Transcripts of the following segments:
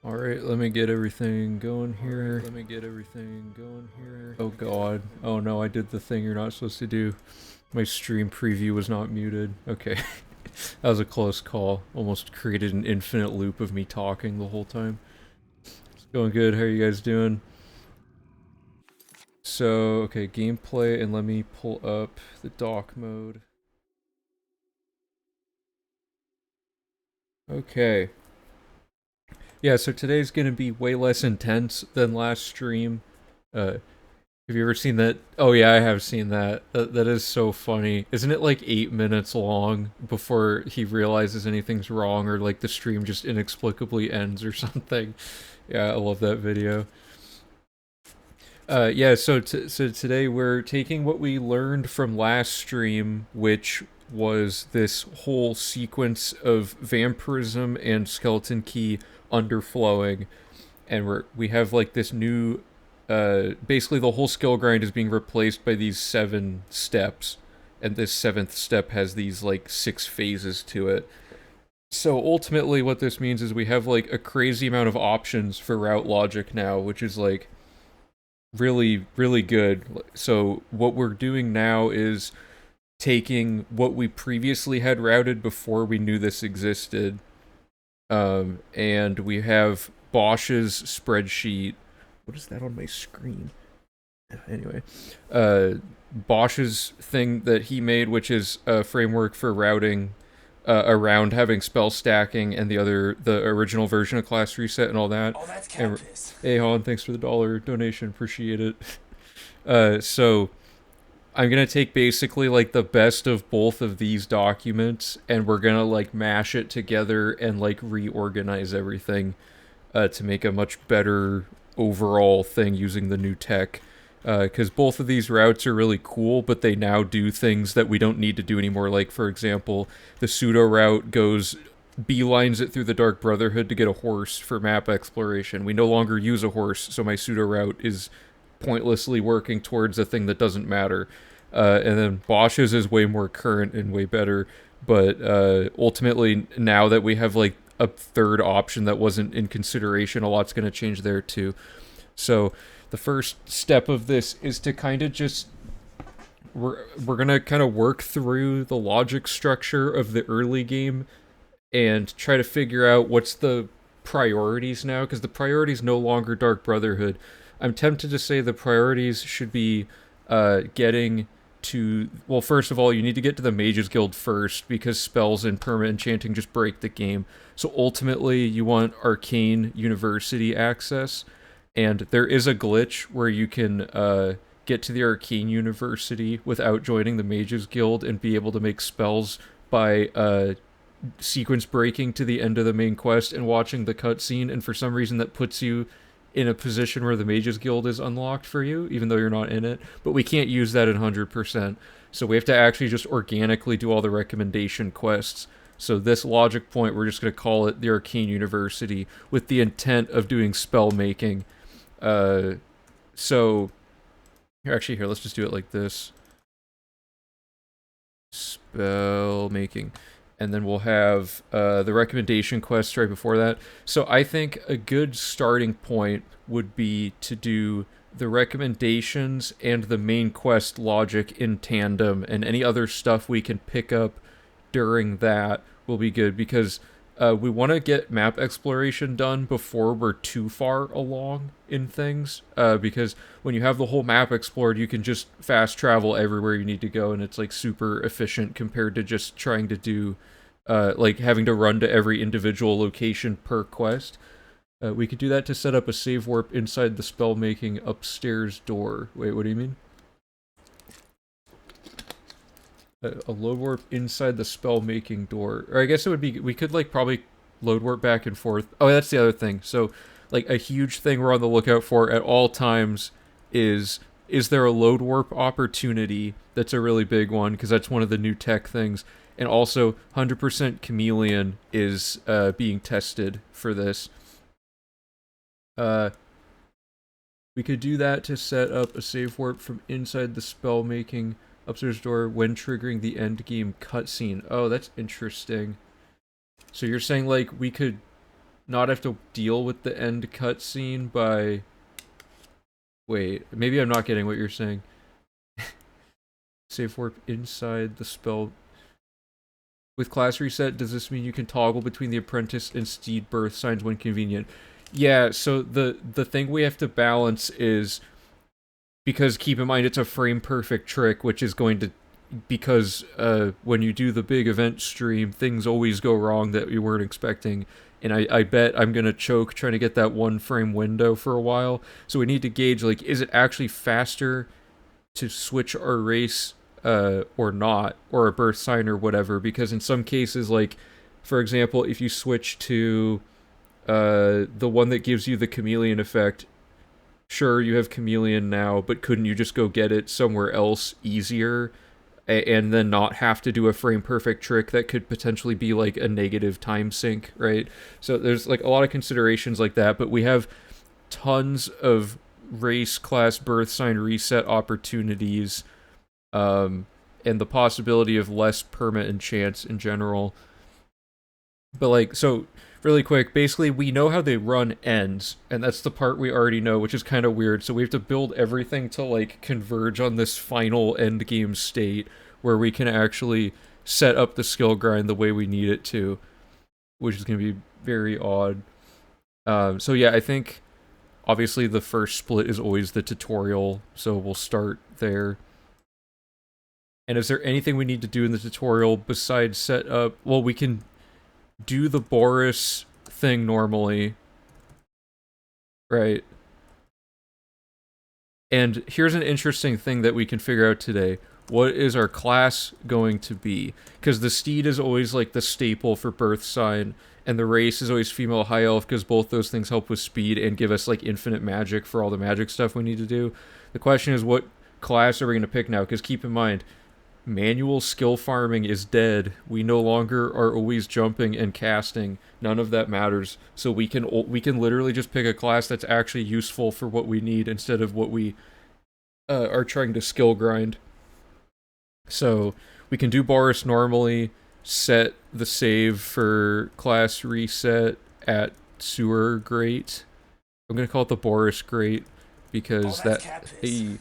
Alright, let me get everything going here. Oh god. Oh no, I did the thing you're not supposed to do. My stream preview was not muted. Okay. That was a close call. Almost created an infinite loop of me talking the whole time. It's going good. How are you guys doing? So, okay, gameplay, and let me pull up the dock mode. Okay. Yeah, so today's gonna be way less intense than last stream. Uh, Have you ever seen that? Oh yeah, I have seen that. That is so funny. Isn't it like 8 minutes long before he realizes anything's wrong, or like the stream just inexplicably ends or something? Yeah, I love that video. Yeah, so today we're taking what we learned from last stream, which was this whole sequence of vampirism and skeleton key underflowing, and we have like this new basically the whole skill grind is being replaced by these 7 steps, and this seventh step has these like 6 phases to it. So ultimately what this means is we have like a crazy amount of options for route logic now, which is like really good. So what we're doing now is taking what we previously had routed before we knew this existed, and we have Bosch's spreadsheet. What is that on my screen? Anyway, uh, Bosch's thing that he made, which is a framework for routing around having spell stacking and the original version of class reset and all that. Oh, that's cat And piss. hey, Han, thanks for the dollar donation, appreciate it. So I'm gonna take basically like the best of both of these documents, and we're gonna like mash it together and like reorganize everything to make a much better overall thing using the new tech. Because both of these routes are really cool, but they now do things that we don't need to do anymore. Like, for example, the pseudo route beelines it through the Dark Brotherhood to get a horse for map exploration. We no longer use a horse, so my pseudo route is pointlessly working towards a thing that doesn't matter. And then Bosch's is way more current and way better, but ultimately, now that we have like a third option that wasn't in consideration, a lot's going to change there too. So the first step of this is to kind of just we're gonna kind of work through the logic structure of the early game and try to figure out what's the priorities now, because the priorities no longer Dark Brotherhood. I'm tempted to say the priorities should be getting to, well, first of all, you need to get to the Mages Guild first, because spells and perma enchanting just break the game. So ultimately, you want Arcane University access, and there is a glitch where you can get to the Arcane University without joining the Mages Guild and be able to make spells by sequence breaking to the end of the main quest and watching the cutscene, and for some reason that puts you in a position where the Mages Guild is unlocked for you, even though you're not in it. But we can't use that at 100%. So we have to actually just organically do all the recommendation quests. So this logic point, we're just going to call it the Arcane University with the intent of doing spell making. So here, let's just do it like this. Spell making. And then we'll have the recommendation quest right before that. So I think a good starting point would be to do the recommendations and the main quest logic in tandem, and any other stuff we can pick up during that will be good, because we want to get map exploration done before we're too far along in things, because when you have the whole map explored, you can just fast travel everywhere you need to go, and it's like super efficient compared to just trying to do like having to run to every individual location per quest. We could do that to set up a save warp inside the spell making upstairs door. Wait, what do you mean? A load warp inside the spell making door. Or I guess it would be, we could like probably load warp back and forth. Oh, that's the other thing. So like a huge thing we're on the lookout for at all times is there a load warp opportunity? That's a really big one, because that's one of the new tech things. And also 100% chameleon is being tested for this. We could do that to set up a save warp from inside the spell making upstairs door when triggering the end game cutscene. Oh, that's interesting. So you're saying like we could not have to deal with the end cutscene by... Wait, maybe I'm not getting what you're saying. Save warp inside the spell. With class reset, does this mean you can toggle between the apprentice and steed birth signs when convenient? Yeah, so the thing we have to balance is, because keep in mind it's a frame perfect trick, which is going to, because when you do the big event stream, things always go wrong that you weren't expecting. And I bet I'm going to choke trying to get that one frame window for a while. So we need to gauge, like, is it actually faster to switch our race or not, or a birth sign or whatever? Because in some cases, like, for example, if you switch to the one that gives you the chameleon effect, sure, you have chameleon now, but couldn't you just go get it somewhere else easier? And then not have to do a frame perfect trick that could potentially be like a negative time sink, right? So there's like a lot of considerations like that, but we have tons of race, class, birth sign reset opportunities, and the possibility of less perma and chance in general. But like, so really quick, basically we know how they run ends, and that's the part we already know, which is kind of weird. So we have to build everything to like converge on this final end game state where we can actually set up the skill grind the way we need it to, which is going to be very odd. So yeah, I think obviously the first split is always the tutorial, so we'll start there. And is there anything we need to do in the tutorial besides set up? Well, we can do the Boris thing normally, right? And here's an interesting thing that we can figure out today. What is our class going to be? Because the steed is always like the staple for birth sign, and the race is always female high elf, because both those things help with speed and give us like infinite magic for all the magic stuff we need to do. The question is, what class are we going to pick now? Because keep in mind, manual skill farming is dead. We no longer are always jumping and casting. None of that matters. So we can literally just pick a class that's actually useful for what we need instead of what we are trying to skill grind. So we can do Boris normally, set the save for class reset at sewer grate. I'm gonna call it the Boris grate because hey,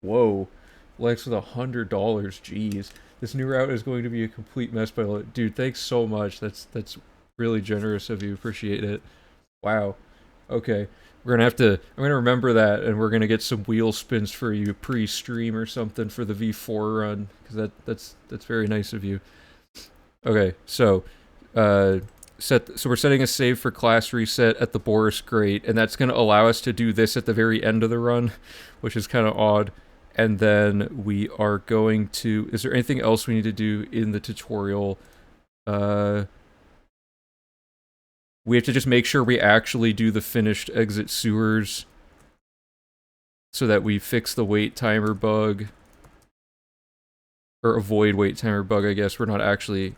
whoa. Lex with $100, jeez. This new route is going to be a complete mess, but dude, thanks so much. That's really generous of you. Appreciate it. Wow. Okay. I'm gonna remember that, and we're gonna get some wheel spins for you pre-stream or something for the V4 run, because that's very nice of you. Okay, so so we're setting a save for class reset at the Boris grate, and that's gonna allow us to do this at the very end of the run, which is kind of odd. And then we are going to... Is there anything else we need to do in the tutorial? We have to just make sure we actually do the finished exit sewers so that we fix the wait timer bug. Or avoid wait timer bug, I guess. We're not actually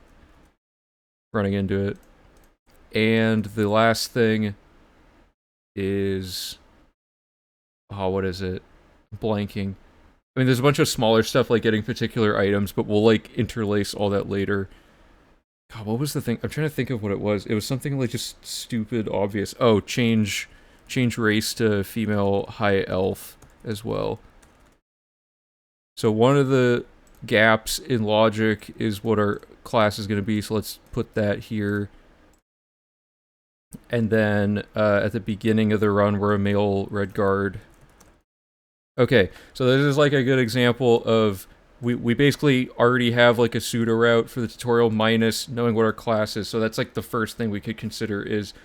running into it. And the last thing is... Oh, what is it? Blanking. I mean, there's a bunch of smaller stuff like getting particular items, but we'll like interlace all that later. God, what was the thing? I'm trying to think of what it was. It was something like just stupid, obvious. Oh, change race to female high elf as well. So one of the gaps in logic is what our class is going to be, so let's put that here. And then at the beginning of the run, we're a male red guard. Okay, so this is like a good example of we basically already have like a pseudo route for the tutorial minus knowing what our class is. So that's like the first thing we could consider is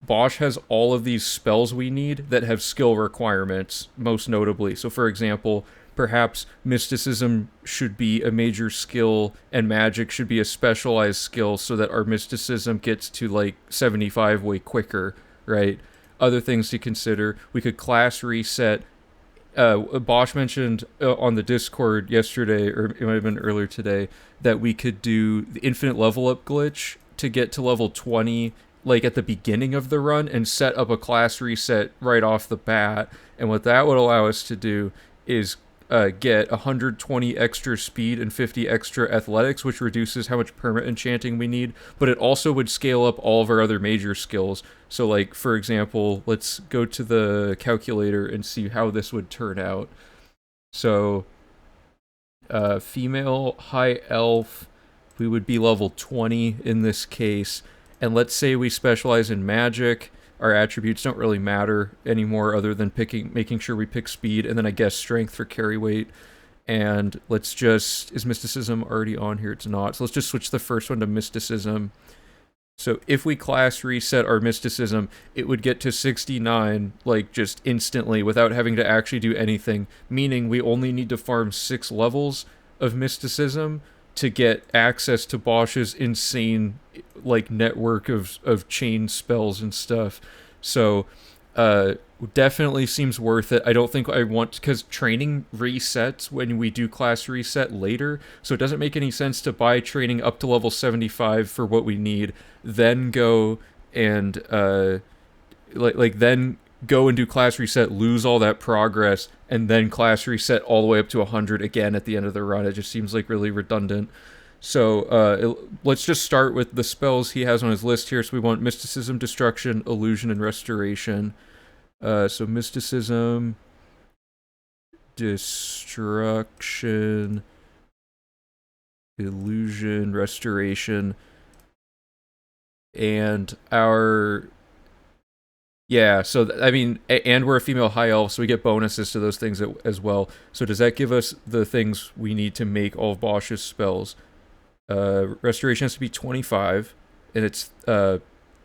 Bosch has all of these spells we need that have skill requirements, most notably. So for example, perhaps mysticism should be a major skill and magic should be a specialized skill so that our mysticism gets to like 75 way quicker, right? Other things to consider, we could class reset. Bosch mentioned on the Discord yesterday, or it might have been earlier today, that we could do the infinite level up glitch to get to level 20, like at the beginning of the run, and set up a class reset right off the bat. And what that would allow us to do is get 120 extra speed and 50 extra athletics, which reduces how much perma enchanting we need, but it also would scale up all of our other major skills. So, like, for example, let's go to the calculator and see how this would turn out. So, female high elf, we would be level 20 in this case. And let's say we specialize in magic. Our attributes don't really matter anymore other than making sure we pick speed, and then I guess strength for carry weight. And let's just... Is mysticism already on here? It's not. So let's just switch the first one to mysticism. So if we class reset our mysticism, it would get to 69, like, just instantly without having to actually do anything, meaning we only need to farm 6 levels of mysticism to get access to Bosch's insane, like, network of chain spells and stuff. So, definitely seems worth it. I don't think I want... Because training resets when we do class reset later, so it doesn't make any sense to buy training up to level 75 for what we need, then go and, then go and do class reset, lose all that progress, and then class reset all the way up to 100 again at the end of the run. It just seems like really redundant. So let's just start with the spells he has on his list here. So we want Mysticism, Destruction, Illusion, and Restoration. So Mysticism, Destruction, Illusion, Restoration, and our... Yeah, so, I mean, and we're a female high elf, so we get bonuses to those things as well. So does that give us the things we need to make all of Bosch's spells? Restoration has to be 25, and it's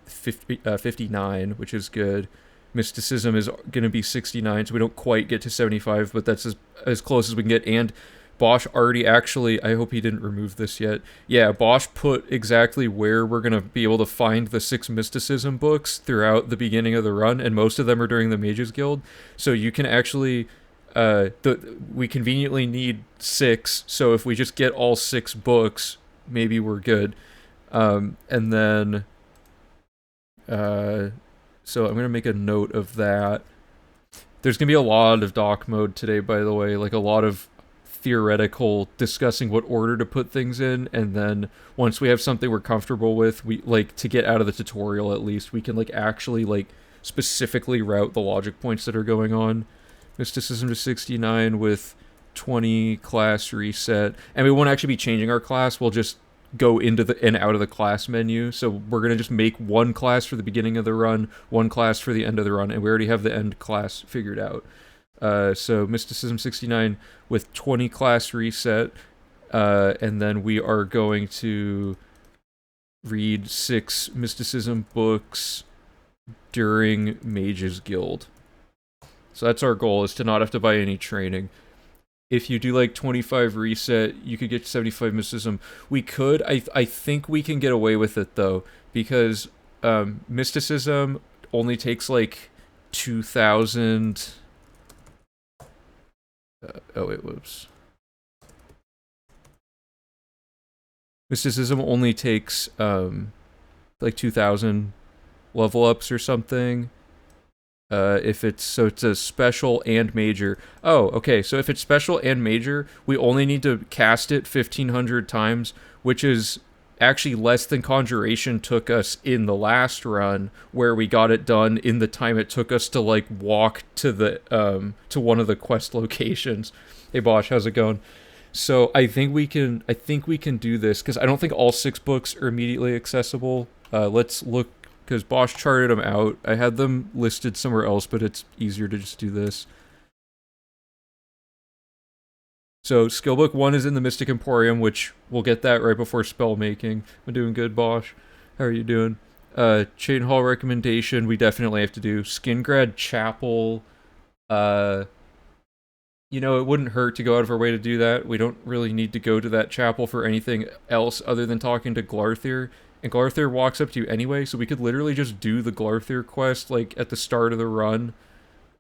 59, which is good. Mysticism is going to be 69, so we don't quite get to 75, but that's as close as we can get. And Bosch already actually, I hope he didn't remove this yet. Yeah, Bosch put exactly where we're going to be able to find the 6 mysticism books throughout the beginning of the run, and most of them are during the Mages Guild. So you can actually... we conveniently need 6, so if we just get all 6 books, maybe we're good. And then... so I'm going to make a note of that. There's going to be a lot of doc mode today, by the way, like a lot of theoretical discussing what order to put things in, and then once we have something we're comfortable with, we like to get out of the tutorial at least, we can like actually like specifically route the logic points that are going on. Mysticism to 69 with 20 class reset, and we won't actually be changing our class, we'll just go into the and out of the class menu. So we're going to just make one class for the beginning of the run, one class for the end of the run, and we already have the end class figured out. So Mysticism 69 with 20 class reset, and then we are going to read 6 Mysticism books during Mages Guild. So that's our goal, is to not have to buy any training. If you do like 25 reset, you could get 75 mysticism. We could, I think we can get away with it though, because mysticism only takes like 2,000. Oh wait, whoops. Mysticism only takes like 2,000 level ups or something. If it's a special and major. Oh, okay. So if it's special and major, we only need to cast it 1,500 times, which is actually less than Conjuration took us in the last run, where we got it done in the time it took us to like walk to the to one of the quest locations. Hey Bosch, how's it going? So I think we can do this, because I don't think all 6 books are immediately accessible. Let's look, because Bosch charted them out. I had them listed somewhere else, but it's easier to just do this. So Skillbook 1 is in the Mystic Emporium, which we'll get that right before spell making. I'm doing good, Bosch. How are you doing? Chain Hall recommendation, we definitely have to do. Skingrad Chapel, you know, it wouldn't hurt to go out of our way to do that. We don't really need to go to that chapel for anything else other than talking to Glarthir. And Glarthir walks up to you anyway, so we could literally just do the Glarthir quest, like, at the start of the run,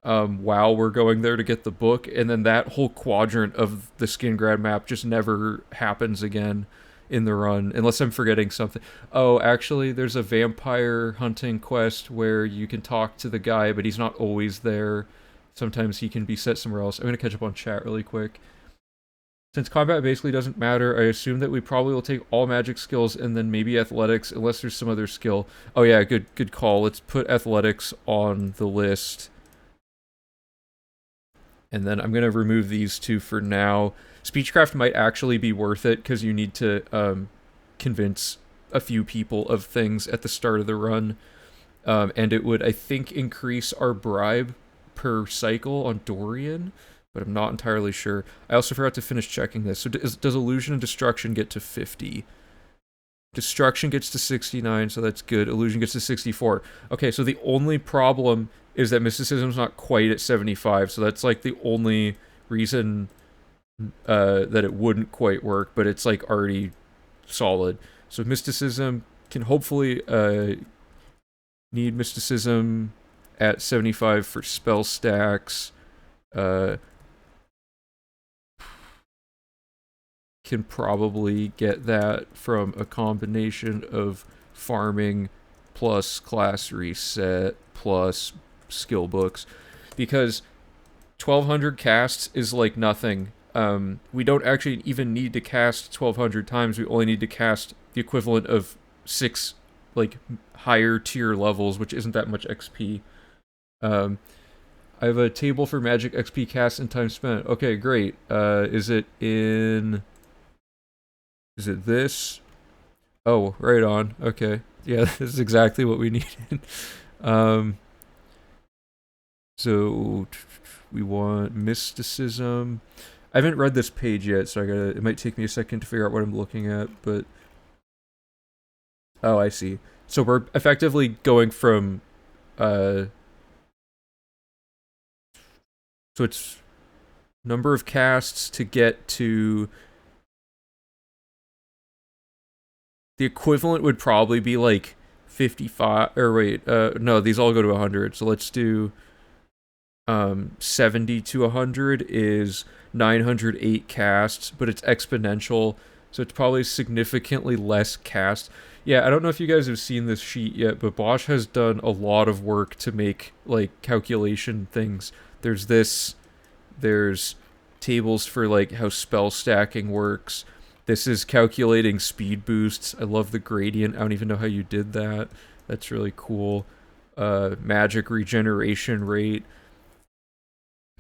while we're going there to get the book, and then that whole quadrant of the Skingrad map just never happens again in the run, unless I'm forgetting something. Oh, actually, there's a vampire hunting quest where you can talk to the guy, but he's not always there. Sometimes he can be set somewhere else. I'm going to catch up on chat really quick. Since combat basically doesn't matter, I assume that we probably will take all magic skills and then maybe athletics, unless there's some other skill. Oh yeah, good call. Let's put athletics on the list. And then I'm going to remove these two for now. Speechcraft might actually be worth it because you need to convince a few people of things at the start of the run. And it would, I think, increase our bribe per cycle on Dorian, but I'm not entirely sure. I also forgot to finish checking this. So does Illusion and Destruction get to 50? Destruction gets to 69, so that's good. Illusion gets to 64. Okay, so the only problem is that Mysticism's not quite at 75, so that's like the only reason that it wouldn't quite work, but it's like already solid. So Mysticism can hopefully need Mysticism at 75 for spell stacks. Can probably get that from a combination of farming plus class reset plus skill books, because 1200 casts is like nothing. We don't actually even need to cast 1200 times. We only need to cast the equivalent of 6 like higher tier levels, which isn't that much XP. I have a table for magic XP cast and time spent. Okay, great. Is it this? Oh, right on. Okay. Yeah, this is exactly what we needed. So we want mysticism. I haven't read this page yet, so it might take me a second to figure out what I'm looking at, but oh, I see. So we're effectively going from so it's number of casts to get to the equivalent would probably be like 55 or wait, no, these all go to 100. So let's do 70 to 100 is 908 casts, but it's exponential, so it's probably significantly less cast. Yeah, I don't know if you guys have seen this sheet yet, but Bosch has done a lot of work to make like calculation things. There's tables for like how spell stacking works. This is calculating speed boosts. I love the gradient. I don't even know how you did that. That's really cool. Magic regeneration rate.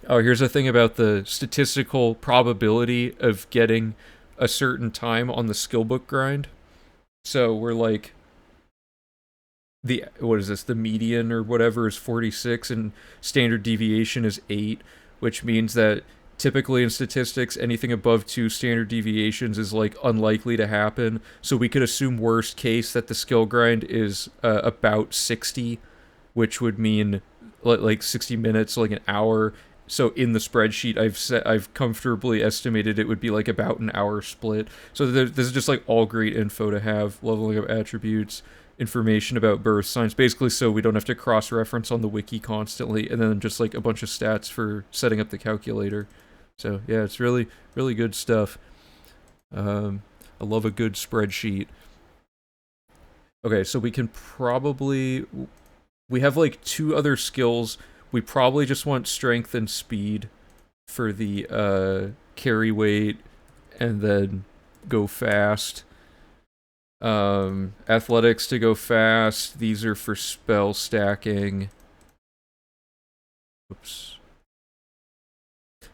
Oh, here's a thing about the statistical probability of getting a certain time on the skill book grind. So we're like, what is this? The median or whatever is 46, and standard deviation is 8, which means that typically in statistics, anything above 2 standard deviations is like unlikely to happen. So we could assume worst case that the skill grind is about 60, which would mean like 60 minutes, like an hour. So in the spreadsheet, I've comfortably estimated it would be like about an hour split. So this is just like all great info to have. Leveling up attributes, information about birth signs, basically so we don't have to cross-reference on the wiki constantly, and then just like a bunch of stats for setting up the calculator. So yeah, it's really, really good stuff. I love a good spreadsheet. Okay, so we can probably... We have like 2 other skills. We probably just want strength and speed for the carry weight, and then go fast. Athletics to go fast. These are for spell stacking. Oops.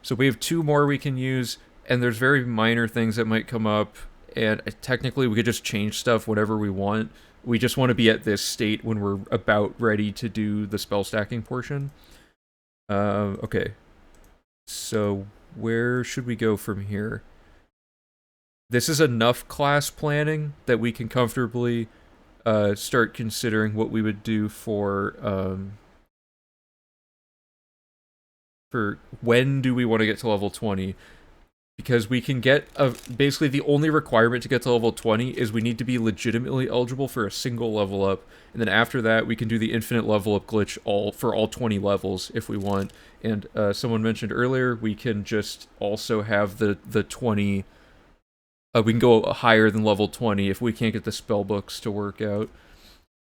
So we have 2 more we can use, and there's very minor things that might come up, and technically we could just change stuff whenever we want. We just want to be at this state when we're about ready to do the spell stacking portion. Okay. So where should we go from here? This is enough class planning that we can comfortably start considering what we would do for when do we want to get to level 20. Because we can get basically the only requirement to get to level 20 is we need to be legitimately eligible for a single level up, and then after that we can do the infinite level up glitch for all 20 levels if we want. And someone mentioned earlier we can just also have the 20. We can go higher than level 20 if we can't get the spell books to work out.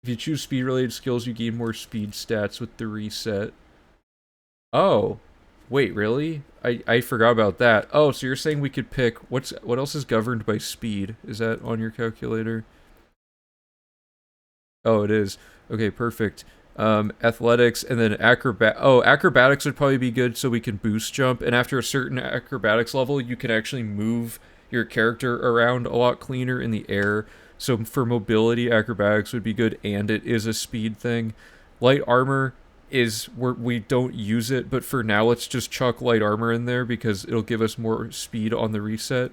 If you choose speed related skills, you gain more speed stats with the reset. Oh, wait, really? I forgot about that. Oh, so you're saying we could pick what else is governed by speed? Is that on your calculator? Oh, it is. Okay, perfect. Athletics and then acrobat. Oh, acrobatics would probably be good so we can boost jump. And after a certain acrobatics level, you can actually move your character around a lot cleaner in the air. So for mobility, acrobatics would be good, and it is a speed thing. Light armor is we don't use it, but for now, let's just chuck light armor in there because it'll give us more speed on the reset.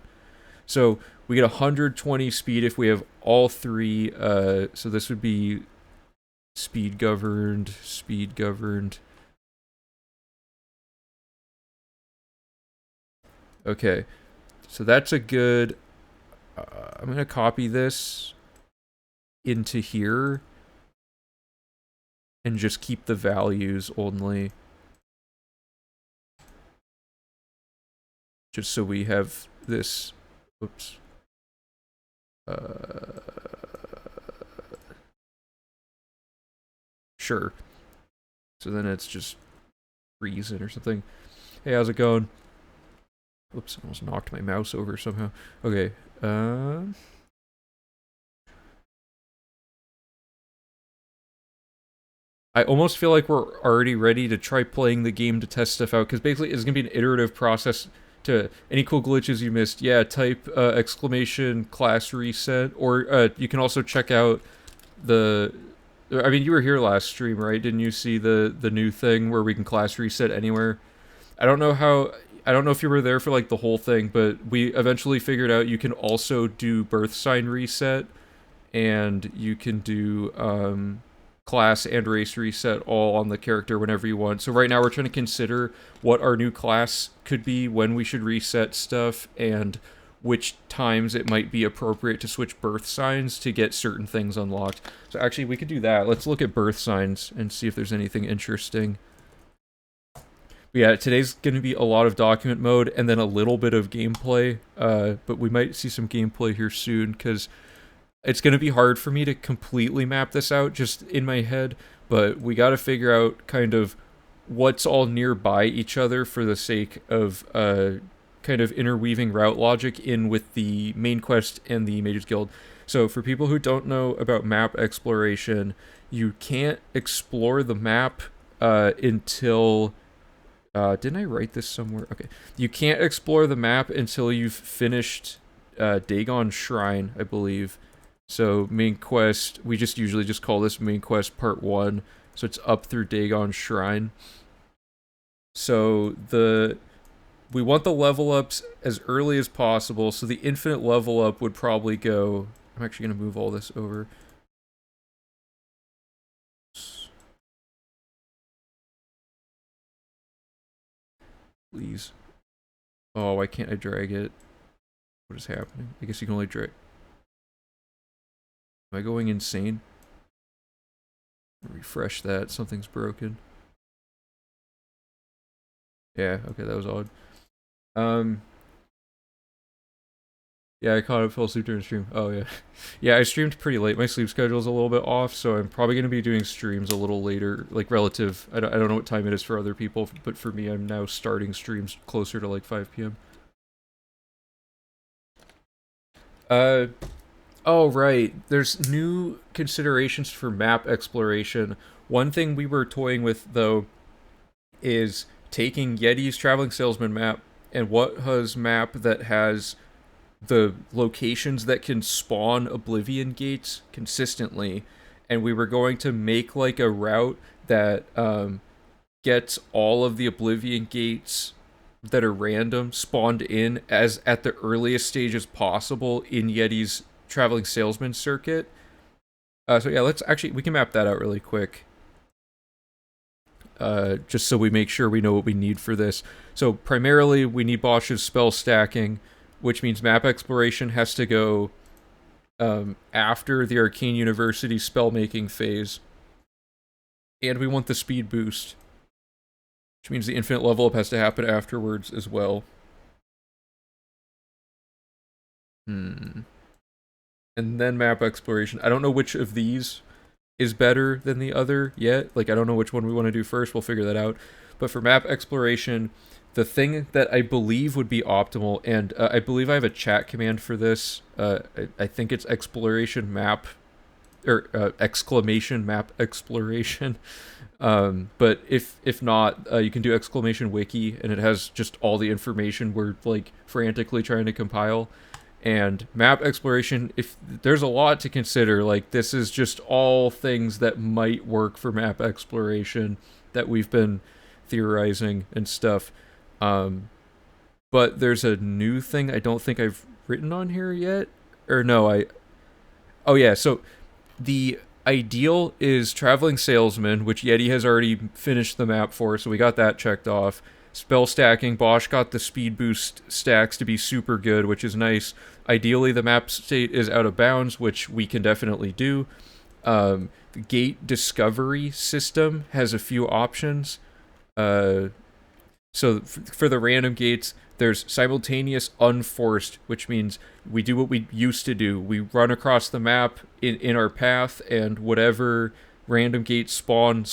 So we get 120 speed if we have all three. So this would be speed governed, speed governed. Okay, so that's a good. I'm gonna copy this into here and just keep the values only, just so we have this. Oops. Sure. So then it's just reason or something. Hey, how's it going? Oops, I almost knocked my mouse over somehow. Okay. I almost feel like we're already ready to try playing the game to test stuff out, because basically it's going to be an iterative process to any cool glitches you missed. Yeah, type exclamation class reset, or you can also check out the. I mean, you were here last stream, right? Didn't you see the new thing where we can class reset anywhere? I don't know how. I don't know if you were there for like the whole thing, but we eventually figured out you can also do birth sign reset, and you can do class and race reset all on the character whenever you want. So right now we're trying to consider what our new class could be, when we should reset stuff, and which times it might be appropriate to switch birth signs to get certain things unlocked. So actually we could do that. Let's look at birth signs and see if there's anything interesting. But yeah, today's going to be a lot of document mode and then a little bit of gameplay, but we might see some gameplay here soon because it's going to be hard for me to completely map this out just in my head, but we got to figure out kind of what's all nearby each other for the sake of kind of interweaving route logic in with the main quest and the Mages Guild. So for people who don't know about map exploration, you can't explore the map until... didn't I write this somewhere? Okay. You can't explore the map until you've finished Dagon Shrine, I believe. So main quest, we just usually just call this main quest part 1. So it's up through Dagon Shrine. So we want the level ups as early as possible. So the infinite level up would probably go... I'm actually going to move all this over. Please. Oh, why can't I drag it? What is happening? I guess you can only drag... Am I going insane? Refresh that. Something's broken. Yeah, okay, that was odd. Yeah, I caught up, fell asleep during the stream. Oh, yeah. Yeah, I streamed pretty late. My sleep schedule's a little bit off, so I'm probably going to be doing streams a little later, like relative. I don't know what time it is for other people, but for me, I'm now starting streams closer to like 5 p.m. Oh, right. There's new considerations for map exploration. One thing we were toying with, though, is taking Yeti's Traveling Salesman map and Whatha's map that has the locations that can spawn Oblivion gates consistently, and we were going to make like a route that gets all of the Oblivion gates that are random spawned in as at the earliest stages possible in Yeti's Traveling Salesman circuit. So yeah, we can map that out really quick. Just so we make sure we know what we need for this. So primarily we need Bosch's spell stacking, which means map exploration has to go after the Arcane University spellmaking phase. And we want the speed boost, which means the infinite level up has to happen afterwards as well. And then map exploration. I don't know which of these is better than the other yet. Like, I don't know which one we want to do first. We'll figure that out. But for map exploration, the thing that I believe would be optimal, and I believe I have a chat command for this. I think it's exploration map or exclamation map exploration. But if not, you can do exclamation wiki, and it has just all the information we're like frantically trying to compile. And map exploration, if there's a lot to consider, like this is just all things that might work for map exploration that we've been theorizing and stuff. Um, but there's a new thing I don't think I've written on here yet, or no, I. Oh yeah, so the ideal is traveling salesman, which Yeti has already finished the map for, so we got that checked off. Spell stacking, Bosch got the speed boost stacks to be super good, which is nice. Ideally, the map state is out of bounds, which we can definitely do. The gate discovery system has a few options. Uh, so for the random gates, there's simultaneous unforced, which means we do what we used to do. We run across the map in our path, and whatever random gates spawn,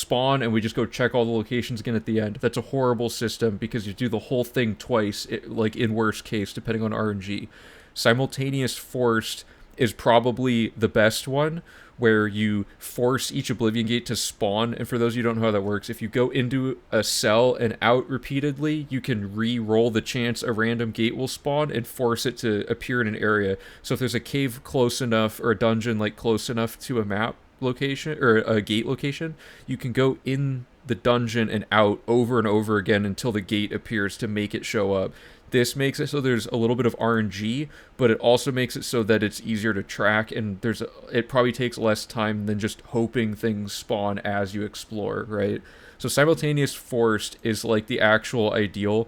and we just go check all the locations again at the end. That's a horrible system because you do the whole thing twice, like in worst case, depending on RNG. Simultaneous forced is probably the best one, where you force each Oblivion gate to spawn. And for those of you who don't know how that works, if you go into a cell and out repeatedly, you can re-roll the chance a random gate will spawn and force it to appear in an area. So if there's a cave close enough, or a dungeon like close enough to a map location or a gate location, you can go in the dungeon and out over and over again until the gate appears to make it show up. This makes it so there's a little bit of RNG, but it also makes it so that it's easier to track, and it probably takes less time than just hoping things spawn as you explore, right? So simultaneous forced is like the actual ideal,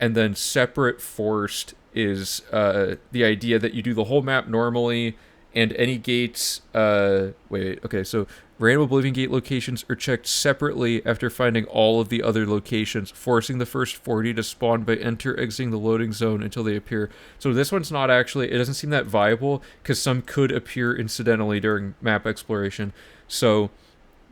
and then separate forced is the idea that you do the whole map normally, and any gates, okay, so random Oblivion gate locations are checked separately after finding all of the other locations, forcing the first 40 to spawn by exiting the loading zone until they appear. So this one's not actually, it doesn't seem that viable, because some could appear incidentally during map exploration. So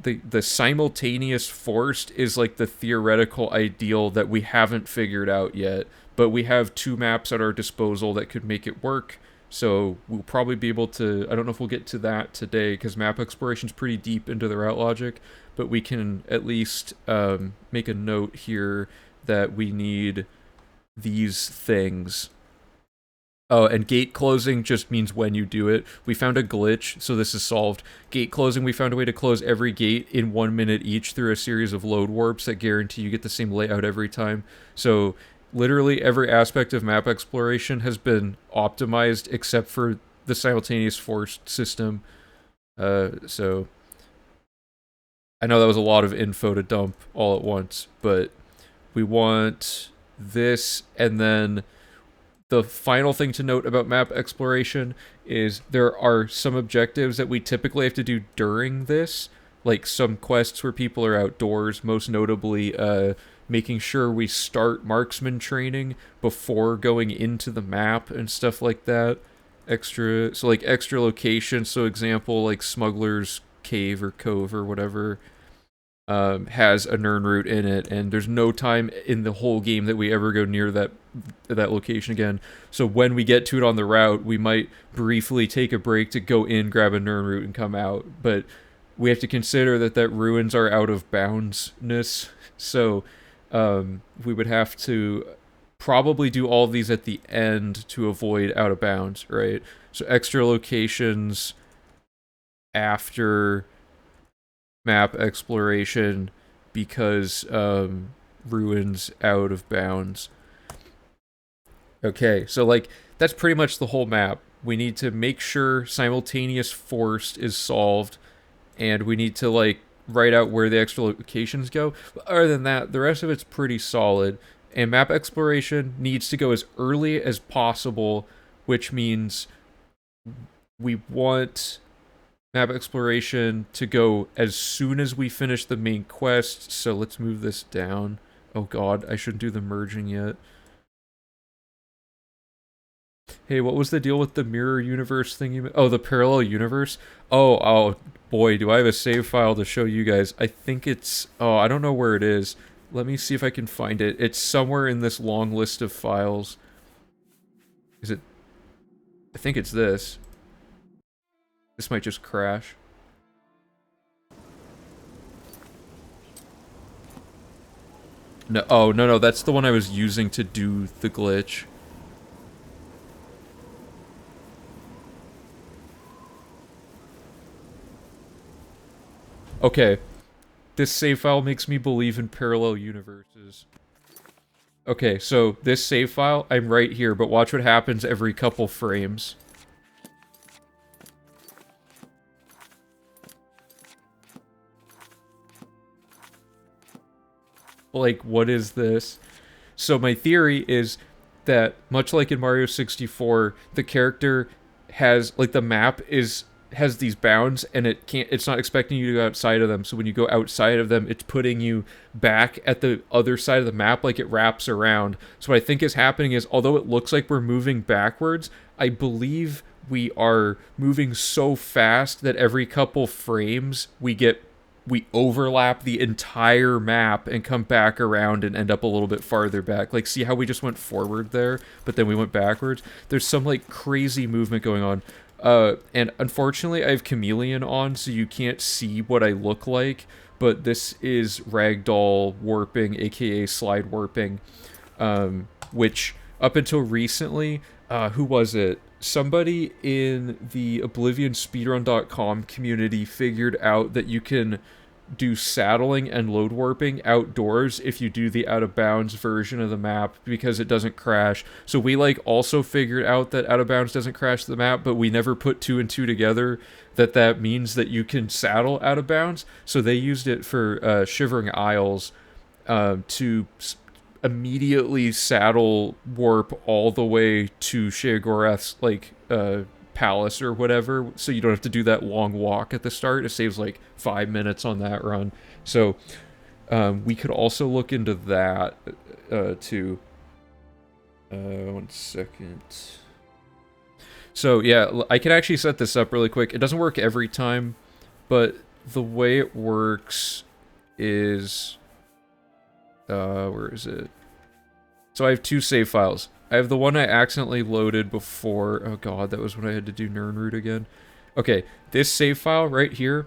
the simultaneous forced is like the theoretical ideal that we haven't figured out yet, but we have 2 maps at our disposal that could make it work. So we'll probably be able to, I don't know if we'll get to that today, because map exploration is pretty deep into the route logic, but we can at least make a note here that we need these things. Oh, and gate closing just means when you do it. We found a glitch, so this is solved. Gate closing, we found a way to close every gate in 1 minute each through a series of load warps that guarantee you get the same layout every time. So literally every aspect of map exploration has been optimized except for the simultaneous forced system. So I know that was a lot of info to dump all at once, but we want this, and then the final thing to note about map exploration is there are some objectives that we typically have to do during this, like some quests where people are outdoors, most notably making sure we start marksman training before going into the map and stuff like that. Extra locations, so example, like Smuggler's Cave or Cove or whatever, has a Nern route in it, and there's no time in the whole game that we ever go near that location again. So when we get to it on the route, we might briefly take a break to go in, grab a Nern route, and come out. But we have to consider that ruins are out of boundsness, so we would have to probably do all of these at the end to avoid out of bounds, right? So extra locations after map exploration, because ruins out of bounds. Okay, so like that's pretty much the whole map. We need to make sure simultaneous forced is solved, and we need to like write out where the extra locations go. But other than that, the rest of it's pretty solid. And map exploration needs to go as early as possible, which means we want map exploration to go as soon as we finish the main quest. So let's move this down. Oh god, I shouldn't do the merging yet. Hey, what was the deal with the mirror universe thing oh, the parallel universe? Oh boy, do I have a save file to show you guys. I think it's, I don't know where it is. Let me see if I can find it. It's somewhere in this long list of files. Is it? I think it's this. This might just crash. No, oh, no, that's the one I was using to do the glitch. Okay. This save file makes me believe in parallel universes. Okay, so this save file, I'm right here, but watch what happens every couple frames. Like, what is this? So my theory is that, much like in Mario 64, the character has, like, the map has these bounds, and it's not expecting you to go outside of them. So when you go outside of them, it's putting you back at the other side of the map, like it wraps around. So what I think is happening is, although it looks like we're moving backwards, I believe we are moving so fast that every couple frames we overlap the entire map and come back around and end up a little bit farther back. Like, see how we just went forward there, but then we went backwards? There's some, like, crazy movement going on. And unfortunately, I have Chameleon on, so you can't see what I look like, but this is ragdoll warping, aka slide warping, which, up until recently, who was it? Somebody in the OblivionSpeedrun.com community figured out that you can do saddling and load warping outdoors if you do the out of bounds version of the map because it doesn't crash. So we like also figured out that out of bounds doesn't crash the map, but we never put 2 and 2 together that means that you can saddle out of bounds. So they used it for Shivering Isles to immediately saddle warp all the way to Sheogorath's like palace or whatever, so you don't have to do that long walk at the start. It saves like 5 minutes on that run. So we could also look into that too. 1 second. So yeah, I can actually set this up really quick. It doesn't work every time, but the way it works is where is it? So I have 2 save files. I have the one I accidentally loaded before. Oh god, that was when I had to do Nirnroot again. Okay, this save file right here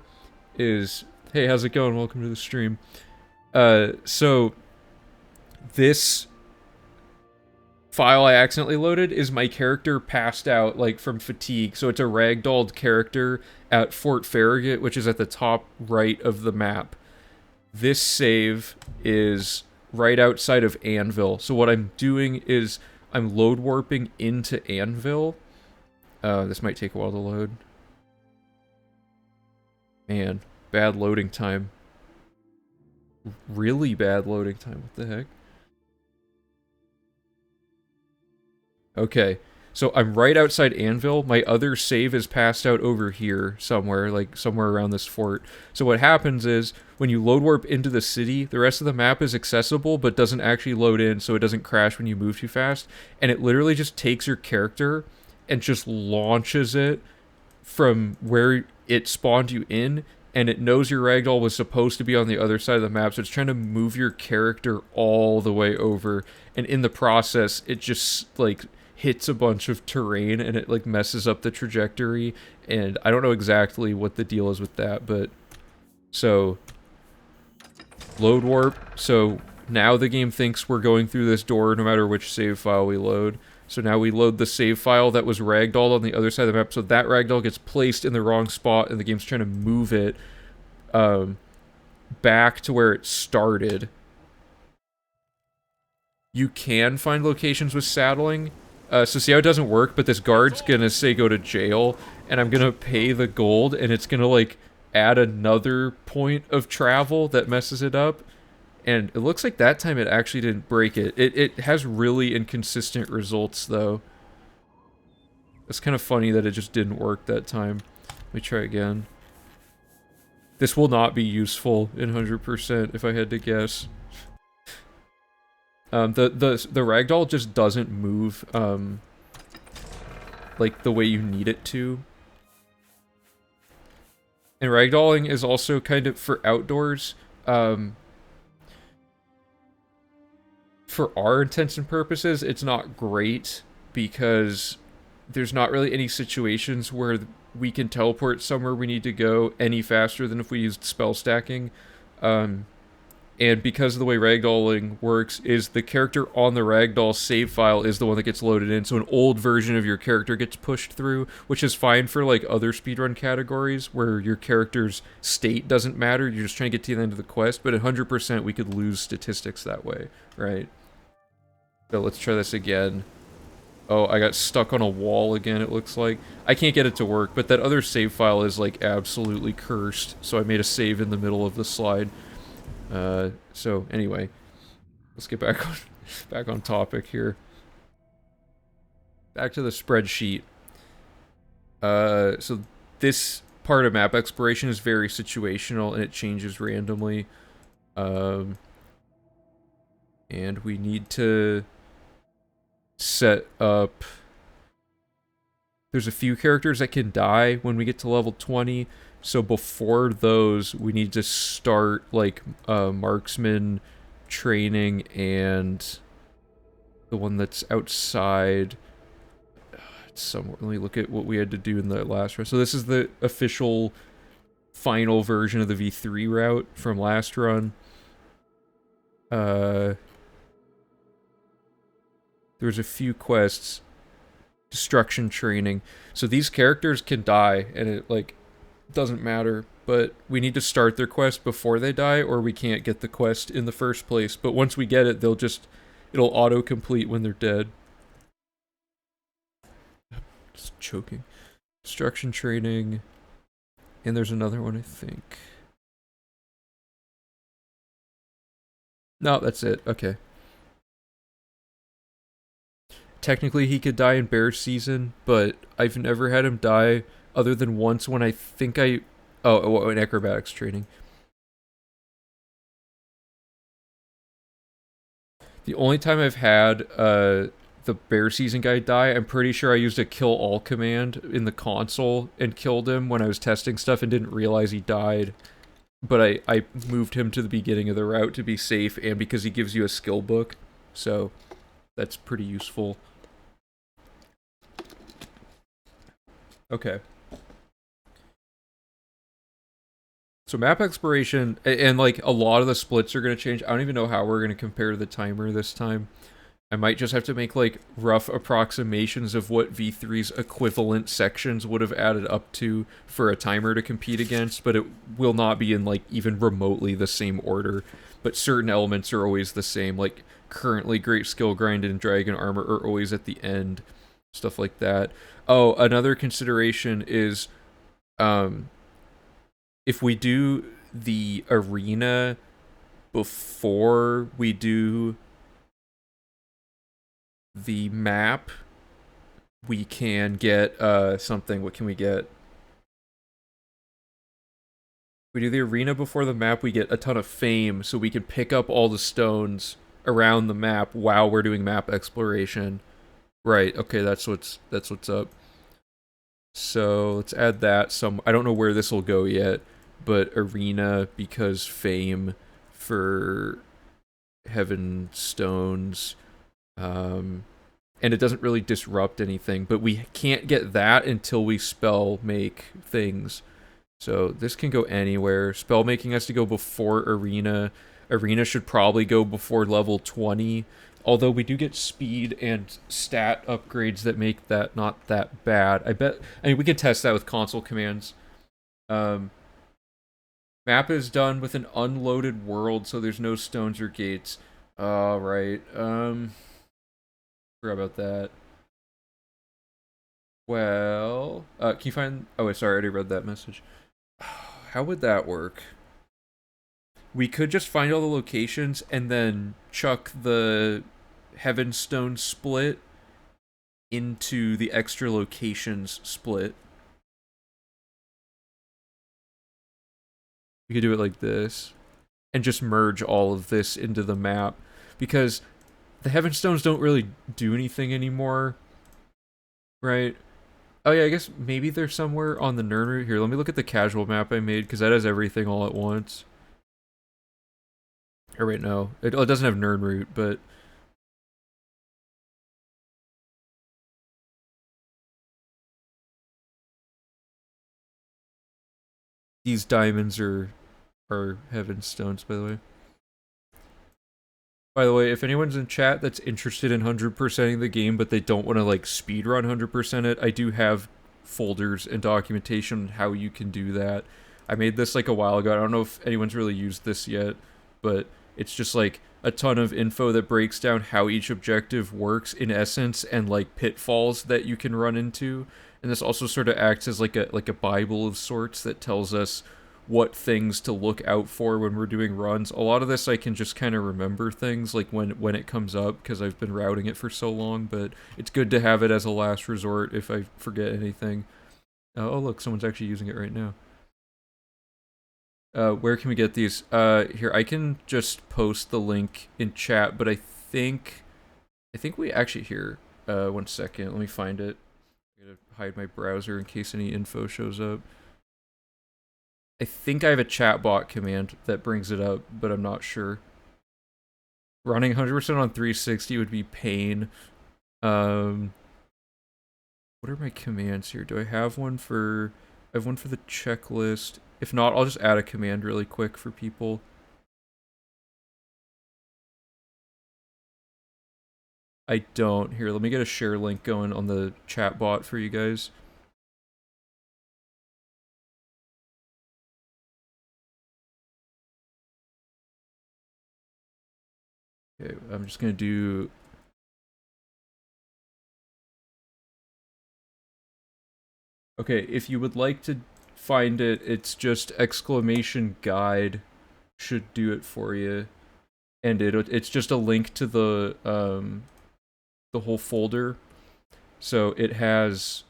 is... Hey, how's it going? Welcome to the stream. So this file I accidentally loaded is my character passed out, like, from fatigue. So it's a ragdolled character at Fort Farragut, which is at the top right of the map. This save is right outside of Anvil. So what I'm doing is I'm load warping into Anvil. This might take a while to load. Man, bad loading time. Really bad loading time. What the heck? Okay, so I'm right outside Anvil. My other save is passed out over here somewhere, like somewhere around this fort. So what happens is, when you load warp into the city, the rest of the map is accessible, but doesn't actually load in, so it doesn't crash when you move too fast. And it literally just takes your character and just launches it from where it spawned you in, and it knows your ragdoll was supposed to be on the other side of the map, so it's trying to move your character all the way over. And in the process, it just, like, hits a bunch of terrain and it like messes up the trajectory, and I don't know exactly what the deal is with that, but so load warp. So now the game thinks we're going through this door no matter which save file we load. So now we load the save file that was ragdolled on the other side of the map, so that ragdoll gets placed in the wrong spot and the game's trying to move it back to where it started. You can find locations with saddling. So see how it doesn't work, but this guard's gonna say go to jail, and I'm gonna pay the gold, and it's gonna, like, add another point of travel that messes it up. And it looks like that time it actually didn't break it. It has really inconsistent results, though. It's kind of funny that it just didn't work that time. Let me try again. This will not be useful in 100% if I had to guess. The ragdoll just doesn't move, like, the way you need it to. And ragdolling is also kind of for outdoors. for our intents and purposes, it's not great because there's not really any situations where we can teleport somewhere we need to go any faster than if we used spell stacking. Um, and because of the way ragdolling works, is the character on the ragdoll save file is the one that gets loaded in, so an old version of your character gets pushed through, which is fine for like other speedrun categories where your character's state doesn't matter, you're just trying to get to the end of the quest, but 100% we could lose statistics that way, right? So let's try this again. Oh, I got stuck on a wall again, it looks like. I can't get it to work, but that other save file is like absolutely cursed, so I made a save in the middle of the slide. So anyway, let's get back on topic here. Back to the spreadsheet. So this part of map exploration is very situational and it changes randomly. And we need to set up... There's a few characters that can die when we get to level 20. So before those, we need to start like marksman training and the one that's outside. It's somewhere. Let me look at what we had to do in the last run. So this is the official final version of the V3 route from last run. There's a few quests. Destruction training. So these characters can die and it like doesn't matter, but we need to start their quest before they die or we can't get the quest in the first place. But once we get it, it'll auto-complete when they're dead. Just choking. Destruction training. And there's another one, I think. No, that's it. Okay. Technically, he could die in bear season, but I've never had him die other than once when I think in acrobatics training. The only time I've had the bear season guy die, I'm pretty sure I used a kill all command in the console and killed him when I was testing stuff and didn't realize he died. But I moved him to the beginning of the route to be safe and because he gives you a skill book. So that's pretty useful. Okay. So map exploration, and like a lot of the splits are going to change. I don't even know how we're going to compare the timer this time. I might just have to make like rough approximations of what V3's equivalent sections would have added up to for a timer to compete against, but it will not be in like even remotely the same order. But certain elements are always the same, like currently Great Skill Grind and Dragon Armor are always at the end, stuff like that. Oh, another consideration is if we do the arena before we do the map, we can get something. What can we get? If we do the arena before the map, we get a ton of fame, so we can pick up all the stones around the map while we're doing map exploration. Right, okay, that's what's up. So let's add that I don't know where this will go yet, but arena because fame for heaven stones. And it doesn't really disrupt anything, but we can't get that until we spell make things. So this can go anywhere. Spell making has to go before arena. Arena should probably go before level 20. Although we do get speed and stat upgrades that make that not that bad. I mean, we can test that with console commands. Map is done with an unloaded world, so there's no stones or gates. Right. Forgot about that. Well, can you find... Oh, sorry, I already read that message. How would that work? We could just find all the locations and then chuck the Heavenstone split into the extra locations split. We could do it like this and just merge all of this into the map because the Heavenstones don't really do anything anymore, right? Oh yeah, I guess maybe they're somewhere on the Nern route. Here, let me look at the casual map I made because that has everything all at once. Or wait, no. It doesn't have Nern route, but These diamonds are heaven stones, by the way. By the way, if anyone's in chat that's interested in 100%ing the game, but they don't want to like speedrun 100% it, I do have folders and documentation on how you can do that. I made this like a while ago. I don't know if anyone's really used this yet, but it's just like a ton of info that breaks down how each objective works in essence and like pitfalls that you can run into. And this also sort of acts as like a Bible of sorts that tells us what things to look out for when we're doing runs. A lot of this I can just kind of remember things like when it comes up because I've been routing it for so long, but it's good to have it as a last resort if I forget anything. Oh look, someone's actually using it right now. Where can we get these? Here, I can just post the link in chat, but I think we actually here. 1 second, let me find it. I'm gonna hide my browser in case any info shows up. I think I have a chatbot command that brings it up, but I'm not sure. Running 100% on 360 would be pain. What are my commands here? Do I have one for... I have one for the checklist. If not, I'll just add a command really quick for people. I don't. Here, let me get a share link going on the chatbot for you guys. Okay, I'm just gonna do... Okay, if you would like to find it, it's just exclamation guide should do it for you. And it's just a link to the whole folder. So it has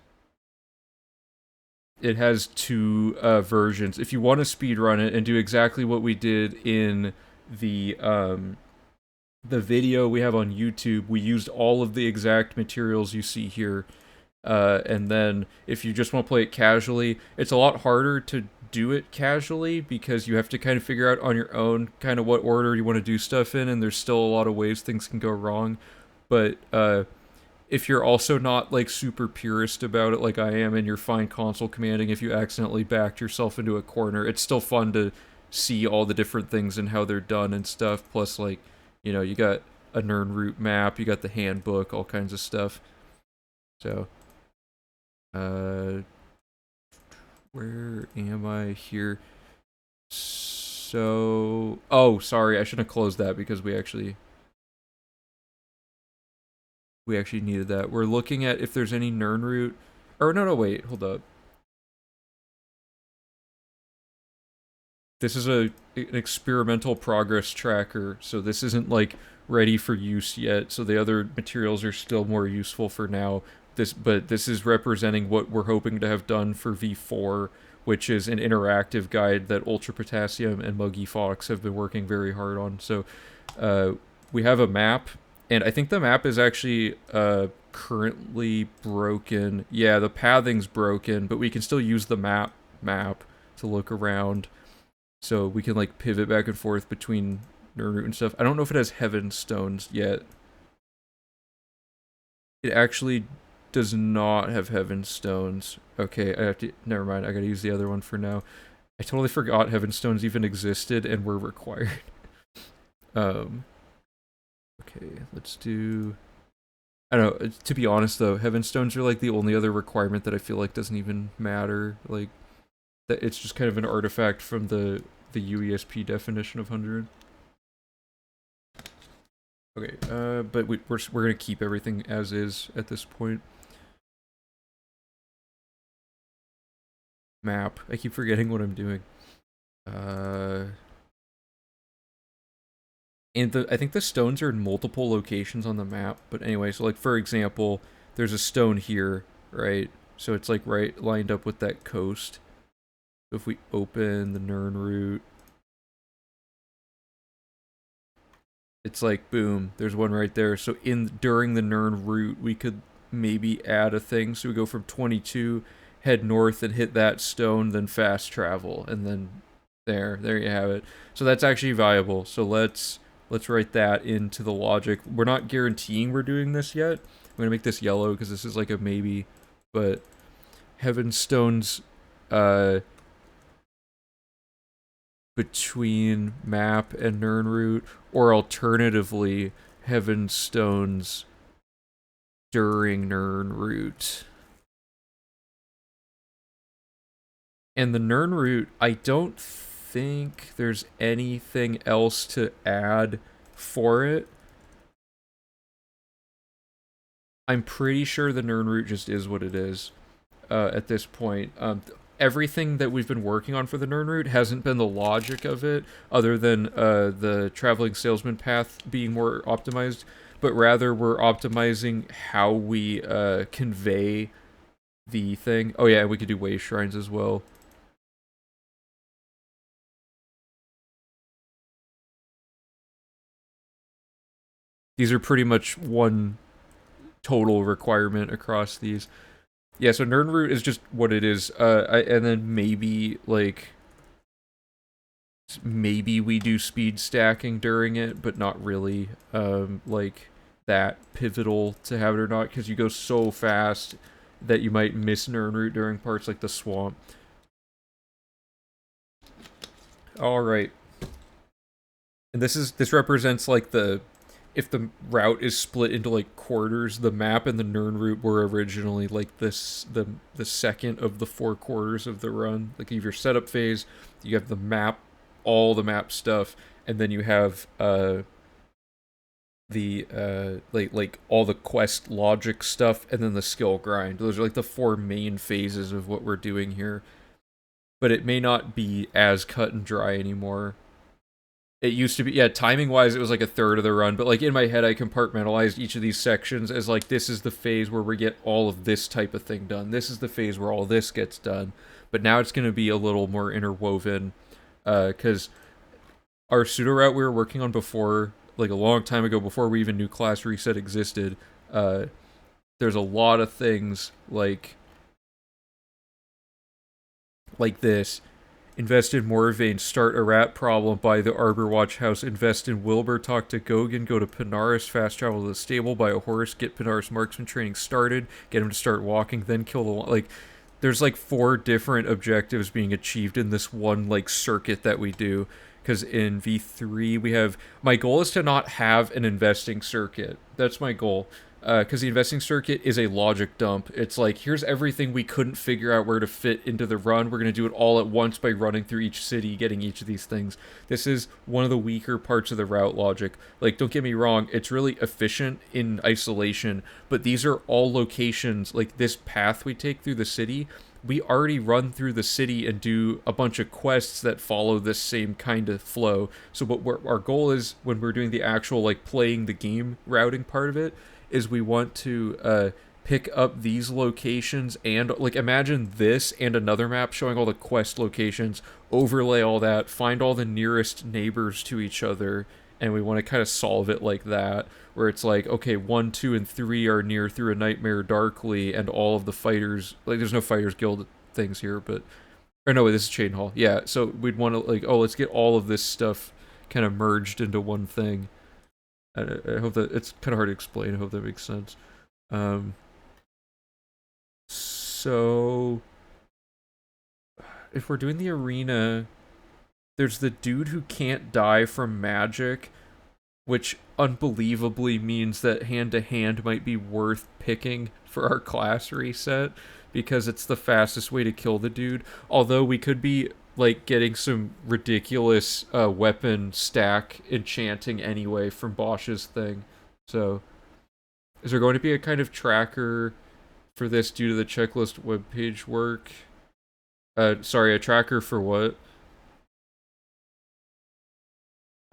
two versions. If you want to speedrun it and do exactly what we did in the video we have on YouTube, we used all of the exact materials you see here. And then if you just want to play it casually, it's a lot harder to do it casually because you have to kind of figure out on your own kind of what order you want to do stuff in, and there's still a lot of ways things can go wrong. But if you're also not like super purist about it like I am, and you're fine console commanding if you accidentally backed yourself into a corner, it's still fun to see all the different things and how they're done and stuff. Plus, like, you know, you got a Nirnroot map, you got the handbook, all kinds of stuff. So where am I here? So, oh, sorry, I shouldn't have closed that because we actually needed that. We're looking at if there's any Nirnroot, or no, wait, hold up. This is an experimental progress tracker, so this isn't like ready for use yet. So the other materials are still more useful for now. But this is representing what we're hoping to have done for V4, which is an interactive guide that Ultra Potassium and Muggy Fox have been working very hard on. So we have a map, and I think the map is actually currently broken. Yeah, the pathing's broken, but we can still use the map to look around. So we can like pivot back and forth between Nirnroot and stuff. I don't know if it has Heaven Stones yet. It actually does not have Heaven Stones. Okay, I have to... Never mind, I gotta use the other one for now. I totally forgot Heaven Stones even existed and were required. Okay, let's do... I don't know, to be honest though, Heaven Stones are like the only other requirement that I feel like doesn't even matter. Like, that it's just kind of an artifact from the UESP definition of 100. Okay, but we're gonna keep everything as is at this point. Map. I keep forgetting what I'm doing. And I think the stones are in multiple locations on the map. But anyway, so like for example, there's a stone here, right? So it's like right lined up with that coast. So if we open the Nirnroot, it's like boom, there's one right there. So during the Nirnroot, we could maybe add a thing. So we go from 22, head north and hit that stone, then fast travel, and then there you have it. So that's actually viable. So let's write that into the logic. We're not guaranteeing we're doing this yet. I'm gonna make this yellow because this is like a maybe, but Heaven Stones between map and Nirnroot, or alternatively, Heaven Stones during Nirnroot. And the Nirnroot, I don't think there's anything else to add for it. I'm pretty sure the Nirnroot just is what it is at this point. Everything that we've been working on for the Nirnroot hasn't been the logic of it, other than the traveling salesman path being more optimized, but rather we're optimizing how we convey the thing. Oh yeah, and we could do way shrines as well. These are pretty much one total requirement across these. Yeah, so Nirnroot is just what it is. And then maybe we do speed stacking during it, but not really like that pivotal to have it or not, because you go so fast that you might miss Nirnroot during parts like the swamp. All right, and this represents like the if the route is split into like quarters, the map and the Nirnroot were originally like the second of the 4 quarters of the run. Like you have your setup phase, you have the map, all the map stuff, and then you have the like all the quest logic stuff, and then the skill grind. Those are like the 4 main phases of what we're doing here. But it may not be as cut and dry anymore. It used to be, yeah, timing wise, it was like a third of the run, but like in my head, I compartmentalized each of these sections as like, this is the phase where we get all of this type of thing done. This is the phase where all this gets done. But now it's going to be a little more interwoven, because our pseudo route we were working on before, like a long time ago, before we even knew class reset existed, there's a lot of things like this. Invest in Morvain, start a rat problem, buy the Arbor Watch house, invest in Wilbur, talk to Gogan, go to Panaris, fast travel to the stable, buy a horse, get Panaris marksman training started, get him to start walking, then kill the one. Like, there's like 4 different objectives being achieved in this one like circuit that we do. Because in V3 we have, my goal is to not have an investing circuit. That's my goal. Because the investing circuit is a logic dump. It's like, here's everything we couldn't figure out where to fit into the run. We're going to do it all at once by running through each city, getting each of these things. This is one of the weaker parts of the route logic. Like, don't get me wrong, it's really efficient in isolation, but these are all locations, like this path we take through the city, we already run through the city and do a bunch of quests that follow this same kind of flow. So what our goal is when we're doing the actual, like, playing the game routing part of it, is we want to pick up these locations and like imagine this and another map showing all the quest locations, overlay all that, find all the nearest neighbors to each other, and we want to kind of solve it like that, where it's like, okay, 1, 2, and 3 are near through a nightmare darkly, and all of the fighters, like, there's no fighters guild things here, but or no, this is Chain Hall. Yeah, so we'd want to like, oh, let's get all of this stuff kind of merged into one thing. I hope that it's kind of hard to explain. I hope that makes sense. So if we're doing the arena, there's the dude who can't die from magic, which unbelievably means that hand to hand might be worth picking for our class reset, because it's the fastest way to kill the dude. Although we could be like getting some ridiculous weapon stack enchanting anyway from Bosch's thing. So is there going to be a kind of tracker for this due to the checklist webpage work? Sorry, a tracker for what?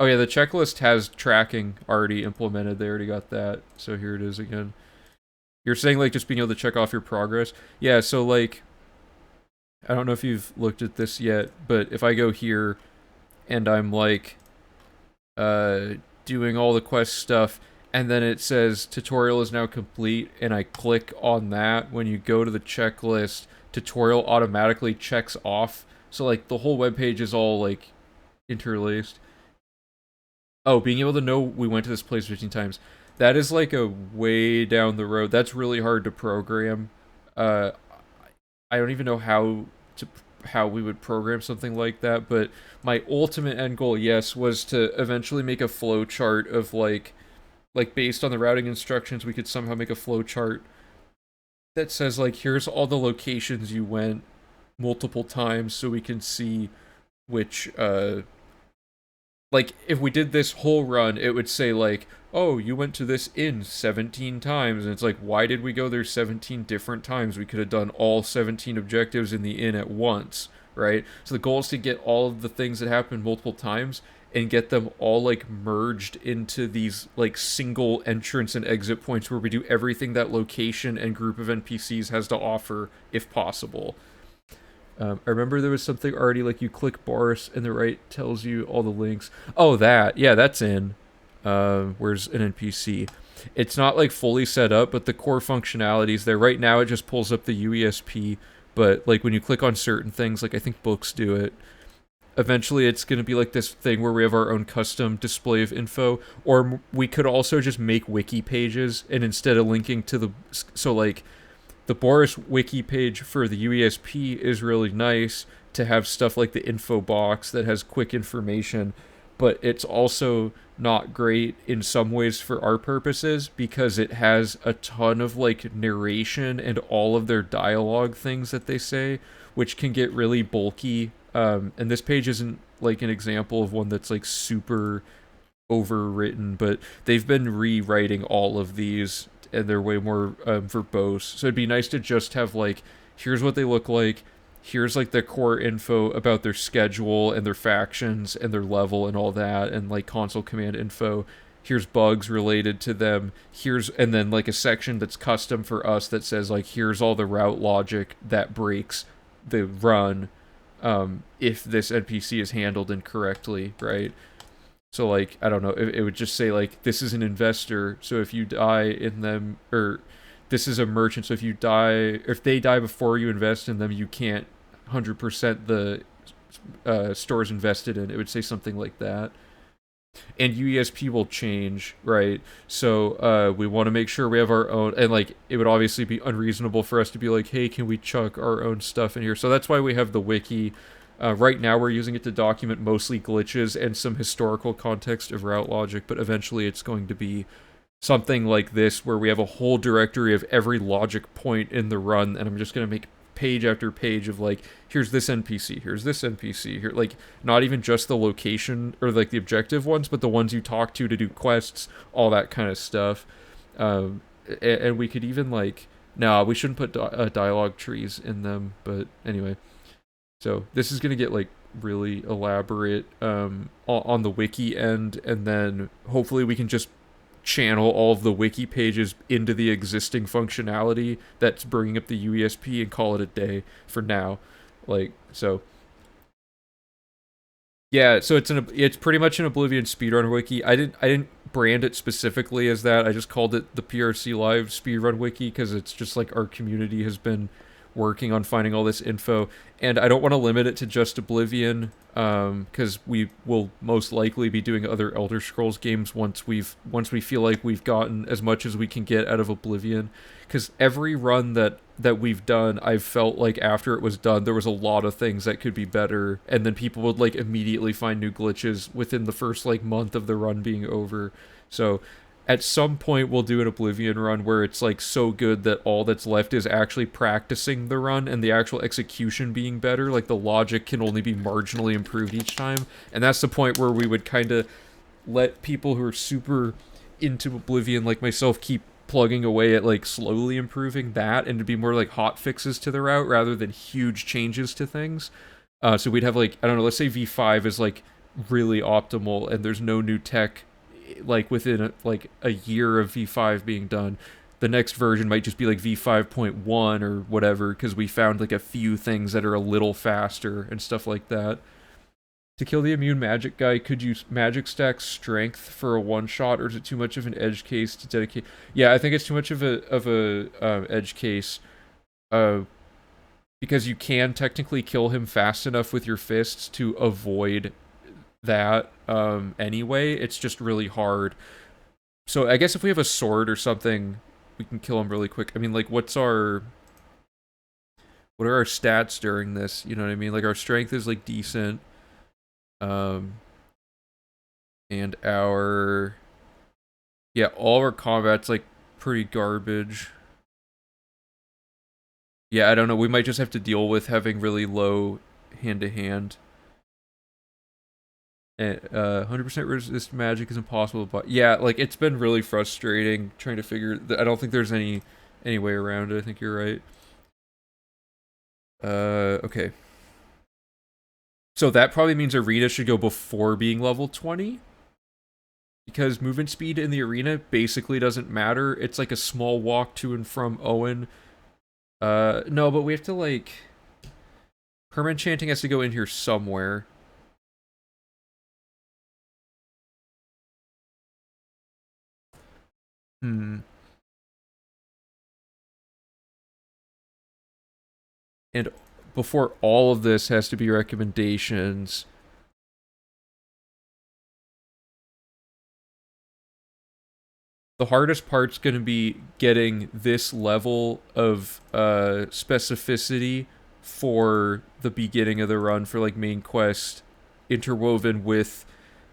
Oh yeah, the checklist has tracking already implemented. They already got that. So here it is again. You're saying like just being able to check off your progress? Yeah, so like, I don't know if you've looked at this yet, but if I go here and I'm like doing all the quest stuff, and then it says tutorial is now complete, and I click on that, when you go to the checklist, tutorial automatically checks off. So like the whole webpage is all like interlaced. Oh, being able to know we went to this place 15 times. That is like a way down the road. That's really hard to program. Uh, I don't even know how to how we would program something like that, but my ultimate end goal, yes, was to eventually make a flow chart of like based on the routing instructions, we could somehow make a flow chart that says like here's all the locations you went multiple times so we can see which like if we did this whole run, it would say like, oh, you went to this inn 17 times, and it's like, why did we go there 17 different times? We could have done all 17 objectives in the inn at once, right? So the goal is to get all of the things that happen multiple times and get them all like merged into these like single entrance and exit points where we do everything that location and group of NPCs has to offer if possible. I remember there was something already like you click Boris and the right tells you all the links. Oh, that. Yeah, that's in. Where's an NPC? It's not like fully set up, but the core functionalities there. Right now, it just pulls up the UESP, but like when you click on certain things, like I think books do it. Eventually, it's going to be like this thing where we have our own custom display of info, or we could also just make wiki pages, and instead of linking to the so like the Boris wiki page for the UESP is really nice to have stuff like the info box that has quick information, but it's also not great in some ways for our purposes because it has a ton of like narration and all of their dialogue things that they say, which can get really bulky. And this page isn't like an example of one that's like super overwritten, but they've been rewriting all of these and they're way more verbose. So it'd be nice to just have like, here's what they look like, here's like the core info about their schedule and their factions and their level and all that, and like console command info. Here's bugs related to them. Here's and then like a section that's custom for us that says like here's all the route logic that breaks the run if this NPC is handled incorrectly, right? So like I don't know, it would just say like this is an investor, so if you die in them, or this is a merchant, so if you die, if they die before you invest in them, you can't 100% the stores invested in. It would say something like that. And UESP will change, right? So we want to make sure we have our own, and like it would obviously be unreasonable for us to be like, hey, can we chuck our own stuff in here? So that's why we have the wiki. Right now we're using it to document mostly glitches and some historical context of route logic, but eventually it's going to be something like this where we have a whole directory of every logic point in the run, and I'm just going to make page after page of like, here's this NPC, here's this NPC, here, like not even just the location or like the objective ones, but the ones you talk to do quests, all that kind of stuff. And we could even like, no, we shouldn't put dialogue trees in them, but anyway. So this is gonna get like really elaborate on the wiki end, and then hopefully we can just channel all of the wiki pages into the existing functionality that's bringing up the UESP and call it a day for now. Like so. Yeah, so it's pretty much an Oblivion speedrun wiki. I didn't brand it specifically as that. I just called it the PRC Live speedrun wiki because it's just like our community has been working on finding all this info, and I don't want to limit it to just Oblivion because we will most likely be doing other Elder Scrolls games once we feel like we've gotten as much as we can get out of Oblivion, because every run that we've done, I've felt like after it was done there was a lot of things that could be better, and then people would like immediately find new glitches within the first like month of the run being over. So at some point we'll do an Oblivion run where it's like so good that all that's left is actually practicing the run and the actual execution being better. Like the logic can only be marginally improved each time, and that's the point where we would kind of let people who are super into Oblivion like myself keep plugging away at like slowly improving that, and to be more like hot fixes to the route rather than huge changes to things. So we'd have like, I don't know, let's say V5 is like really optimal and there's no new tech like within like a year of V5 being done. The next version might just be like V5.1 or whatever, because we found like a few things that are a little faster and stuff like that. To kill the immune magic guy, could you magic stack strength for a one shot, or is it too much of an edge case to dedicate? Yeah, I think it's too much of a edge case, because you can technically kill him fast enough with your fists to avoid that anyway. It's just really hard. So I guess if we have a sword or something, we can kill him really quick. I mean, like, what's our What are our stats during this? You know what I mean? Like our strength is like decent. Um, and our yeah, all our combat's like pretty garbage. Yeah, I don't know. We might just have to deal with having really low hand to hand. And 100% resist magic is impossible, but yeah, like it's been really frustrating trying to figure. I don't think there's any way around it. I think you're right. Okay. So that probably means arena should go before being level 20 because movement speed in the arena basically doesn't matter. It's like a small walk to and from Owen. No, but we have to like permanent chanting has to go in here somewhere. Hmm. And before all of this has to be recommendations. The hardest part's going to be getting this level of specificity for the beginning of the run for like main quest interwoven with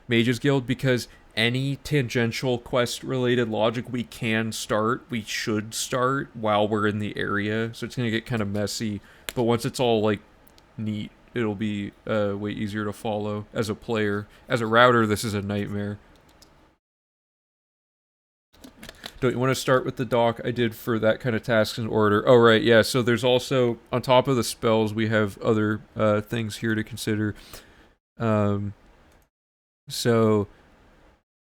Mage's Guild because any tangential quest related logic we should start while we're in the area. So it's going to get kind of messy. But once it's all like neat, it'll be way easier to follow as a player. As a router, this is a nightmare. Don't you want to start with the doc I did for that kind of tasks in order? Oh, right, yeah. So there's also, on top of the spells, we have other things here to consider. Um, so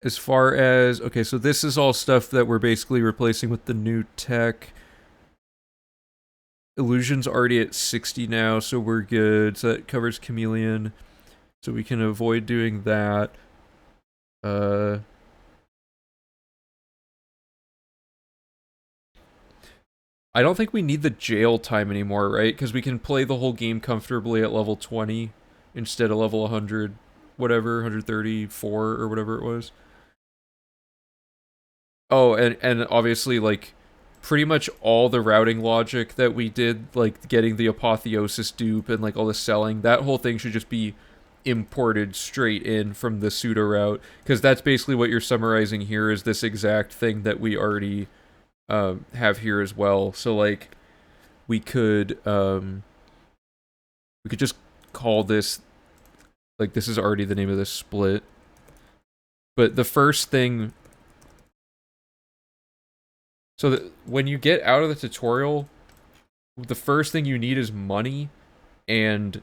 as far as, okay, so this is all stuff that we're basically replacing with the new tech. Illusion's already at 60 now, so we're good. So that covers Chameleon. So we can avoid doing that. Uh, I don't think we need the jail time anymore, right? Because we can play the whole game comfortably at level 20 instead of level 100, whatever, 134 or whatever it was. Oh, and obviously, like, pretty much all the routing logic that we did, like getting the apotheosis dupe and like all the selling, that whole thing should just be imported straight in from the pseudo route because that's basically what you're summarizing here is this exact thing that we already have here as well. So like we could just call this like this is already the name of this split. But the first thing so that when you get out of the tutorial, the first thing you need is money and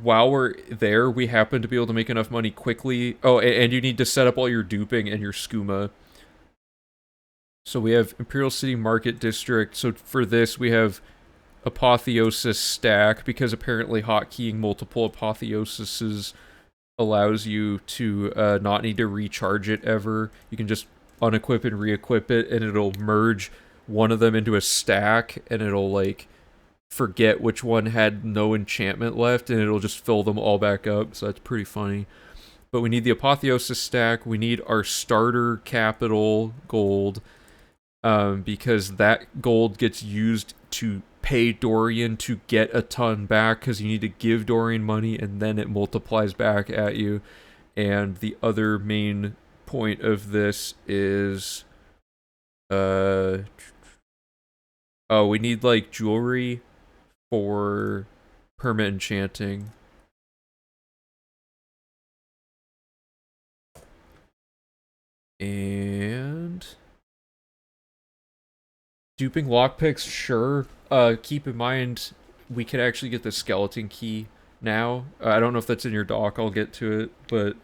while we're there, we happen to be able to make enough money quickly. Oh, and you need to set up all your duping and your skooma. So we have Imperial City Market District. So for this, we have Apotheosis Stack, because apparently hotkeying multiple Apotheosises allows you to not need to recharge it ever. You can just unequip and re-equip it, and it'll merge one of them into a stack, and it'll, like, forget which one had no enchantment left, and it'll just fill them all back up, so that's pretty funny. But we need the Apotheosis Stack, we need our starter capital gold, because that gold gets used to pay Dorian to get a ton back, because you need to give Dorian money and then it multiplies back at you. And the other main point of this is oh, we need like jewelry for permanent enchanting. And duping lockpicks, sure. Keep in mind we could actually get the skeleton key now. I don't know if that's in your doc. I'll get to it, but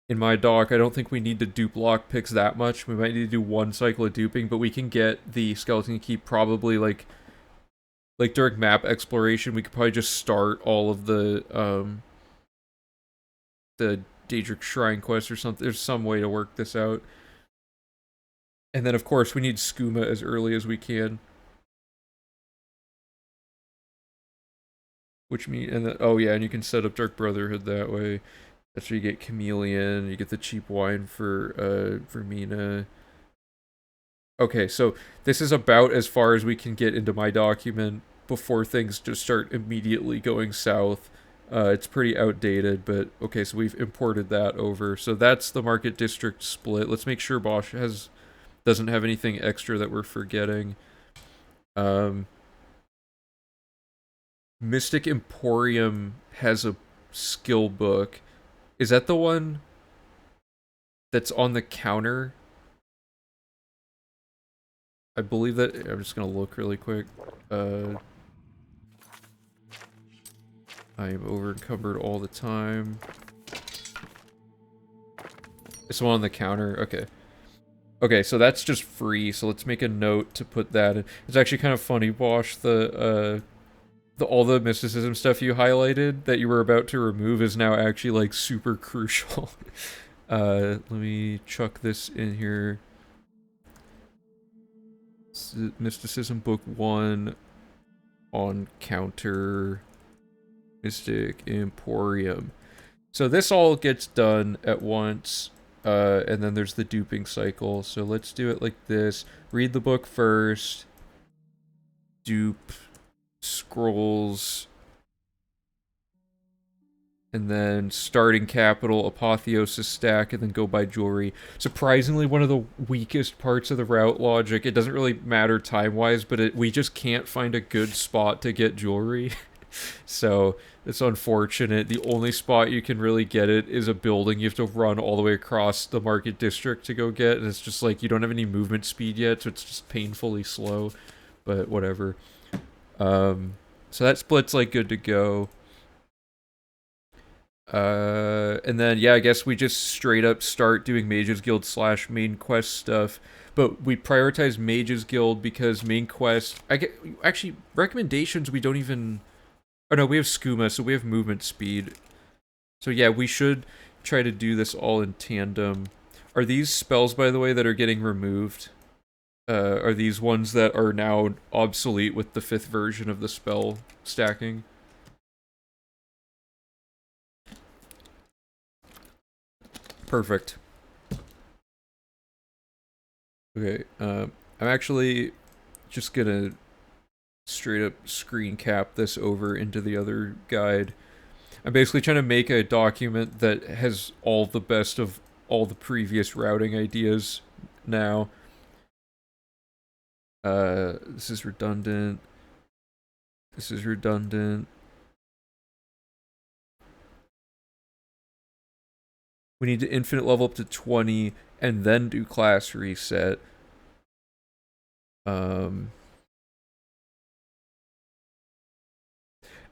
in my doc, I don't think we need to dupe lockpicks that much. We might need to do one cycle of duping, but we can get the skeleton key probably like during map exploration. We could probably just start all of the Daedric Shrine quest or something. There's some way to work this out. And then, of course, we need skooma as early as we can. Which mean, and then, oh yeah, and you can set up Dark Brotherhood that way. That's where you get Chameleon. You get the cheap wine for Mina. Okay, so this is about as far as we can get into my document before things just start immediately going south. It's pretty outdated, but okay, so we've imported that over. So that's the market district split. Let's make sure Bosch has doesn't have anything extra that we're forgetting. Um, Mystic Emporium has a skill book. Is that the one that's on the counter? I believe that. I'm just gonna look really quick. Uh, I am over encumbered all the time. It's the one on the counter. Okay. Okay, so that's just free. So let's make a note to put that in. It's actually kind of funny, Bosch. The all the mysticism stuff you highlighted that you were about to remove is now actually like super crucial. Let me chuck this in here. Mysticism book 1 on counter Mystic Emporium. So this all gets done at once, and then there's the duping cycle. So let's do it like this. Read the book first. Dupe scrolls, and then starting capital, apotheosis stack, and then go buy jewelry. Surprisingly, one of the weakest parts of the route logic. It doesn't really matter time-wise, but we just can't find a good spot to get jewelry. So it's unfortunate. The only spot you can really get it is a building you have to run all the way across the market district to go get, and it's just like you don't have any movement speed yet, so it's just painfully slow. But whatever. So that split's like good to go. And then yeah, I guess we just straight up start doing Mages Guild / main quest stuff. But we prioritize Mages Guild because main quest. I get actually recommendations. We don't even. Oh no, we have Skooma, so we have movement speed. So yeah, we should try to do this all in tandem. Are these spells, by the way, that are getting removed? Are these ones that are now obsolete with the 5th version of the spell stacking? Perfect. Okay, I'm actually just gonna straight up screen cap this over into the other guide. I'm basically trying to make a document that has all the best of all the previous routing ideas now. This is redundant. This is redundant. We need to infinite level up to 20 and then do class reset. Um,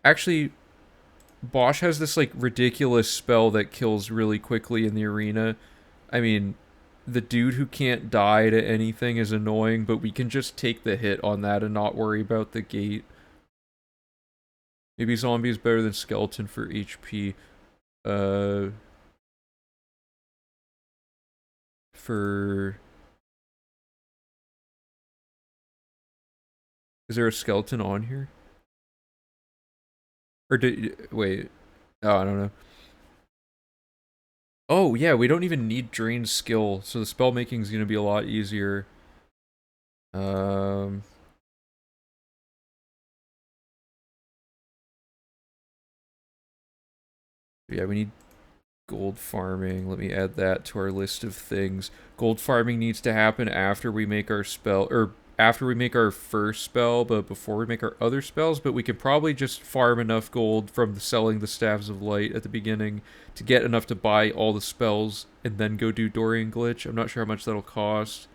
Actually, Bosch has this like ridiculous spell that kills really quickly in the arena. I mean, the dude who can't die to anything is annoying, but we can just take the hit on that and not worry about the gate. Maybe zombie is better than skeleton for HP. Uh, for is there a skeleton on here? Or did wait? Oh, I don't know. Oh yeah, we don't even need drain skill, so the spell making is gonna be a lot easier. Um, yeah, we need gold farming. Let me add that to our list of things. Gold farming needs to happen after we make our spell, or after we make our first spell, but before we make our other spells. But we could probably just farm enough gold from selling the Staves of Light at the beginning to get enough to buy all the spells and then go do Dorian Glitch. I'm not sure how much that'll cost.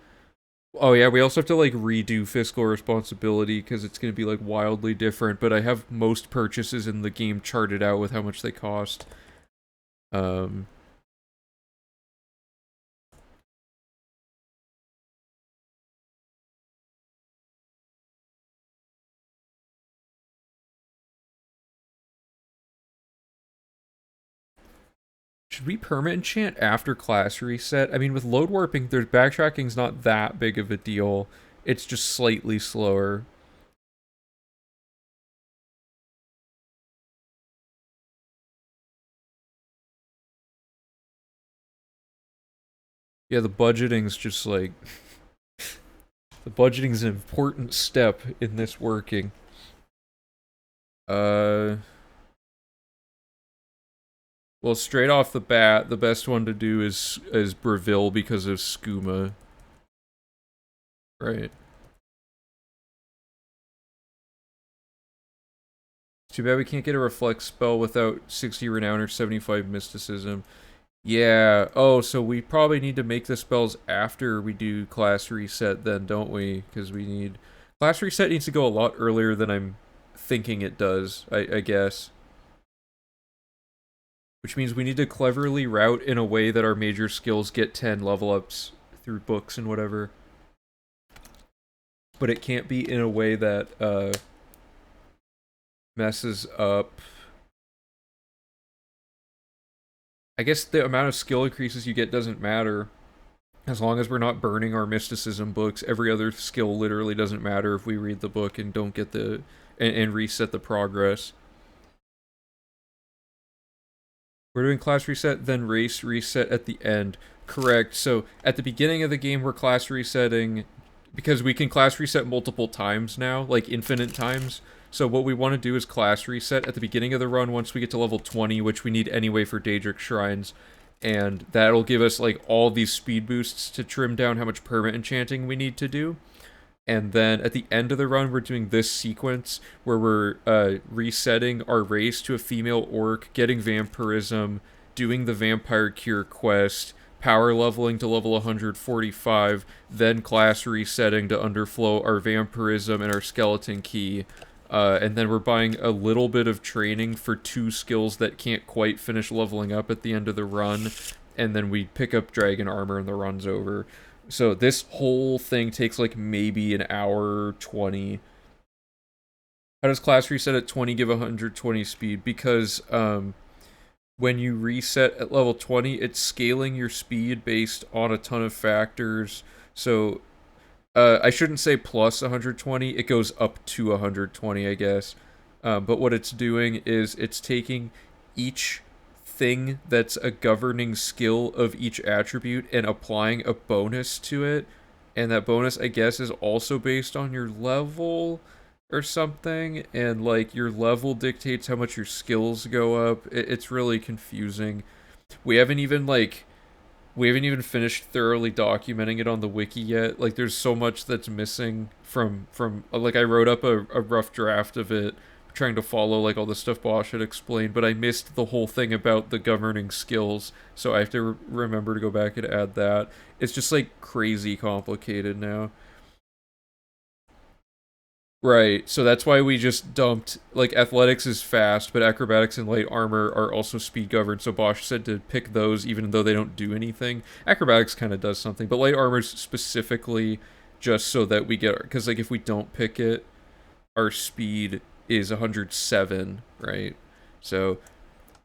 Oh yeah, we also have to like redo fiscal responsibility because it's going to be like wildly different, but I have most purchases in the game charted out with how much they cost. Um, should we perma enchant after class reset? I mean, with load warping, there's backtracking's not that big of a deal. It's just slightly slower. Yeah, the budgeting's just like The budgeting is an important step in this working. Uh, well, straight off the bat, the best one to do is Breville because of skooma. Right. Too bad we can't get a reflect spell without 60 renown or 75 mysticism. Yeah. Oh, so we probably need to make the spells after we do class reset then, don't we? Because we need... Class reset needs to go a lot earlier than I'm thinking it does, I guess. Which means we need to cleverly route in a way that our major skills get 10 level ups through books and whatever. But it can't be in a way that messes up... I guess the amount of skill increases you get doesn't matter. As long as we're not burning our mysticism books, every other skill literally doesn't matter if we read the book and don't get the... and reset the progress. We're doing class reset, then race reset at the end. Correct. So at the beginning of the game, we're class resetting because we can class reset multiple times now, like infinite times. So what we want to do is class reset at the beginning of the run once we get to level 20, which we need anyway for Daedric Shrines. And that'll give us like all these speed boosts to trim down how much permanent enchanting we need to do. And then at the end of the run, we're doing this sequence where we're resetting our race to a female orc, getting vampirism, doing the vampire cure quest, power leveling to level 145, then class resetting to underflow our vampirism and our skeleton key. And then we're buying a little bit of training for 2 skills that can't quite finish leveling up at the end of the run. And then we pick up dragon armor and the run's over. So this whole thing takes like maybe an hour 20. How does class reset at 20 give 120 speed? Because when you reset at level 20, it's scaling your speed based on a ton of factors. So I shouldn't say plus 120, it goes up to 120, I guess. But what it's doing is it's taking each thing that's a governing skill of each attribute and applying a bonus to it. And that bonus, I guess, is also based on your level or something. And, like, your level dictates how much your skills go up. It's really confusing. We haven't even, like... We haven't even finished thoroughly documenting it on the wiki yet. Like, there's so much that's missing from like, I wrote up a rough draft of it, trying to follow, like, all the stuff Bosch had explained, but I missed the whole thing about the governing skills, so I have to remember to go back and add that. It's just, like, crazy complicated now. Right, so that's why we just dumped, like, athletics is fast, but acrobatics and light armor are also speed governed, so Bosch said to pick those even though they don't do anything. Acrobatics kind of does something, but light armor's specifically just so that we get, because, like, if we don't pick it, our speed is 107, right? So,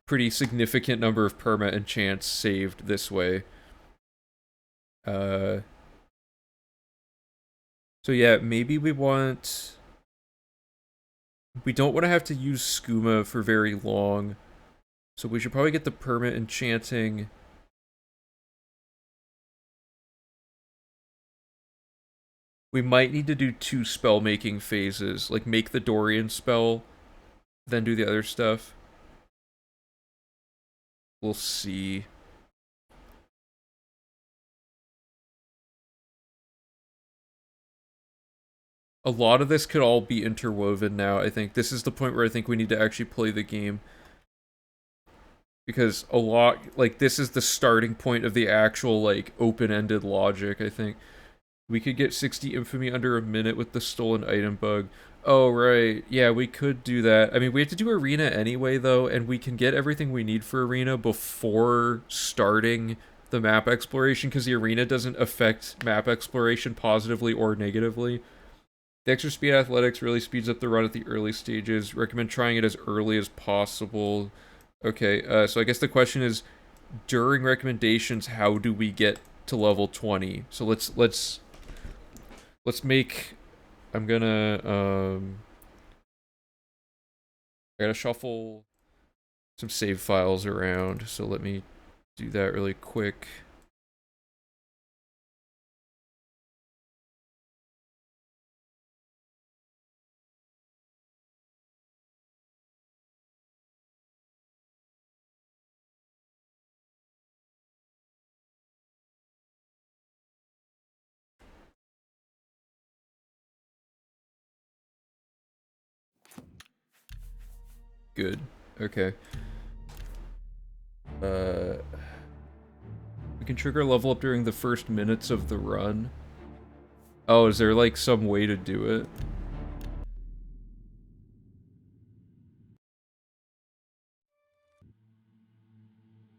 pretty significant number of perma and chance saved this way. So yeah, maybe we want... We don't want to have to use skooma for very long, so we should probably get the perma enchanting. We might need to do 2 spell making phases, like make the Dorian spell, then do the other stuff. We'll see. A lot of this could all be interwoven now, I think. This is the point where I think we need to actually play the game. Because a lot, like, this is the starting point of the actual, like, open-ended logic, I think. We could get 60 infamy under a minute with the stolen item bug. Oh, right. Yeah, we could do that. I mean, we have to do arena anyway, though, and we can get everything we need for arena before starting the map exploration, because the arena doesn't affect map exploration positively or negatively. The extra speed athletics really speeds up the run at the early stages. Recommend trying it as early as possible. Okay, so I guess the question is, during recommendations, how do we get to level 20? So let's make... I'm gonna, I gotta shuffle some save files around, so let me do that really quick. Good. Okay. We can trigger level up during the first minutes of the run. Oh, is there like some way to do it?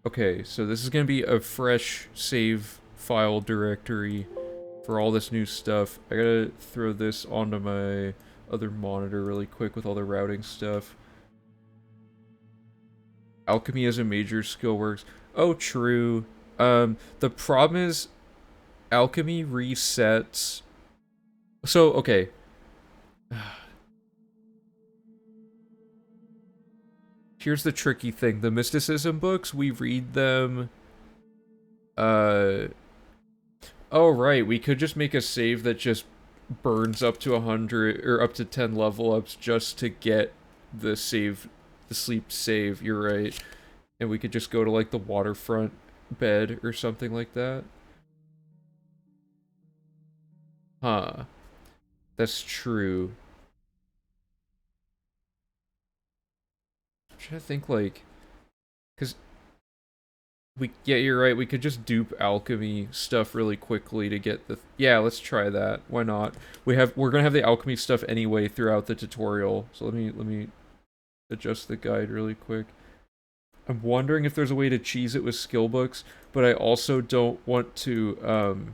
Okay, so this is gonna be a fresh save file directory for all this new stuff. I gotta throw this onto my other monitor really quick with all the routing stuff. Alchemy as a major skill works. Oh, true. The problem is alchemy resets. So, okay. Here's the tricky thing. The mysticism books, we read them... Oh, right. We could just make a save that just burns up to 100, or up to 10 level ups just to get the save, the sleep save. You're right. And we could just go to, like, the waterfront bed or something like that. Huh. That's true. I'm trying to think, like... Because... Yeah, you're right. We could just dupe alchemy stuff really quickly to get the... Yeah, let's try that. Why not? We're gonna have the alchemy stuff anyway throughout the tutorial. So let me adjust the guide really quick. I'm wondering if there's a way to cheese it with skill books, but I also don't want to,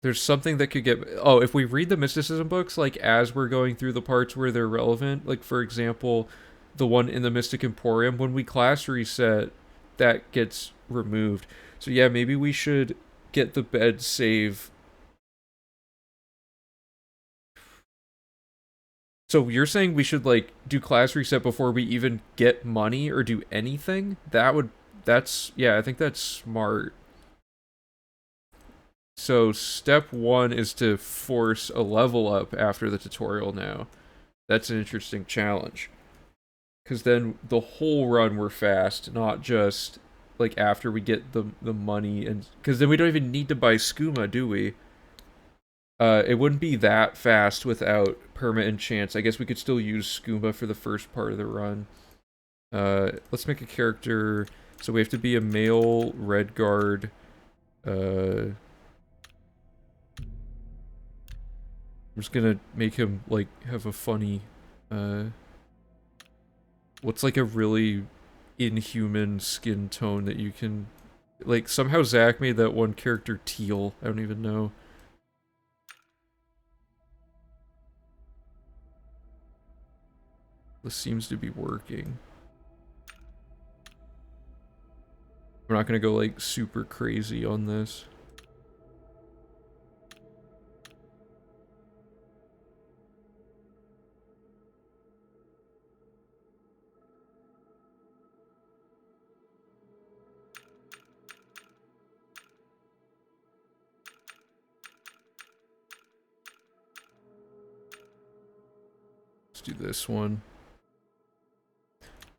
there's something that could get... Oh, if we read the mysticism books, like, as we're going through the parts where they're relevant, like, for example, the one in the Mystic Emporium, when we class reset, that gets removed. So yeah, maybe we should get the bed save. So you're saying we should, like, do class reset before we even get money or do anything? Yeah, I think that's smart. So step 1 is to force a level up after the tutorial now. That's an interesting challenge. Because then the whole run we're fast, not just, like, after we get the money. And because then we don't even need to buy skooma, do we? It wouldn't be that fast without perma enchants. I guess we could still use skooma for the first part of the run. Let's make a character. So we have to be a male red guard. I'm just gonna make him, like, have a funny, what's, like, a really inhuman skin tone that you can... Like, somehow Zach made that one character teal. I don't even know. This seems to be working. We're not gonna go, like, super crazy on this. Let's do this one.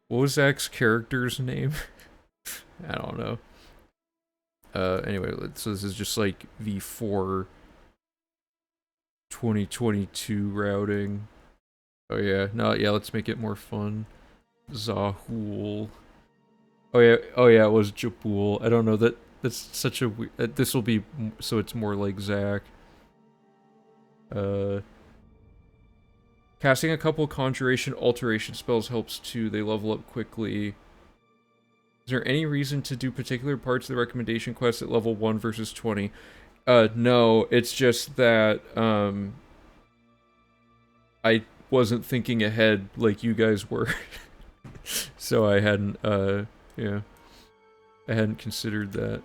What was Zach's character's name? I don't know. Anyway, so this is just like V4 2022 routing. Oh yeah, no, yeah, let's make it more fun. Zahul. Oh yeah, it was Jabul. I don't know, that's such a weird... This will be, so it's more like Zach. Casting a couple conjuration alteration spells helps too. They level up quickly. Is there any reason to do particular parts of the recommendation quest at level 1 versus 20? No, it's just that, I wasn't thinking ahead like you guys were. So I hadn't, yeah. I hadn't considered that.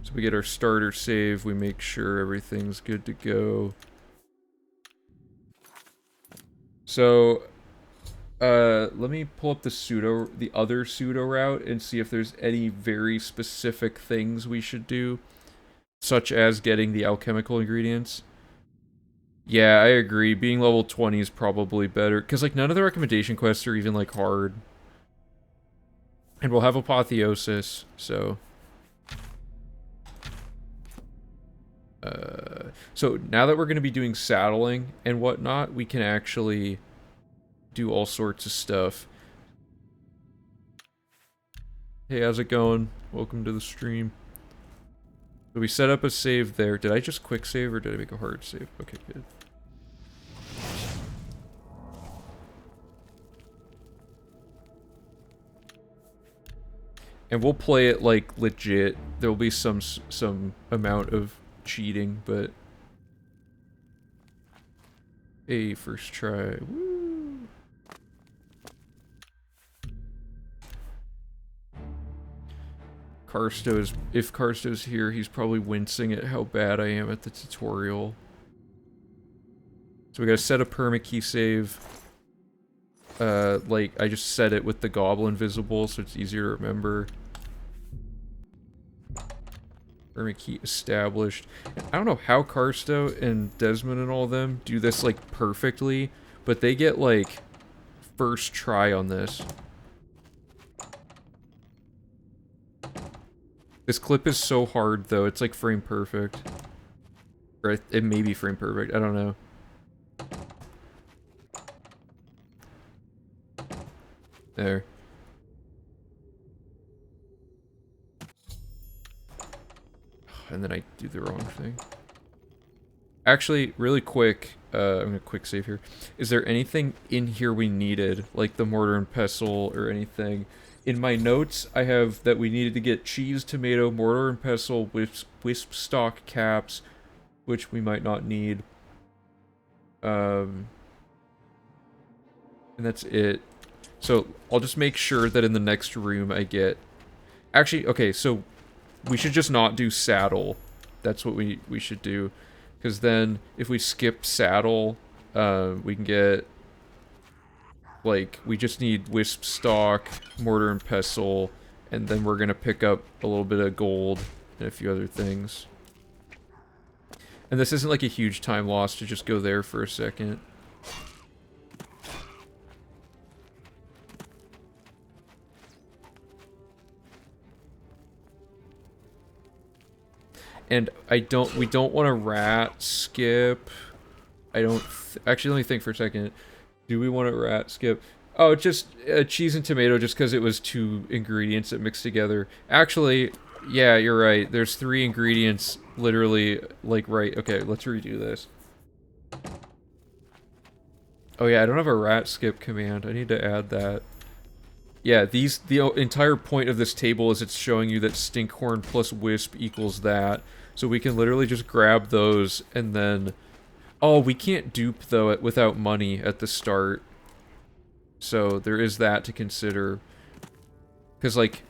So we get our starter save, we make sure everything's good to go. So, let me pull up the other pseudo route and see if there's any very specific things we should do, such as getting the alchemical ingredients. Yeah, I agree. Being level 20 is probably better, because, like, none of the recommendation quests are even, like, hard. And we'll have apotheosis, so... So now that we're going to be doing saddling and whatnot, we can actually do all sorts of stuff. Hey, how's it going? Welcome to the stream. So we set up a save there. Did I just quick save or did I make a hard save? Okay, good. And we'll play it like legit. There'll be some amount of cheating, but hey, first try. Woo! If Karsto's here, he's probably wincing at how bad I am at the tutorial. So we gotta set a permakey save. Like, I just set it with the goblin visible, so it's easier to remember. Permakey established. I don't know how Karsto and Desmond and all of them do this, like, perfectly, but they get, like, first try on this. This clip is so hard, though. It's, like, frame perfect. Or it may be frame perfect. I don't know. There. And then I do the wrong thing. Actually, really quick, I'm gonna quick save here. Is there anything in here we needed, like the mortar and pestle or anything? In my notes, I have that we needed to get cheese, tomato, mortar and pestle, wisp stock caps, which we might not need. And that's it. So I'll just make sure that in the next room I get... Actually, okay, so we should just not do saddle. That's what we should do. Because then, if we skip saddle, we can get... Like, we just need wisp stock, mortar and pestle, and then we're gonna pick up a little bit of gold and a few other things. And this isn't like a huge time loss to just go there for a second. And we don't want to rat skip. Actually, let me think for a second. Do we want to rat skip? Oh, just cheese and tomato just because it was 2 ingredients that mixed together. Actually, yeah, you're right. There's 3 ingredients literally, like, right. Okay, let's redo this. Oh yeah, I don't have a rat skip command. I need to add that. Yeah, the entire point of this table is it's showing you that stinkhorn plus wisp equals that. So we can literally just grab those and then... Oh, we can't dupe, though, without money at the start. So there is that to consider. Because, like...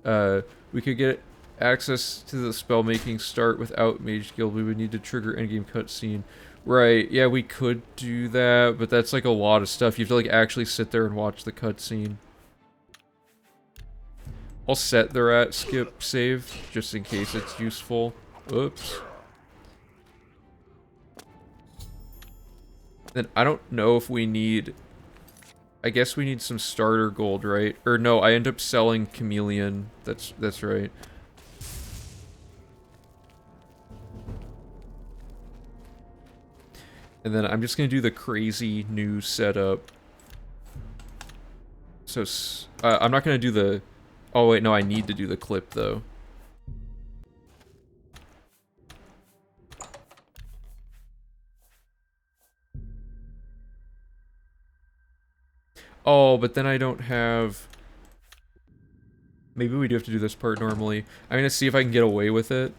we could get access to the spell-making start without Mage Guild. We would need to trigger endgame cutscene. Right, yeah, we could do that, but that's, like, a lot of stuff. You have to, like, actually sit there and watch the cutscene. I'll set the rat skip save, just in case it's useful. Oops. Then I don't know if we need... I guess we need some starter gold, right? Or no, I end up selling Chameleon. That's right. And then I'm just gonna do the crazy new setup. So, I'm not gonna do the... Oh wait, no, I need to do the clip, though. Oh, but then I don't have... Maybe we do have to do this part normally. I'm gonna see if I can get away with it.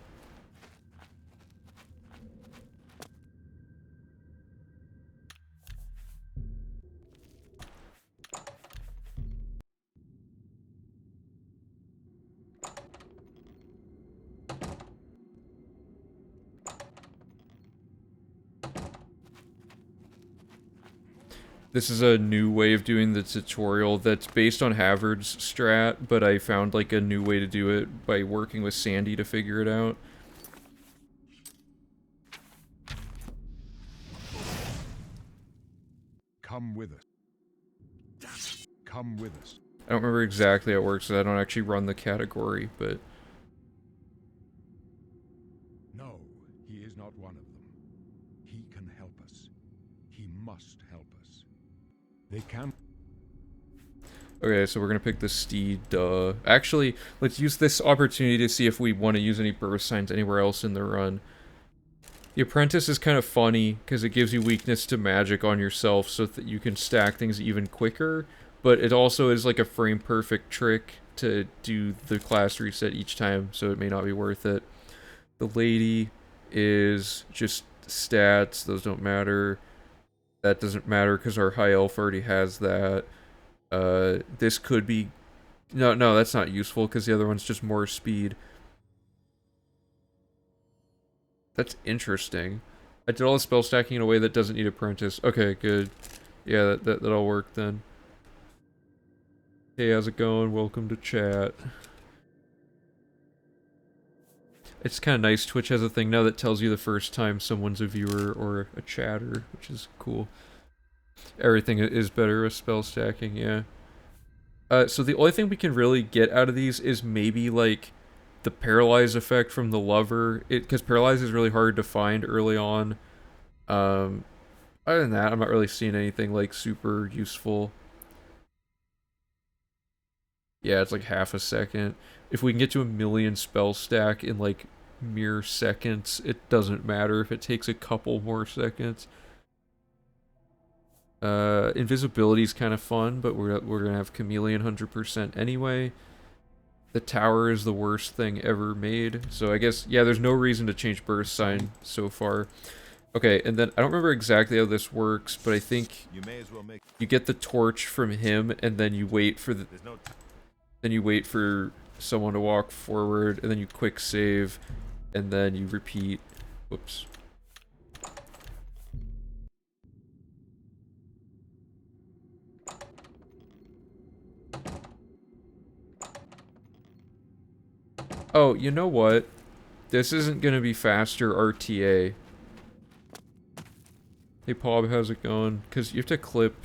This is a new way of doing the tutorial that's based on Havard's strat, but I found like a new way to do it by working with Sandy to figure it out. Come with us. Come with us. I don't remember exactly how it works, so I don't actually run the category, but... not one of them. He can help us. He must help us. They can. Okay, so we're gonna pick the steed, Actually, let's use this opportunity to see if we want to use any birth signs anywhere else in the run. The apprentice is kind of funny, because it gives you weakness to magic on yourself so that you can stack things even quicker, but it also is like a frame-perfect trick to do the class reset each time, so it may not be worth it. The lady is just stats, those don't matter. That doesn't matter because our high elf already has that. This could be... No, that's not useful because the other one's just more speed. That's interesting. I did all the spell stacking in a way that doesn't need apprentice. Okay, good. Yeah, that'll work then. Hey, how's it going? Welcome to chat. It's kind of nice. Twitch has a thing now that tells you the first time someone's a viewer or a chatter, which is cool. Everything is better with spell stacking, yeah. So the only thing we can really get out of these is maybe, like, the paralyze effect from the lover. Because paralyze is really hard to find early on. Other than that, I'm not really seeing anything, like, super useful. Yeah, it's like half a second. If we can get to 1,000,000 spell stack in, like, mere seconds, it doesn't matter if it takes a couple more seconds. Invisibility is kind of fun, but we're gonna have chameleon 100% anyway. The tower is the worst thing ever made, so I guess, yeah, there's no reason to change burst sign so far. Okay, and then I don't remember exactly how this works, but I think you get the torch from him, and then you wait for someone to walk forward, and then you quick save, and then you repeat. Whoops. Oh, you know what? This isn't gonna be faster RTA. Hey Pob, how's it going? Because you have to clip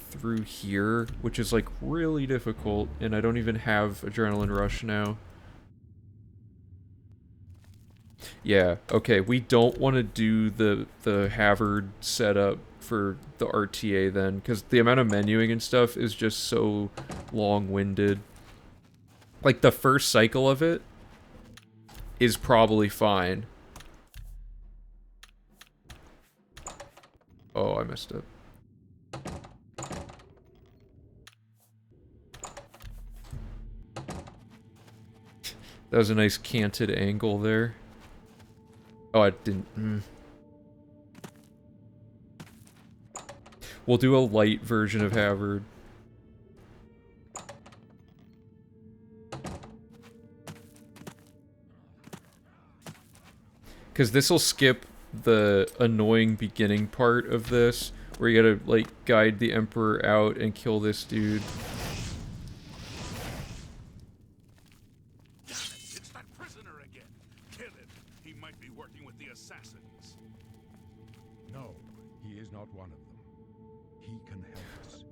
through here, which is like really difficult, and I don't even have Adrenaline Rush now. Yeah, okay, we don't want to do the Havard setup for the RTA then, because the amount of menuing and stuff is just so long-winded. Like, the first cycle of it is probably fine. Oh, I messed up. That was a nice canted angle there. Oh, I didn't... We'll do a light version of Havard. Because this will skip the annoying beginning part of this, where you gotta, like, guide the Emperor out and kill this dude. Damn it, it's that prisoner again. Kill him. He might be working with the assassins. No, he is not one of them. He can help us.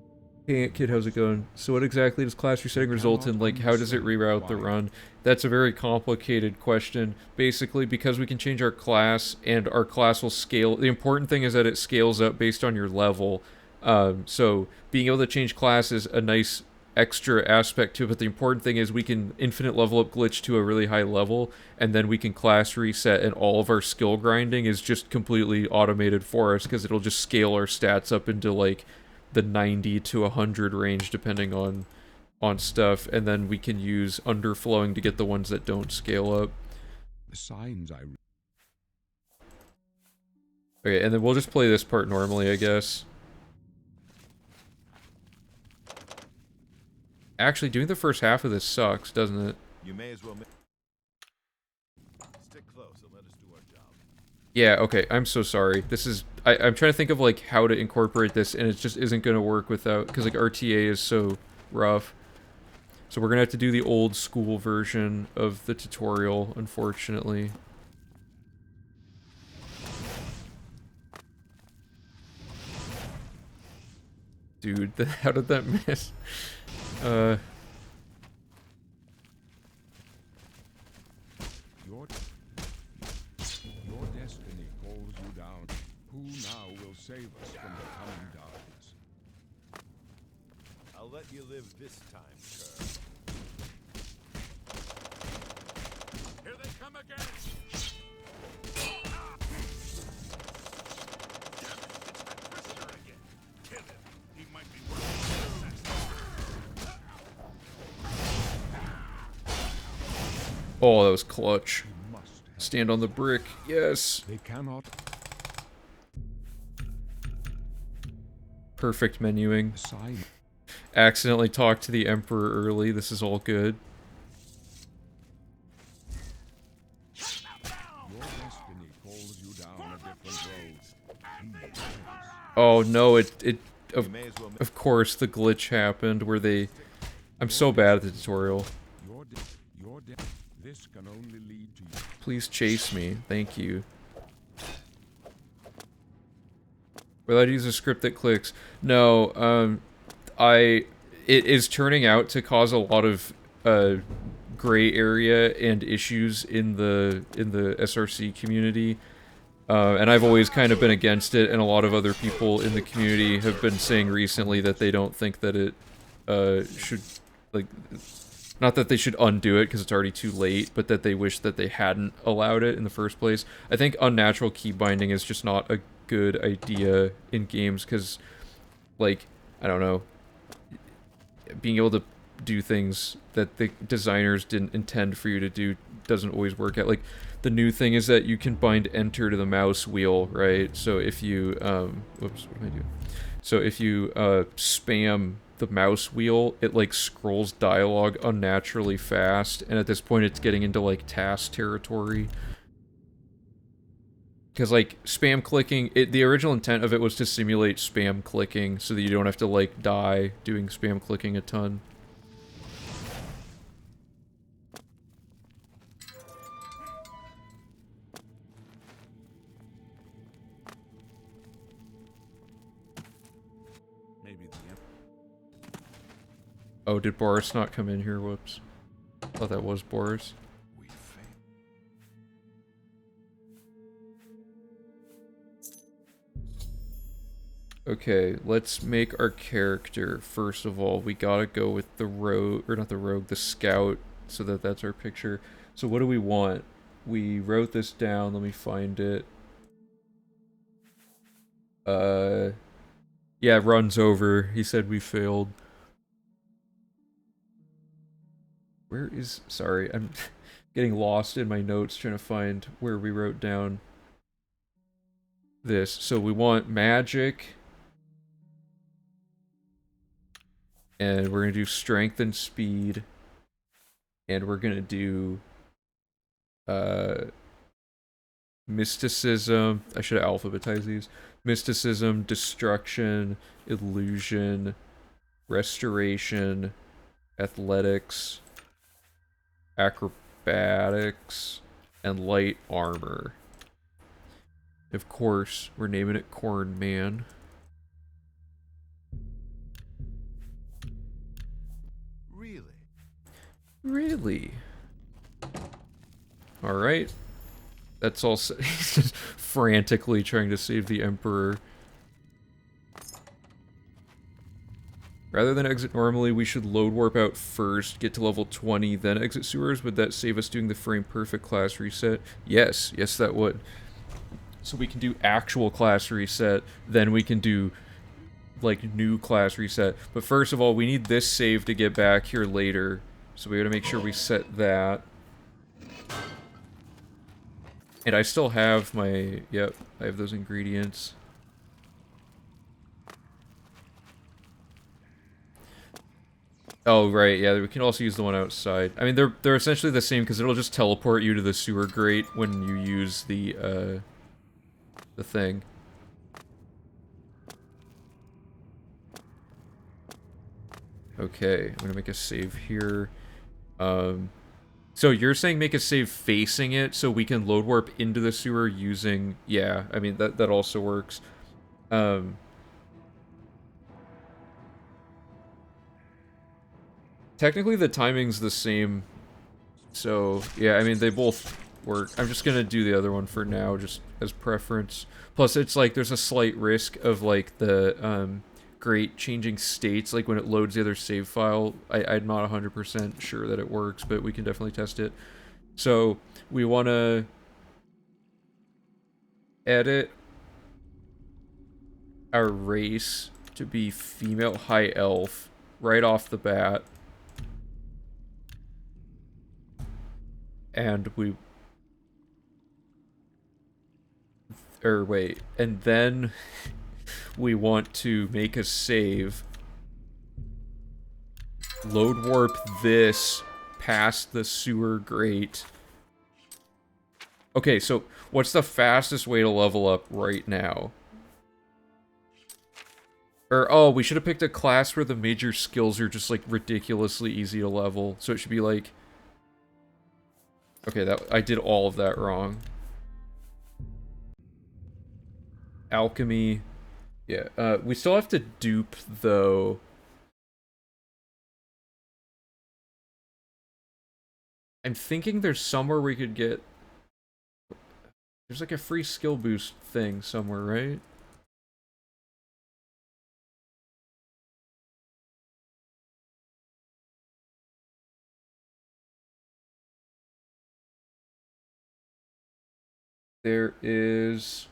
Hey, kid, how's it going? So what exactly does class resetting result in? Like, how does it reroute the run? That's a very complicated question. Basically, because we can change our class, and our class will scale. The important thing is that it scales up based on your level. So being able to change class is a nice extra aspect to it, but the important thing is we can infinite level up glitch to a really high level, and then we can class reset, and all of our skill grinding is just completely automated for us, because it'll just scale our stats up into, like, the 90 to 100 range, depending on stuff, and then we can use underflowing to get the ones that don't scale up. The signs I... Okay, and then we'll just play this part normally, I guess. Actually, doing the first half of this sucks, doesn't it? You may as well stick close and let us do our job. Yeah, okay, I'm so sorry. This is... I'm trying to think of, like, how to incorporate this, and it just isn't going to work without... Because, like, RTA is so rough. So we're going to have to do the old school version of the tutorial, unfortunately. Dude, how did that miss? Your destiny let you live this time, Kerr. Here they come again! Damn it, it's that prisoner again! Kill him! He might be working with the assassins. Oh, that was clutch. You must have. Stand on the brick. Yes. They cannot. Perfect menuing. Aside. Accidentally talked to the Emperor early. This is all good. Your destiny calls you down a different road. Oh no, of, You may as well of course the glitch happened where they... I'm so bad at the tutorial. This can only lead to you. Please chase me. Thank you. Will I use a script that clicks? No, it is turning out to cause a lot of gray area and issues in the SRC community. And I've always kind of been against it, and a lot of other people in the community have been saying recently that they don't think that it should, like, not that they should undo it because it's already too late, but that they wish that they hadn't allowed it in the first place. I think unnatural key binding is just not a good idea in games because, like, I don't know, being able to do things that the designers didn't intend for you to do doesn't always work out. Like, the new thing is that you can bind enter to the mouse wheel, right? So if you, whoops, what am I doing? So if you, spam the mouse wheel, it, like, scrolls dialogue unnaturally fast, and at this point it's getting into, like, task territory. Because, like, spam clicking, the original intent of it was to simulate spam clicking so that you don't have to, like, die doing spam clicking a ton. maybe the Oh, did Boris not come in here? Whoops. Thought that was Boris. we fail. Okay, let's make our character. First of all, we gotta go with the rogue, or not the rogue, the scout, so that that's our picture. So what do we want? We wrote this down, let me find it. Yeah, runs over. He said we failed. Where is... Sorry, I'm getting lost in my notes trying to find where we wrote down this. So we want magic. And we're going to do strength and speed. And we're going to do... mysticism. I should have alphabetized these. Mysticism, destruction, illusion, restoration, athletics, acrobatics, and light armor. Of course, we're naming it Corn Man. Really? Really? Alright. That's all. He's just frantically trying to save the Emperor. Rather than exit normally, we should load warp out first, get to level 20, then exit sewers. Would that save us doing the frame perfect class reset? Yes, yes that would. So we can do actual class reset, then we can do, like, new class reset. But first of all, we need this save to get back here later. So we gotta make sure we set that. And I still have my, yep, I have those ingredients. Oh, right, yeah, we can also use the one outside. I mean, they're essentially the same because it'll just teleport you to the sewer grate when you use the thing. Okay, I'm gonna make a save here. So you're saying make a save facing it so we can load warp into the sewer using... Yeah, I mean, that also works. Technically the timing's the same. So, yeah, I mean, they both work. I'm just gonna do the other one for now, just as preference. Plus, it's like, there's a slight risk of, like, the great changing states, like when it loads the other save file. I'm not 100% sure that it works, but we can definitely test it. So we want to edit our race to be female high elf right off the bat. And and then we want to make a save. Load warp this past the sewer grate. Okay, so what's the fastest way to level up right now? Or, oh, we should have picked a class where the major skills are just, like, ridiculously easy to level. So it should be, like... Okay, I did all of that wrong. Alchemy. Yeah, we still have to dupe, though. I'm thinking there's somewhere we could get... There's, like, a free skill boost thing somewhere, right? There is...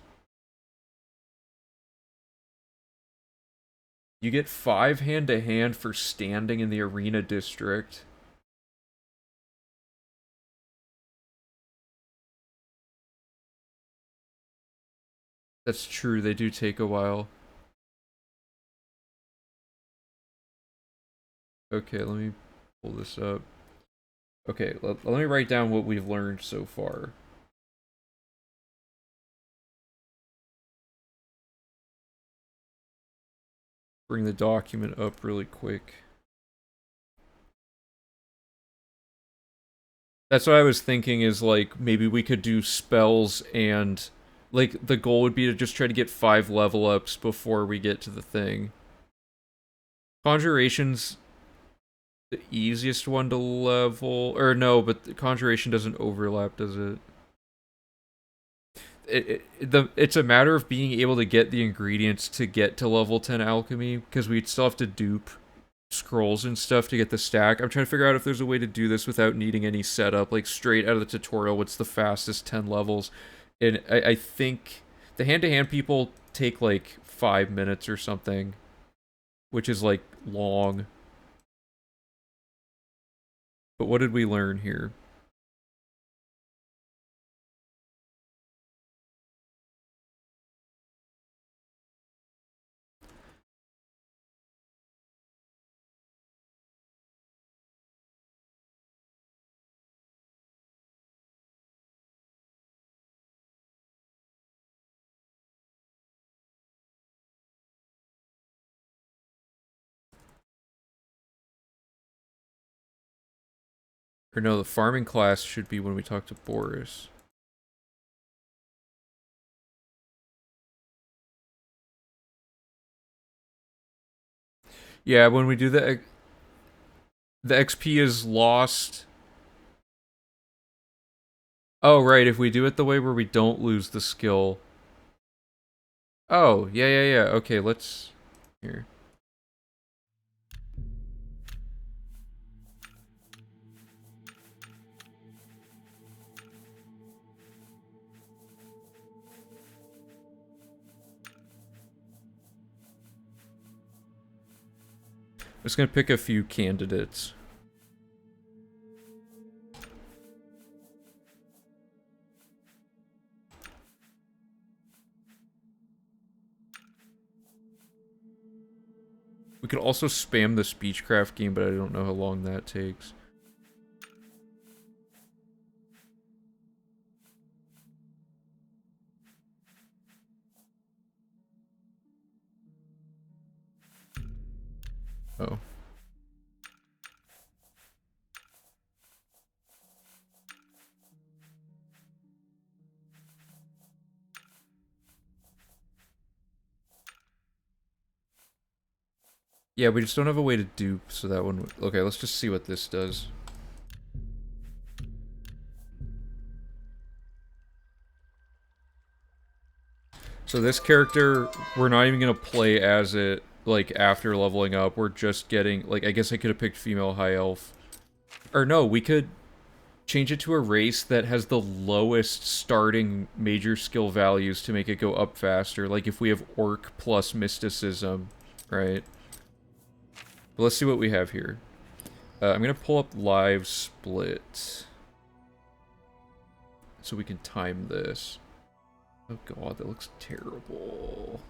You get 5 hand-to-hand for standing in the arena district. That's true, they do take a while. Okay, let me pull this up. Okay, let me write down what we've learned so far. Bring the document up really quick. That's what I was thinking is, like, maybe we could do spells and... Like, the goal would be to just try to get 5 level ups before we get to the thing. Conjuration's the easiest one to level... Or no, but the Conjuration doesn't overlap, does it? It's a matter of being able to get the ingredients to get to level 10 alchemy, because we'd still have to dupe scrolls and stuff to get the stack. I'm trying to figure out if there's a way to do this without needing any setup, like straight out of the tutorial, what's the fastest 10 levels. And I think the hand-to-hand people take like 5 minutes or something, which is like long. But what did we learn here? Or no, the farming class should be when we talk to Boris. Yeah, when we do the XP is lost. Oh, right, if we do it the way where we don't lose the skill. Oh, yeah. Okay, let's... Here. I'm just gonna pick a few candidates. We could also spam the Speechcraft game, but I don't know how long that takes. Oh. Yeah, we just don't have a way to dupe, so that one... Okay, let's just see what this does. So this character, we're not even gonna play as it. like, after leveling up, we're just getting, like, I guess I could have picked female high elf. Or no, we could change it to a race that has the lowest starting major skill values to make it go up faster. Like if we have orc plus mysticism, right? But let's see what we have here. I'm gonna pull up live split so we can time this. Oh god, that looks terrible.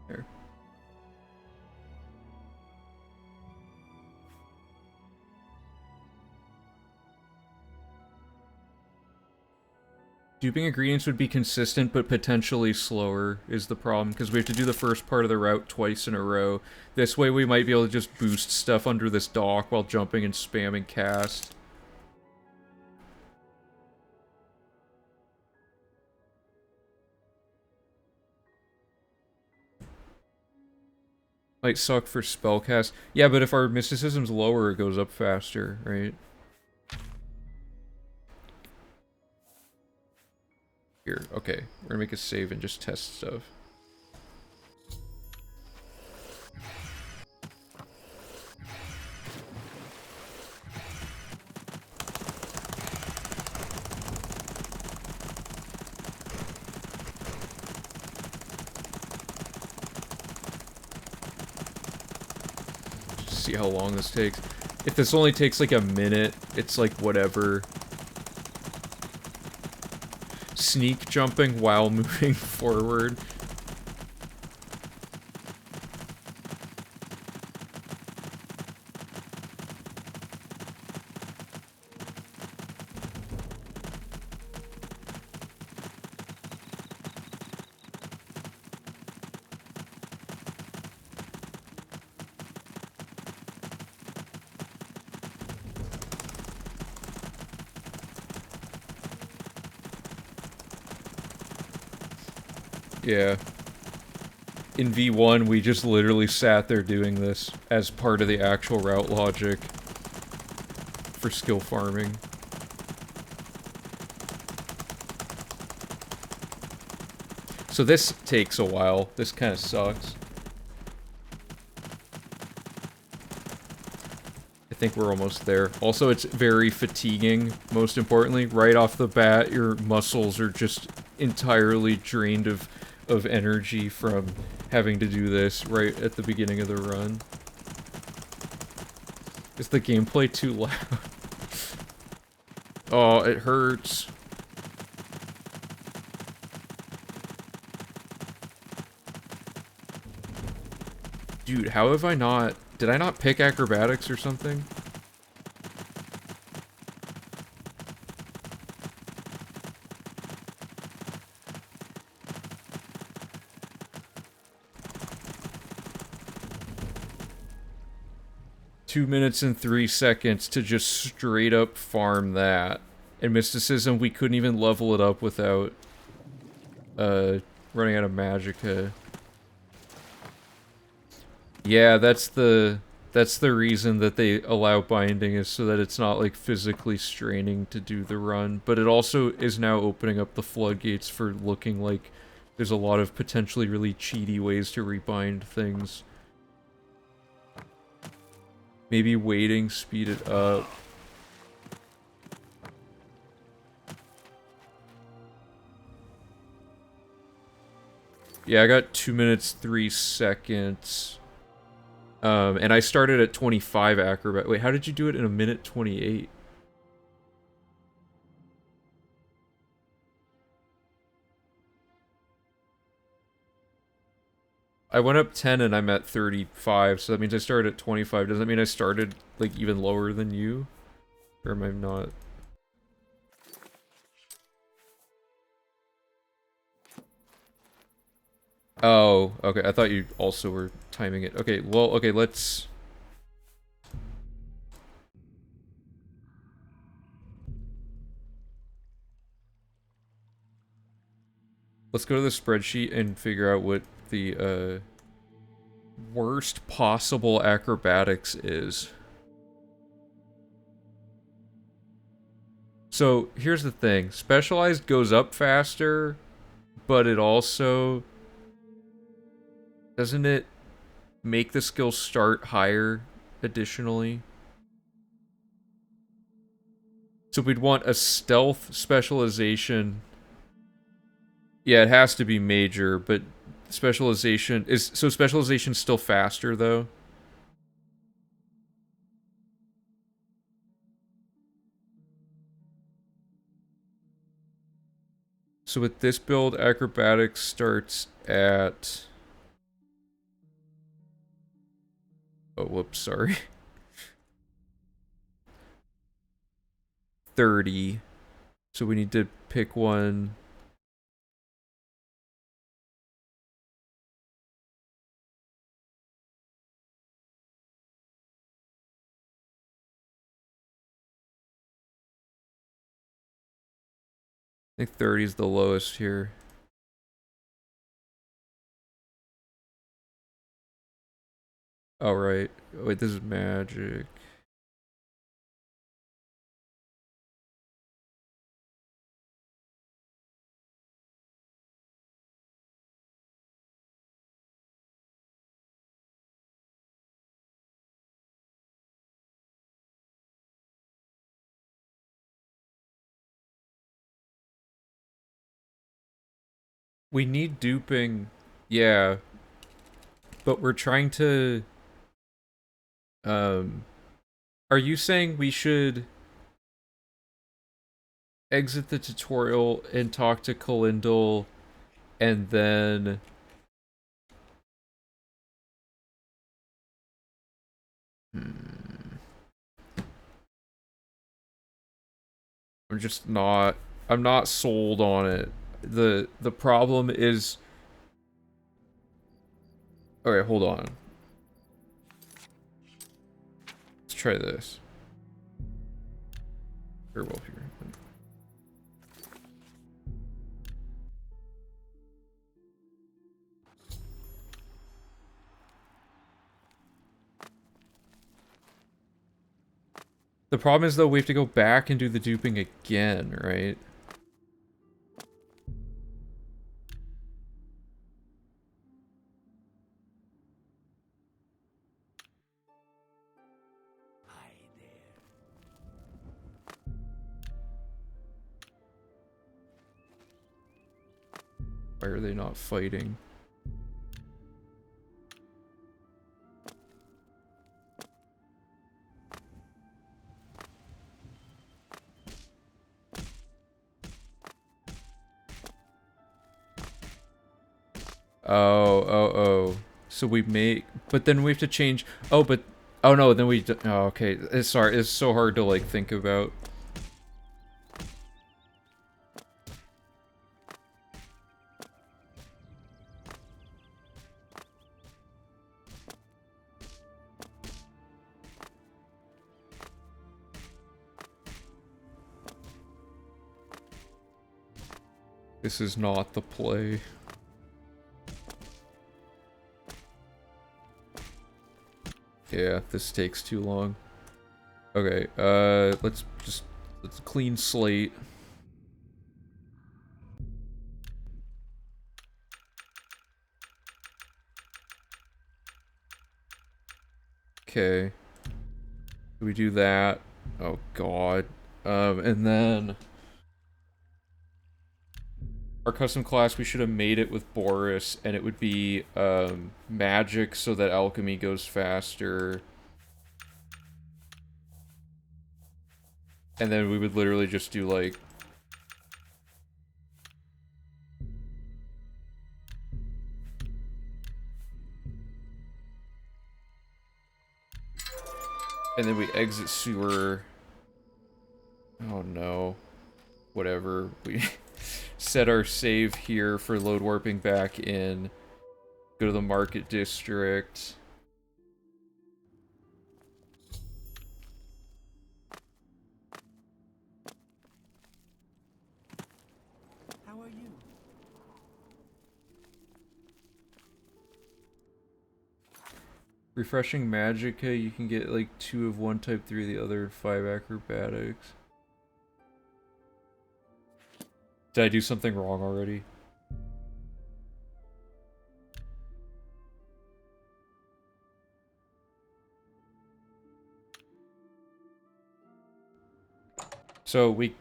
There. Duping ingredients would be consistent, but potentially slower is the problem, because we have to do the first part of the route twice in a row. This way we might be able to just boost stuff under this dock while jumping and spamming cast. Might suck for spellcast. Yeah, but if our mysticism's lower, it goes up faster, right? Here, okay. We're gonna make a save and just test stuff. See how long this takes. If this only takes like a minute, it's like whatever. Sneak jumping while moving forward. Yeah. In V1, we just literally sat there doing this as part of the actual route logic for skill farming. So this takes a while. This kind of sucks. I think we're almost there. Also, it's very fatiguing, most importantly. Right off the bat, your muscles are just entirely drained of energy from having to do this right at the beginning of the run. Is the gameplay too loud? Oh, it hurts. Dude, how have I not... Did I not pick acrobatics or something? Two minutes and 3 seconds to just straight up farm that. And mysticism, we couldn't even level it up without running out of magicka. Yeah, that's the reason that they allow binding, is so that it's not like physically straining to do the run, but it also is now opening up the floodgates for looking like there's a lot of potentially really cheaty ways to rebind things. Maybe waiting, speed it up. Yeah, I got 2 minutes, 3 seconds. And I started at 25 acrobat. Wait, how did you do it in a minute 28? I went up 10 and I'm at 35, so that means I started at 25. Does that mean I started, like, even lower than you? Or am I not? Oh, okay. I thought you also were timing it. Okay, well, okay, let's... Let's go to the spreadsheet and figure out what the, worst possible acrobatics is. So here's the thing. Specialized goes up faster, but it also... Doesn't it make the skill start higher additionally? So we'd want a stealth specialization. Yeah, it has to be major, but specialization is... So specialization's still faster, though? So with this build, acrobatics starts at... Oh, whoops, sorry. 30. So we need to pick one. I think 30 is the lowest here. Oh, right. Wait, this is magic. We need duping. Yeah. But we're trying to... Um... Are you saying we should exit the tutorial and talk to Kalindal and then... I'm just not... I'm not sold on it. The problem is... Okay, hold on. Let's try this. Very well here. The problem is, though, we have to go back and do the duping again, right? Why are they not fighting? Oh. So we make... But then we have to change... Oh, but... Oh, no, then we... Oh, okay. Sorry, it's so hard to, like, think about. This is not the play. Yeah, this takes too long. Okay, let's clean slate. Okay. We do that. Oh, God. And then... Our custom class, we should have made it with Boris, and it would be, magic so that alchemy goes faster. And then we would literally just do, like... And then we exit sewer. Oh no. Whatever. We set our save here for load warping back in. Go to the market district. How are you? Refreshing Magicka, you can get like 2 of one type, 3 of the other, 5 acrobatics. Did I do something wrong already? So we...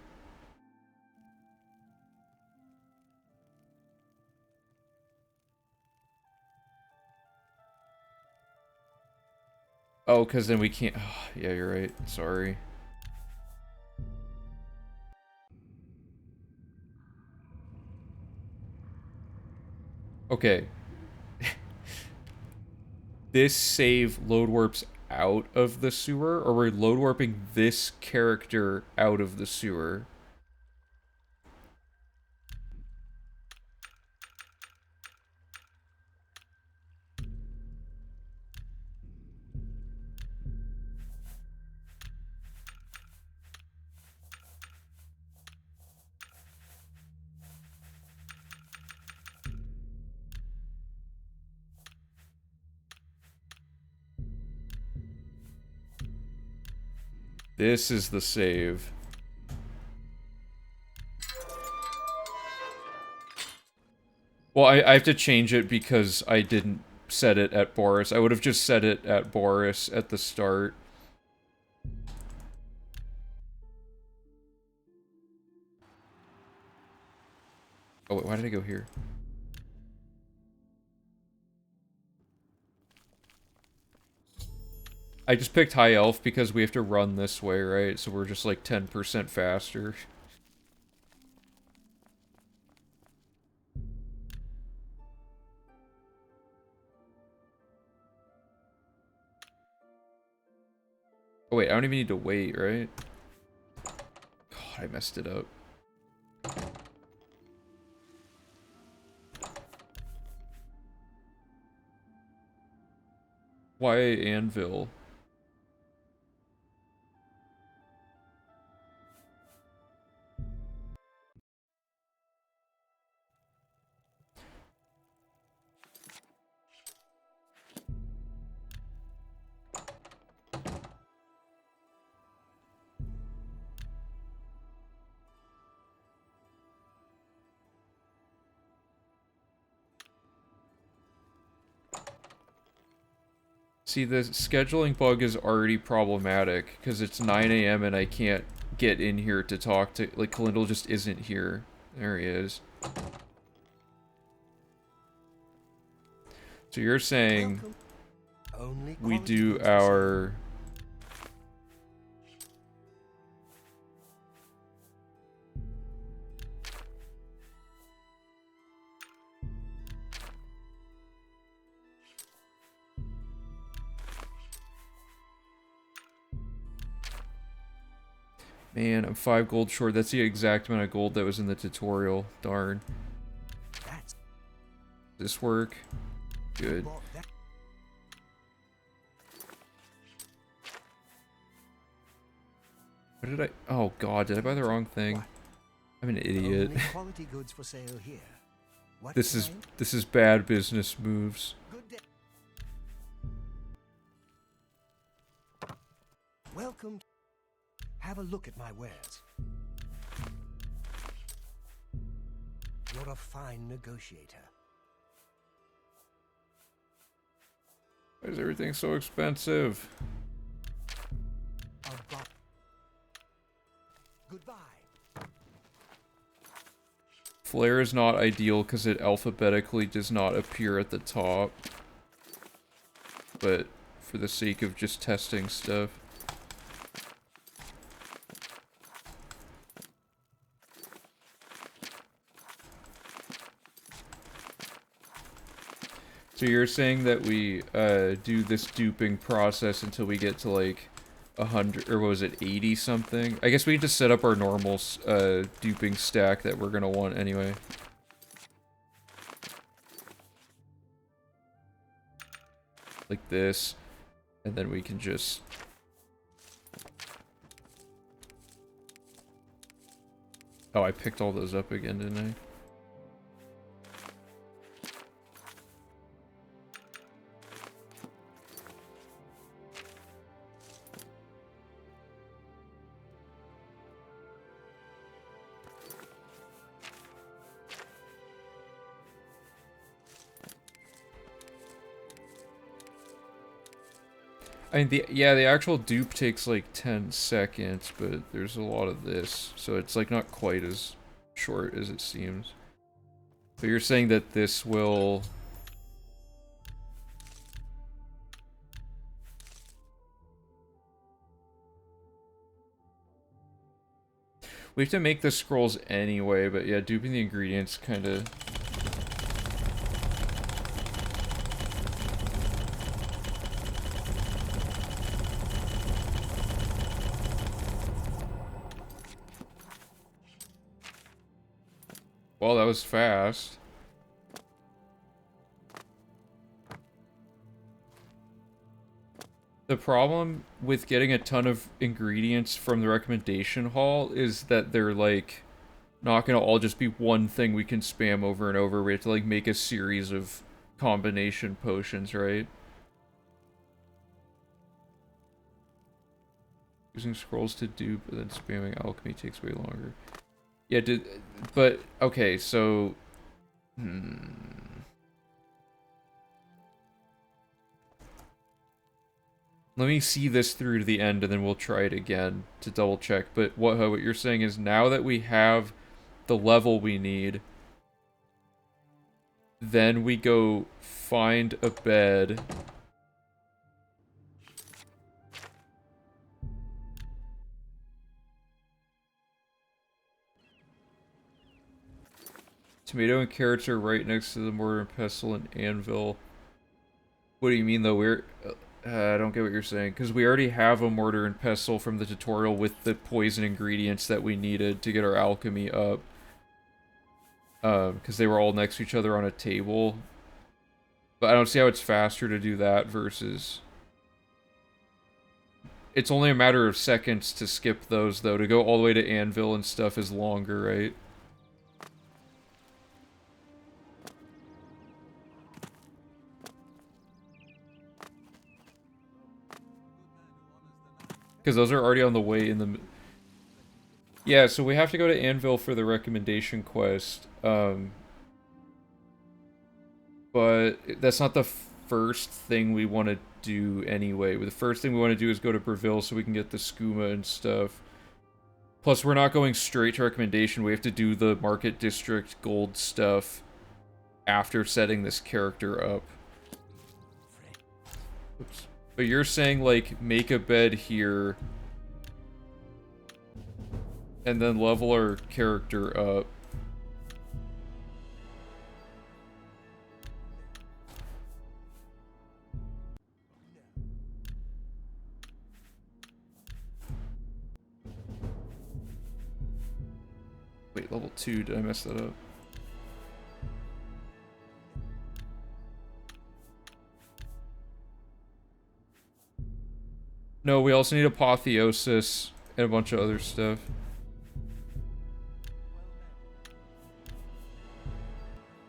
Oh, because then we can't... Oh, yeah, you're right. Sorry. Okay. This save load warps out of the sewer, or we're load warping this character out of the sewer? This is the save. Well, I have to change it because I didn't set it at Boris. I would have just set it at Boris at the start. Oh, wait, why did I go here? I just picked High Elf because we have to run this way, right? So we're just like 10% faster. Oh wait, I don't even need to wait, right? God, I messed it up. Why Anvil? See, the scheduling bug is already problematic, because it's 9 a.m. and I can't get in here to talk to... Like, Kalindal just isn't here. There he is. So you're saying we do our... Man, I'm 5 gold short. That's the exact amount of gold that was in the tutorial. Darn. Does this work? Good. What did I... Oh god, did I buy the wrong thing? I'm an idiot. This is bad business moves. Welcome. Have a look at my wares. You're a fine negotiator. Why is everything so expensive? Goodbye. Flare is not ideal because it alphabetically does not appear at the top. But for the sake of just testing stuff. So you're saying that we do this duping process until we get to like 100, or what was it, 80 something? I guess we need to set up our normal duping stack that we're gonna want anyway. Like this, and then we can just... Oh, I picked all those up again, didn't I? I mean, the actual dupe takes like 10 seconds, but there's a lot of this, so it's like not quite as short as it seems. But you're saying that this will... We have to make the scrolls anyway, but yeah, duping the ingredients kind of... Well, that was fast. The problem with getting a ton of ingredients from the recommendation hall is that they're like not gonna all just be one thing we can spam over and over. We have to like make a series of combination potions, right? Using scrolls to dupe and then spamming alchemy takes way longer. Yeah, but okay, so let me see this through to the end and then we'll try it again to double check. But what you're saying is now that we have the level we need, then we go find a bed. Tomato and carrots are right next to the mortar and pestle and anvil. What do you mean though? I don't get what you're saying, because we already have a mortar and pestle from the tutorial with the poison ingredients that we needed to get our alchemy up. Because they were all next to each other on a table. But I don't see how it's faster to do that versus... It's only a matter of seconds to skip those, though. To go all the way to anvil and stuff is longer, right? Because those are already on the way in the... Yeah, so we have to go to Anvil for the recommendation quest. But that's not the first thing we want to do anyway. The first thing we want to do is go to Breville so we can get the skooma and stuff. Plus, we're not going straight to recommendation. We have to do the Market District gold stuff after setting this character up. Oops. But you're saying, like, make a bed here and then level our character up. Wait, level 2, did I mess that up? No, we also need Apotheosis and a bunch of other stuff.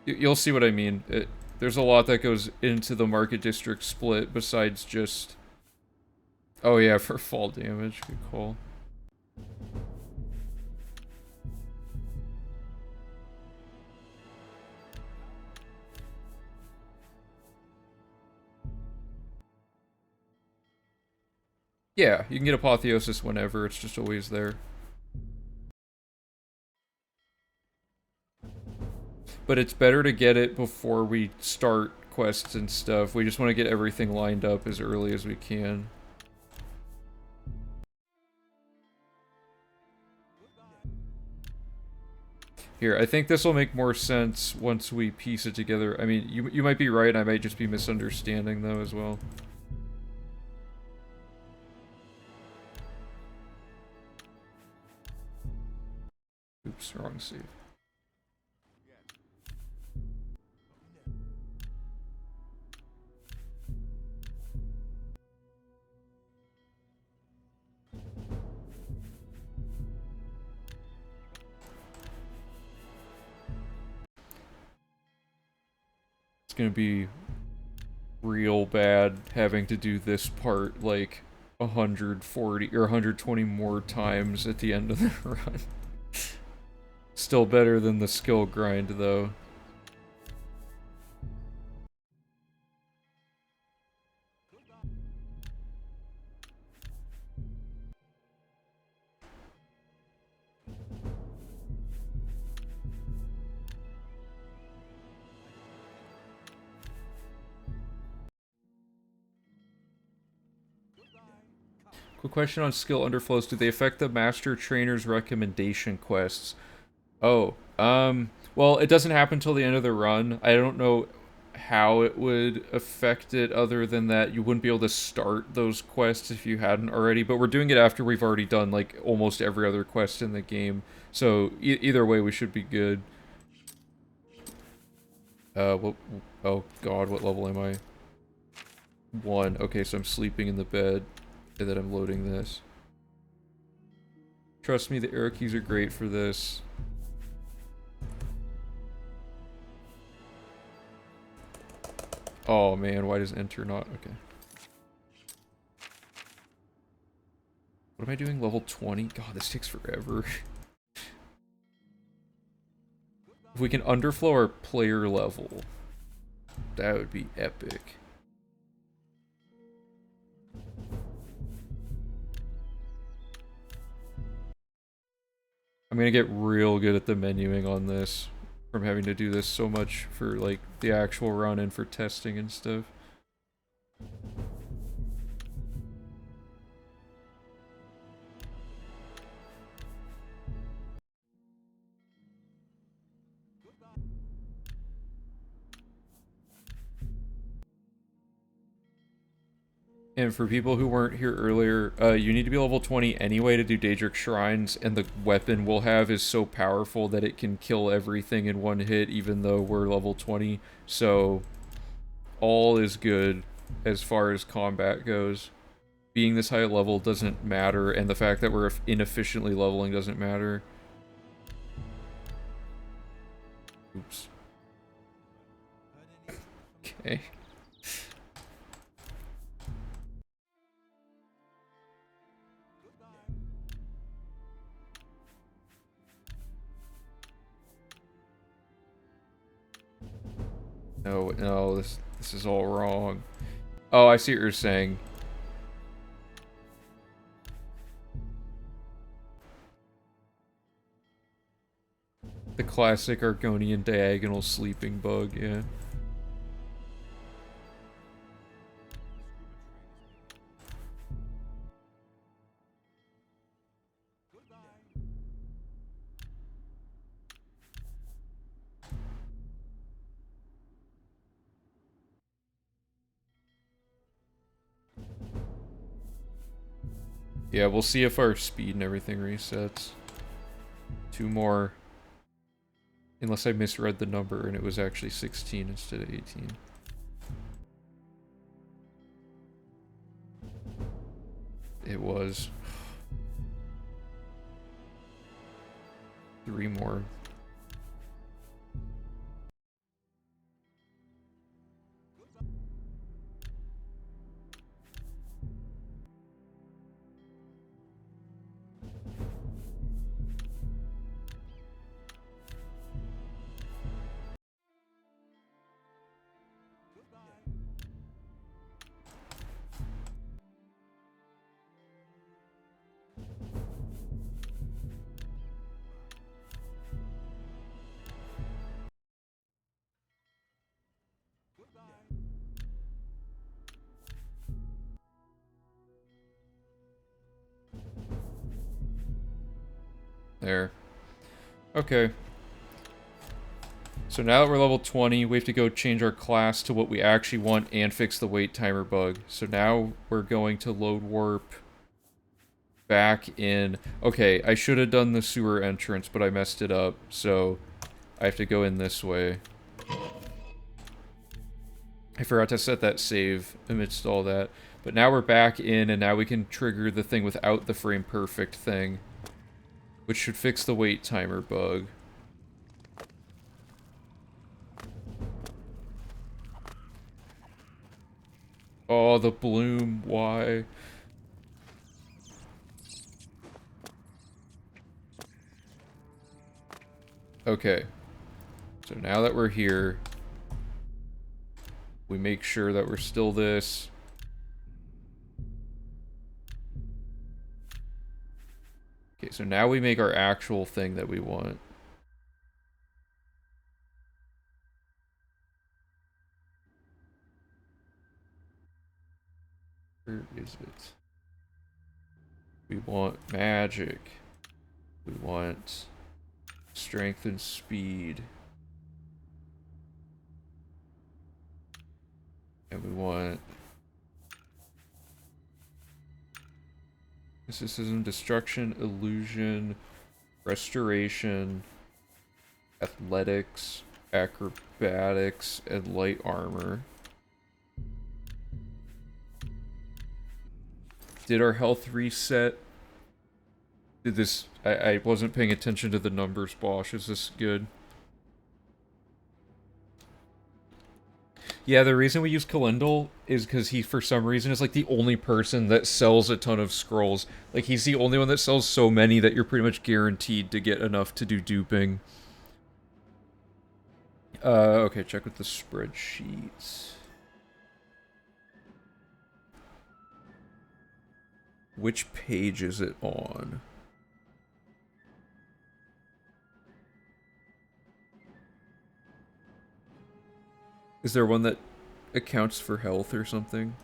You'll see what I mean. There's a lot that goes into the Market District split besides just... Oh yeah, for fall damage. Good call. Yeah, you can get Apotheosis whenever, it's just always there. But it's better to get it before we start quests and stuff. We just want to get everything lined up as early as we can. Here, I think this will make more sense once we piece it together. I mean, you might be right, I might just be misunderstanding though as well. Oops, wrong save. It's gonna be real bad having to do this part like 140 or 120 more times at the end of the run. Still better than the skill grind, though. Quick question on skill underflows. Do they affect the master trainer's recommendation quests? Oh, well, it doesn't happen till the end of the run. I don't know how it would affect it other than that you wouldn't be able to start those quests if you hadn't already, but we're doing it after we've already done, like, almost every other quest in the game. So, either way, we should be good. What, oh god, what level am I? 1. Okay, so I'm sleeping in the bed, and then I'm loading this. Trust me, the arrow keys are great for this. Oh man, why does enter not? Okay. What am I doing? Level 20? God, this takes forever. If we can underflow our player level, that would be epic. I'm gonna get real good at the menuing on this from having to do this so much for, like, the actual run and for testing and stuff. And for people who weren't here earlier, you need to be level 20 anyway to do Daedric Shrines, and the weapon we'll have is so powerful that it can kill everything in one hit, even though we're level 20. So, all is good as far as combat goes. Being this high level doesn't matter, and the fact that we're inefficiently leveling doesn't matter. Oops. Okay. No, no, this is all wrong. Oh, I see what you're saying. The classic Argonian diagonal sleeping bug, yeah. Yeah, we'll see if our speed and everything resets. 2 more. Unless I misread the number and it was actually 16 instead of 18. It was. 3 more. There. Okay. So now that we're level 20, we have to go change our class to what we actually want and fix the wait timer bug. So now we're going to load warp back in. Okay, I should have done the sewer entrance, but I messed it up. So I have to go in this way. I forgot to set that save amidst all that. But now we're back in, and now we can trigger the thing without the frame perfect thing, which should fix the wait timer bug. Oh, the bloom, why? Okay. So now that we're here, we make sure that we're still this. Okay, so now we make our actual thing that we want. Where is it? We want magic. We want strength and speed. And we want mysticism, destruction, illusion, restoration, athletics, acrobatics, and light armor. Did our health reset? Did this... I wasn't paying attention to the numbers, Bosch. Is this good? Yeah, the reason we use Kalendal is because he, for some reason, is like the only person that sells a ton of scrolls. Like, he's the only one that sells so many that you're pretty much guaranteed to get enough to do duping. Okay, check with the spreadsheets. Which page is it on? Is there one that accounts for health or something?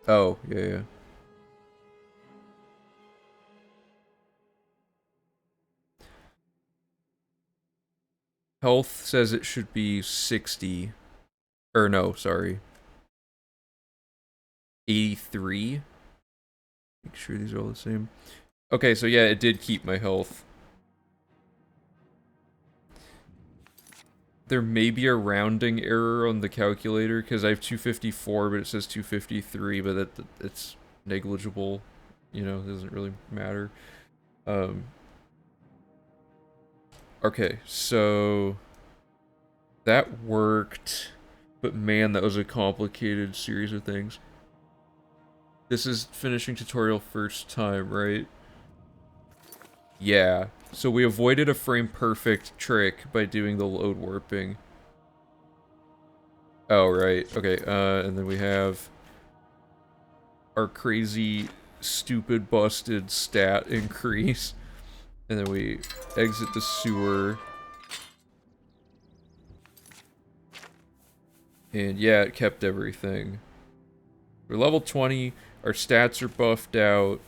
Oh, yeah. Health says it should be 60. Or no, sorry. 83? Make sure these are all the same. Okay, so yeah, it did keep my health. There may be a rounding error on the calculator, because I have 254, but it says 253, but it's negligible. You know, it doesn't really matter. Okay, so... that worked, but man, that was a complicated series of things. This is finishing tutorial first time, right? Yeah. So we avoided a frame perfect trick by doing the load warping. Oh, right. Okay, and then we have our crazy, stupid, busted stat increase. And then we exit the sewer. And yeah, it kept everything. We're level 20, our stats are buffed out.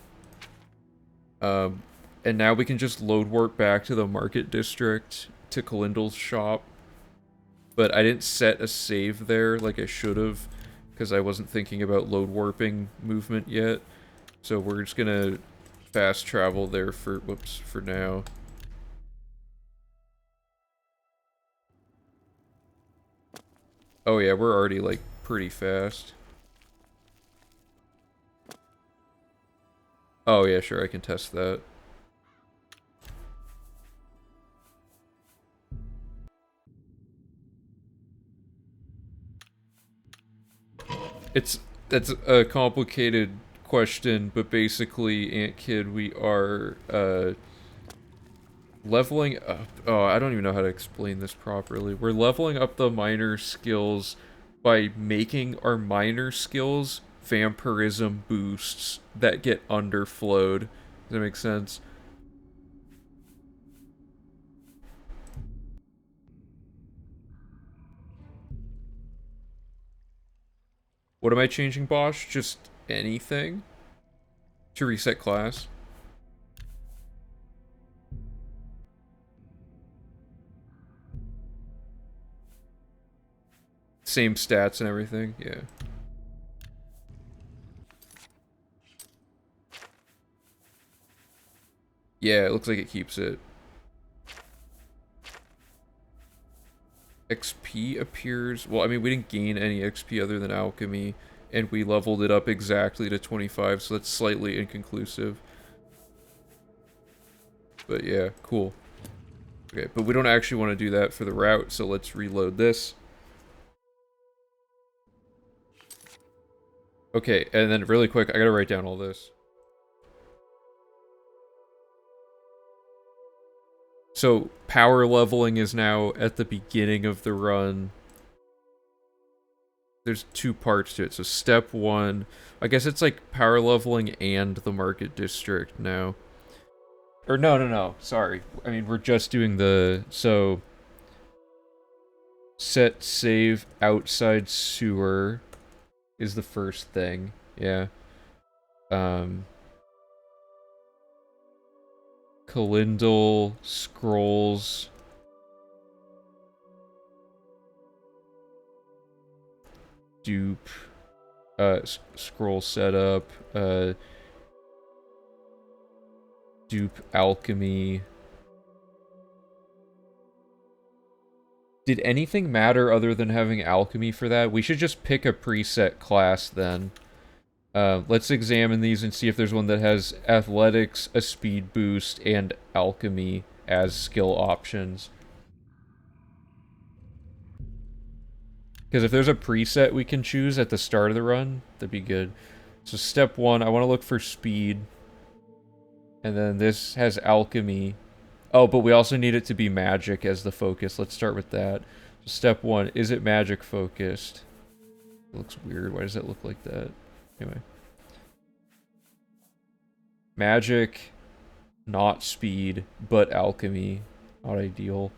And now we can just load warp back to the market district to Kalindal's shop. But I didn't set a save there like I should have, because I wasn't thinking about load warping movement yet. So we're just gonna fast travel there for, whoops, for now. Oh yeah, we're already like pretty fast. Oh yeah, sure, I can test that. That's a complicated question, but basically, Ant Kid, we are leveling up. Oh, I don't even know how to explain this properly. We're leveling up the minor skills by making our minor skills vampirism boosts that get underflowed. Does that make sense? What am I changing, Bosch? Just anything? To reset class? Same stats and everything? Yeah. Yeah, it looks like it keeps it. XP appears... Well, I mean, we didn't gain any XP other than alchemy, and we leveled it up exactly to 25, so that's slightly inconclusive. But yeah, cool. Okay, but we don't actually want to do that for the route, so let's reload this. Okay, and then really quick, I gotta write down all this. So, power leveling is now at the beginning of the run. There's two parts to it. So, step one, I guess it's like power leveling and the market district now. Or no, sorry. I mean, we're just doing the... So, set save outside sewer. is the first thing. Yeah. Um, Kalindal, scrolls, dupe, scroll setup, dupe alchemy. Did anything matter other than having alchemy for that? We should just pick a preset class then. Let's examine these and see if there's one that has athletics, a speed boost, and alchemy as skill options. Because if there's a preset we can choose at the start of the run, that'd be good. So step 1, I want to look for speed. And then this has alchemy. Oh, but we also need it to be magic as the focus. Let's start with that. So step 1, is it magic focused? It looks weird. Why does it look like that? Anyway. Magic, not speed, but alchemy. Not ideal.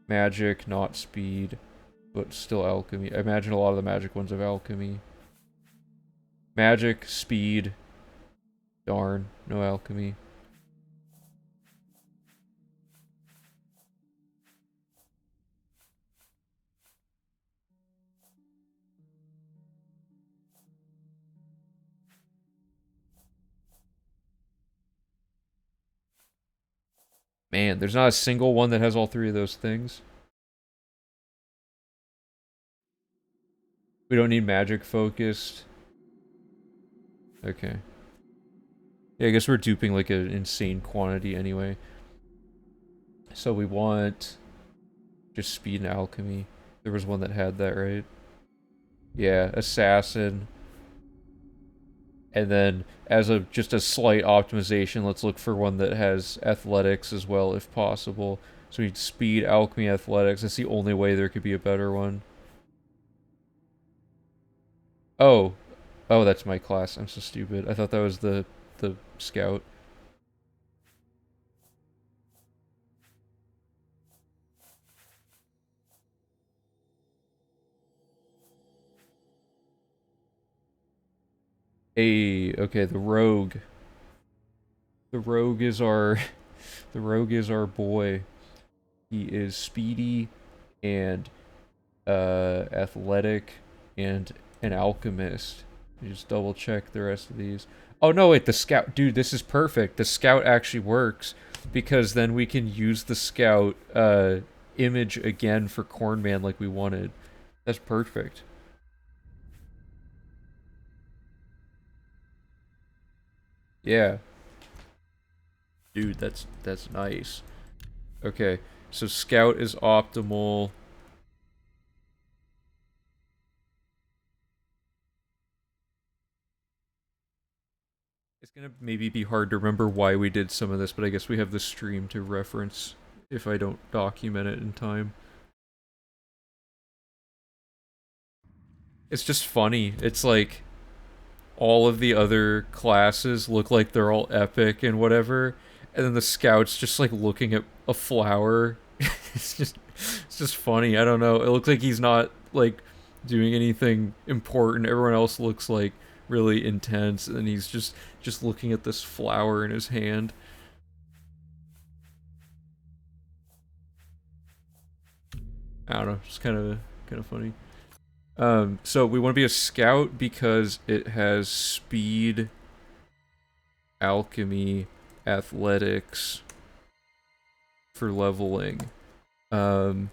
Magic, not speed, but still alchemy. I imagine a lot of the magic ones have alchemy. Magic, speed. Darn, no alchemy. Man, there's not a single one that has all three of those things. We don't need magic focused. Okay. Yeah, I guess we're duping like an insane quantity anyway. So we want just speed and alchemy. There was one that had that, right? Yeah, assassin. And then as a just a slight optimization, let's look for one that has athletics as well if possible. So we need speed, alchemy, athletics. That's the only way there could be a better one. Oh. Oh, that's my class. I'm so stupid. I thought that was the scout. Hey, okay, the rogue. The rogue is our the rogue is our boy. He is speedy and athletic and an alchemist. You just double check the rest of these. Oh no, wait, the scout, dude, this is perfect. The scout actually works because then we can use the scout image again for Cornman like we wanted. That's perfect. Yeah. Dude, that's nice. Okay. So scout is optimal. It's gonna maybe be hard to remember why we did some of this, but I guess we have the stream to reference if I don't document it in time. It's just funny. It's like all of the other classes look like they're all epic and whatever, and then the scout's just like looking at a flower. It's just funny. I don't know. It looks like he's not like doing anything important. Everyone else looks like really intense, and he's just looking at this flower in his hand. I don't know. It's kind of funny. So we want to be a scout because it has speed, alchemy, athletics for leveling. Um,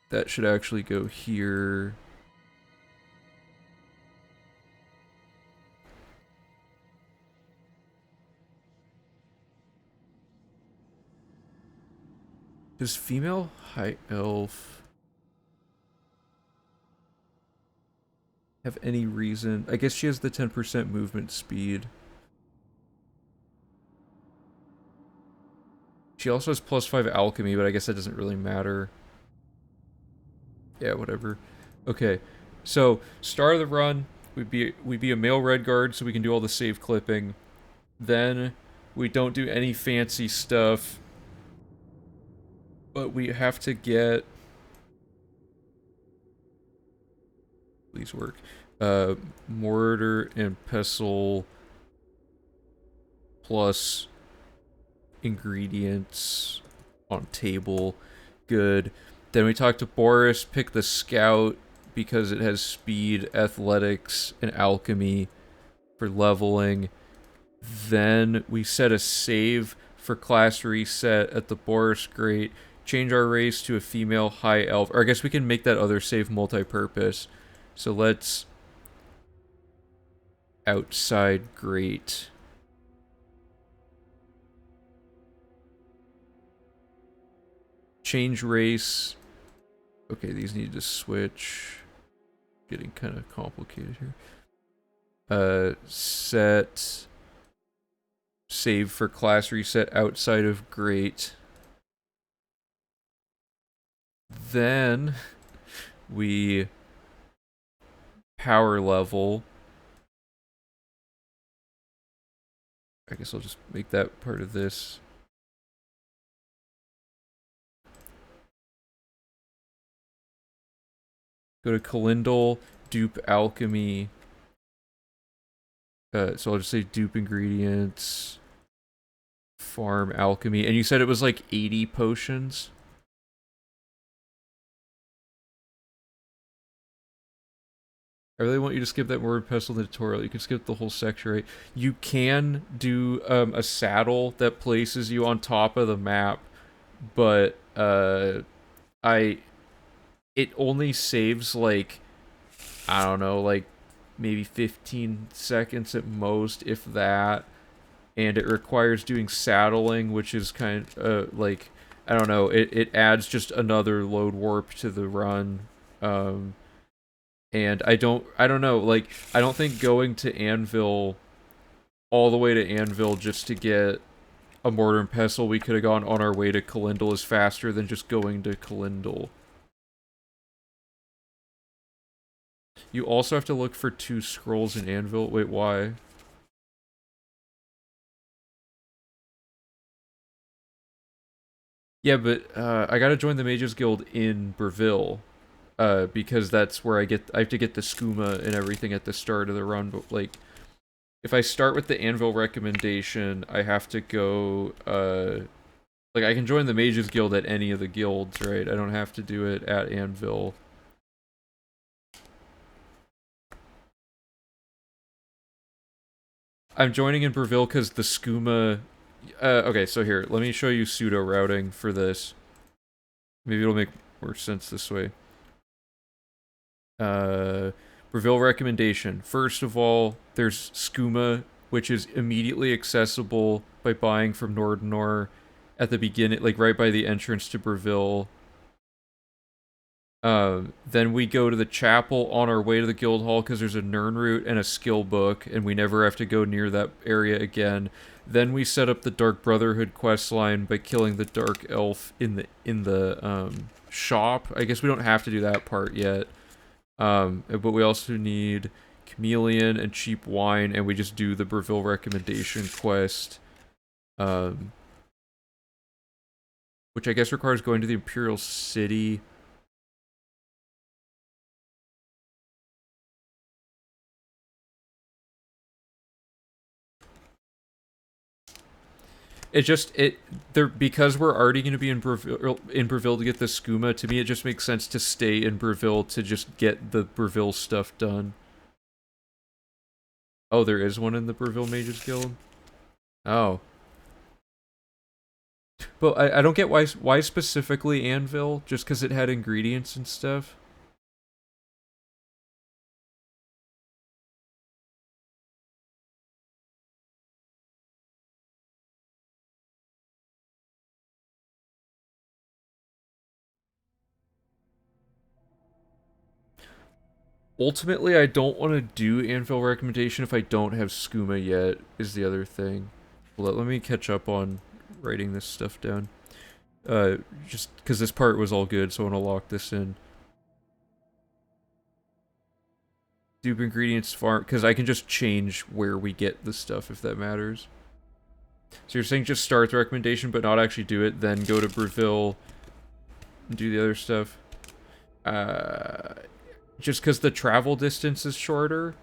that should actually go here. Does female high elf have any reason? I guess she has the 10% movement speed. She also has +5 alchemy, but I guess that doesn't really matter. Yeah, whatever. Okay, so start of the run, we'd be a male red guard, so we can do all the save clipping. Then we don't do any fancy stuff. But we have to get... Please work. Mortar and pestle plus ingredients on table. Good. Then we talked to Boris, pick the scout because it has speed, athletics, and alchemy for leveling. Then we set a save for class reset at the Boris Great. Change our race to a female high elf. Or I guess we can make that other save multi-purpose. So let's... Outside Great. Change race. Okay, these need to switch. Getting kind of complicated here. Set save for class reset outside of Great. Then we power level. I guess I'll just make that part of this. Go to Kalindal, dupe alchemy. So I'll just say dupe ingredients, farm alchemy. And you said it was like 80 potions? I really want you to skip that word pestle in the tutorial. You can skip the whole section, right? You can do a saddle that places you on top of the map, but it only saves like, I don't know, like maybe 15 seconds at most, if that. And it requires doing saddling, which is kind of like, I don't know, it adds just another load warp to the run. And I don't know, like, I don't think going to Anvil, all the way to Anvil just to get a mortar and pestle we could have gone on our way to Kalindal is faster than just going to Kalindal. You also have to look for 2 scrolls in Anvil. Wait, why? Yeah, but I gotta join the Mages Guild in Breville. Because that's where I have to get the skooma and everything at the start of the run, but like, if I start with the Anvil recommendation, I have to go, like, I can join the Mages Guild at any of the guilds, right? I don't have to do it at Anvil. I'm joining in Breville because the skooma... okay, so here, let me show you pseudo-routing for this. Maybe it'll make more sense this way. Breville recommendation. First of all, there's skooma, which is immediately accessible by buying from Nordenor at the beginning, like right by the entrance to Breville. Then we go to the chapel on our way to the guild hall because there's a Nirnroot and a skill book, and we never have to go near that area again. Then we set up the Dark Brotherhood questline by killing the Dark Elf in the shop. I guess we don't have to do that part yet. But we also need Chameleon and cheap wine, and we just do the Breville recommendation quest. Which I guess requires going to the Imperial City. Because we're already going to be in Breville to get the skooma, to me it just makes sense to stay in Breville to just get the Breville stuff done. Oh, there is one in the Breville Mages Guild? Oh. But I don't get why specifically Anvil, just because it had ingredients and stuff? Ultimately, I don't want to do Anvil recommendation if I don't have skooma yet, is the other thing. Let me catch up on writing this stuff down. Just because this part was all good, so I want to lock this in. Dupe ingredients farm, because I can just change where we get the stuff if that matters. So you're saying just start the recommendation but not actually do it, then go to Breville, and do the other stuff. Just because the travel distance is shorter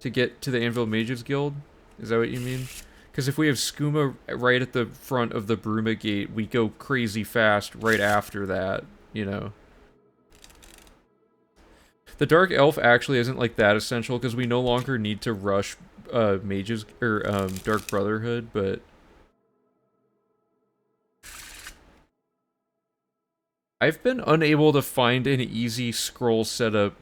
to get to the Anvil Mages Guild. Is that what you mean? Because if we have Skooma right at the front of the Bruma Gate, we go crazy fast right after that, you know. The Dark Elf actually isn't like that essential because we no longer need to rush Mages or Dark Brotherhood, but I've been unable to find an easy scroll setup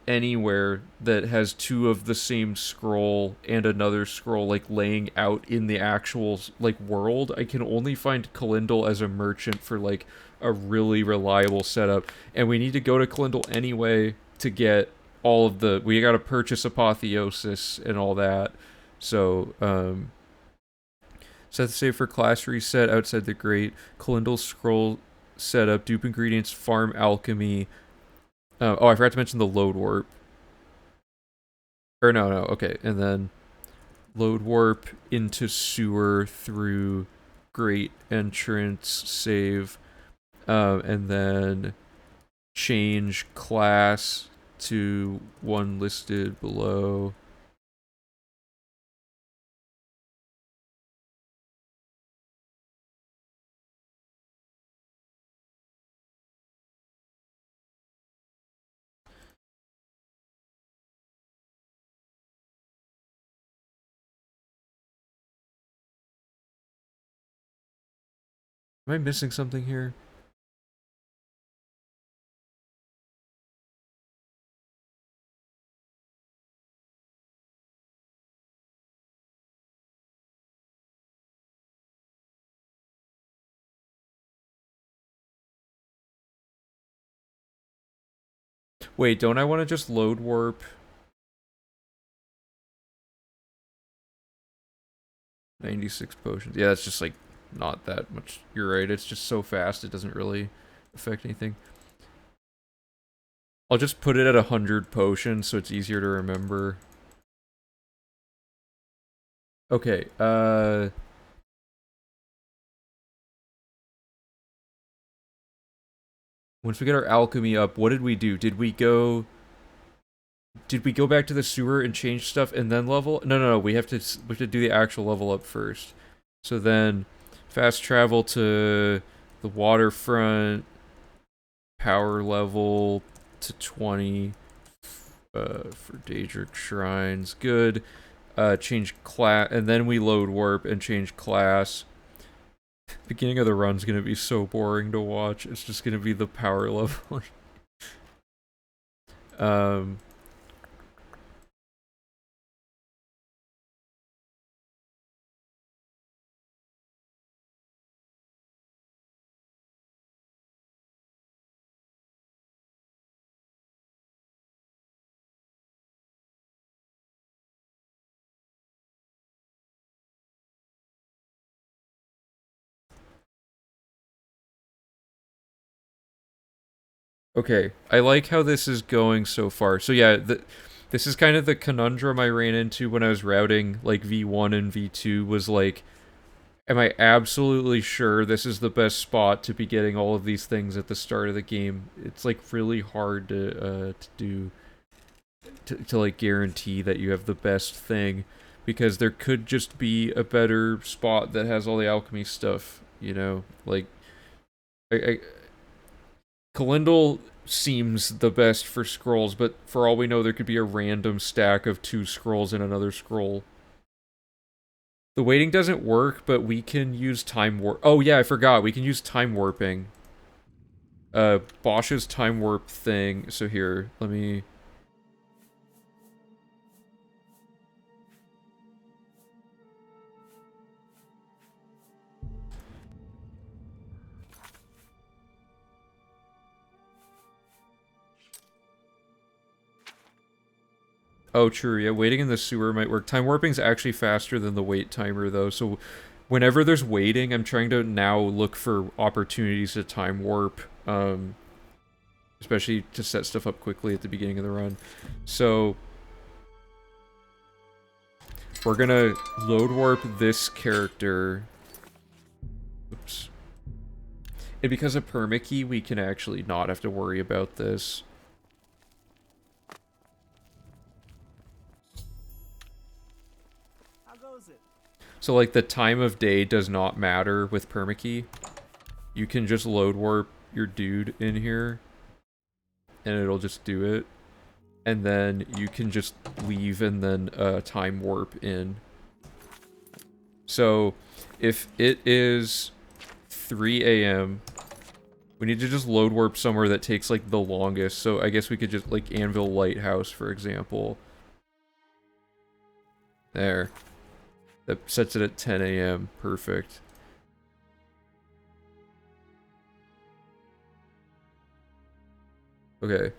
anywhere that has two of the same scroll and another scroll like laying out in the actual like world. I can only find Kalindal as a merchant for like a really reliable setup, and we need to go to Kalindal anyway to get all of the, we gotta purchase Apotheosis and all that. So set the save for class reset outside the Great. Kalindal scroll setup, dupe ingredients, farm alchemy. Oh, I forgot to mention the load warp. Or no, okay. And then load warp into sewer through Great Entrance, save. And then change class to one listed below. Am I missing something here? Wait, don't I want to just load warp? 96 potions. Yeah, that's just like not that much. You're right, it's just so fast it doesn't really affect anything. I'll just put it at 100 potions so it's easier to remember. Okay, once we get our alchemy up, what did we do? Did we go back to the sewer and change stuff and then level? No, we have to do the actual level up first. So then fast travel to the waterfront, power level to 20 for Daedric Shrines. Good. Change class, and then we load warp and change class. Beginning of the run's gonna be so boring to watch. It's just gonna be the power level. um Okay, I like how this is going so far. So yeah, this is kind of the conundrum I ran into when I was routing like V1 and V2 was like, am I absolutely sure this is the best spot to be getting all of these things at the start of the game? It's like really hard to do, to like guarantee that you have the best thing, because there could just be a better spot that has all the alchemy stuff, you know? Like, I Kalindal seems the best for scrolls, but for all we know, there could be a random stack of 2 scrolls in another scroll. The waiting doesn't work, but we can use time warp. Oh yeah, I forgot. We can use time warping. Bosch's time warp thing. So here, let me... Oh, true. Yeah, waiting in the sewer might work. Time warping's actually faster than the wait timer, though. So whenever there's waiting, I'm trying to now look for opportunities to time warp, especially to set stuff up quickly at the beginning of the run. So we're gonna load warp this character. Oops. And because of permakey, we can actually not have to worry about this. How goes it? So, like, the time of day does not matter with permakey. You can just load warp your dude in here, and it'll just do it. And then you can just leave and then time warp in. So, if it is 3 a.m., we need to just load warp somewhere that takes, like, the longest. So, I guess we could just, like, Anvil Lighthouse, for example. There. That sets it at 10 a.m. Perfect. Okay.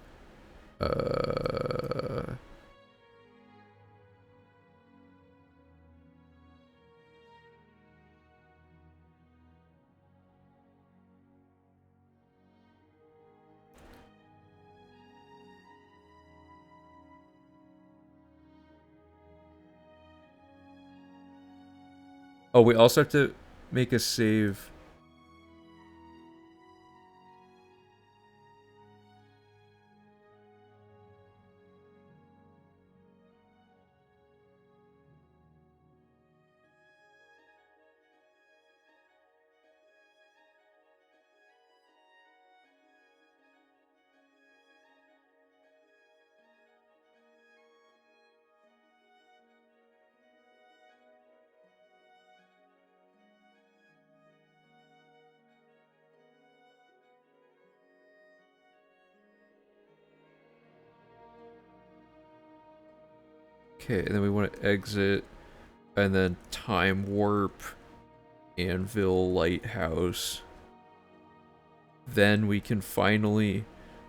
Oh, we also have to make a save. Okay, and then we want to exit, and then time warp, Anvil Lighthouse. Then we can finally,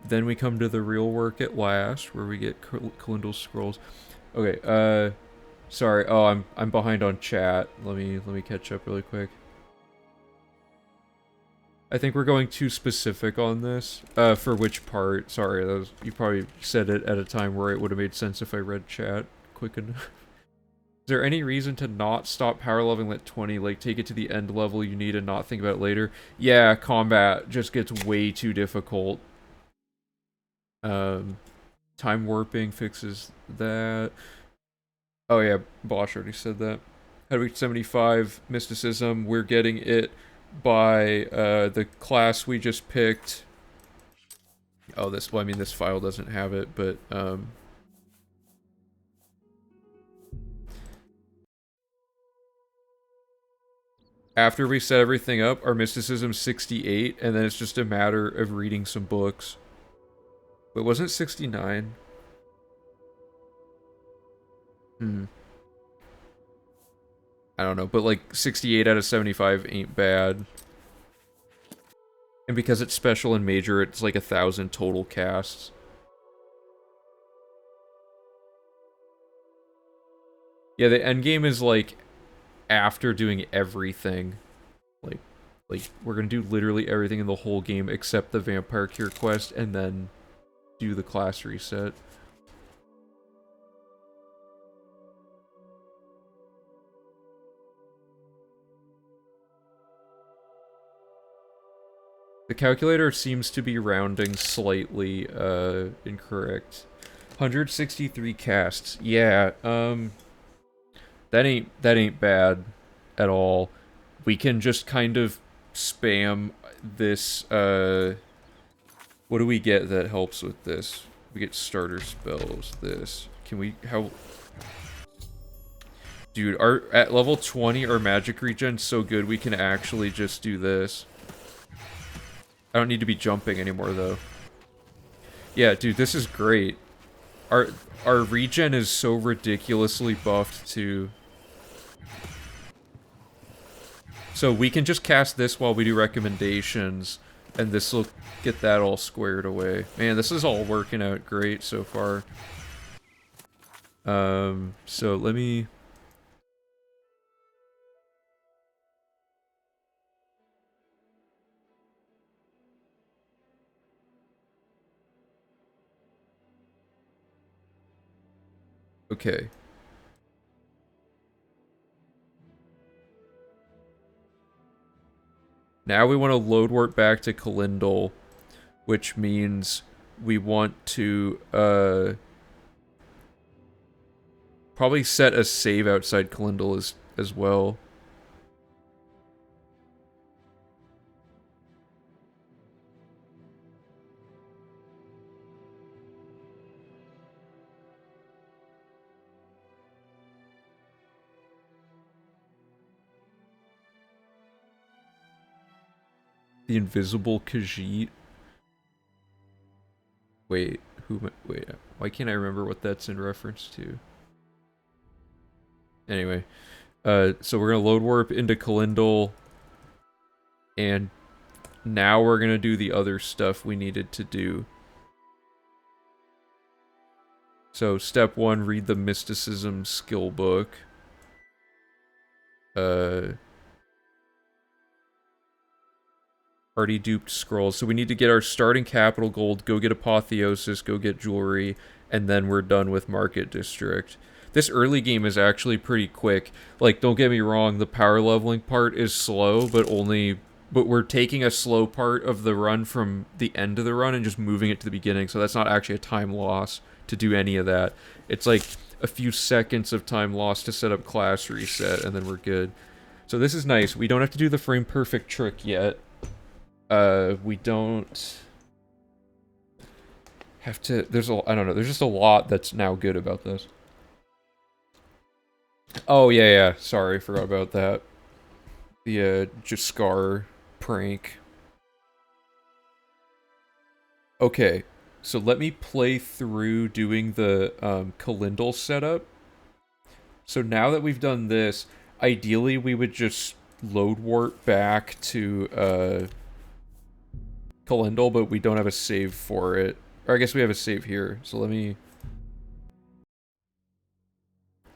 then we come to the real work at last, where we get Kalindal Scrolls. Okay, sorry. Oh, I'm behind on chat. Let me catch up really quick. I think we're going too specific on this. For which part? Sorry, that was, you probably said it at a time where it would have made sense if I read chat quick enough. Is there any reason to not stop power leveling at 20? Like, take it to the end level you need and not think about it later? Yeah, combat just gets way too difficult. Time warping fixes that. Oh yeah, Bosch already said that. How to reach 75 mysticism. We're getting it by the class we just picked. Oh, this, well, I mean, this file doesn't have it, but after we set everything up, our mysticism's 68, and then it's just a matter of reading some books. But wasn't it 69? I don't know, but like 68 out of 75 ain't bad. And because it's special and major, it's like 1,000 total casts. Yeah, the end game is like after doing everything. Like we're gonna do literally everything in the whole game except the Vampire Cure quest, and then do the class reset. The calculator seems to be rounding slightly incorrect. 163 casts. Yeah, that ain't bad at all. We can just kind of spam this what do we get that helps with this? We get starter spells. This. Can we how Dude, our at level 20 our magic regen's so good we can actually just do this. I don't need to be jumping anymore though. Yeah, dude, this is great. Our regen is so ridiculously buffed too. So we can just cast this while we do recommendations, and this will get that all squared away. Man, this is all working out great so far. So let me... Okay. Now we want to load warp back to Kalindal, which means we want to probably set a save outside Kalindal as well. The invisible Khajiit. Wait, wait, why can't I remember what that's in reference to? Anyway, so we're gonna load warp into Kalindal, and now we're gonna do the other stuff we needed to do. So step 1, read the mysticism skill book. Already duped scrolls. So we need to get our starting capital gold, go get apotheosis, go get jewelry, and then we're done with Market District. This early game is actually pretty quick. Like, don't get me wrong, the power leveling part is slow, but we're taking a slow part of the run from the end of the run and just moving it to the beginning, so that's not actually a time loss to do any of that. It's like a few seconds of time lost to set up class reset, and then we're good. So this is nice. We don't have to do the frame perfect trick yet. We don't have to, I don't know, there's just a lot that's now good about this. Oh, yeah, sorry, forgot about that. The, Jaskar prank. Okay, so let me play through doing the, Kalindal setup. So now that we've done this, ideally we would just load warp back to, Kalindal, but we don't have a save for it. Or I guess we have a save here, so let me...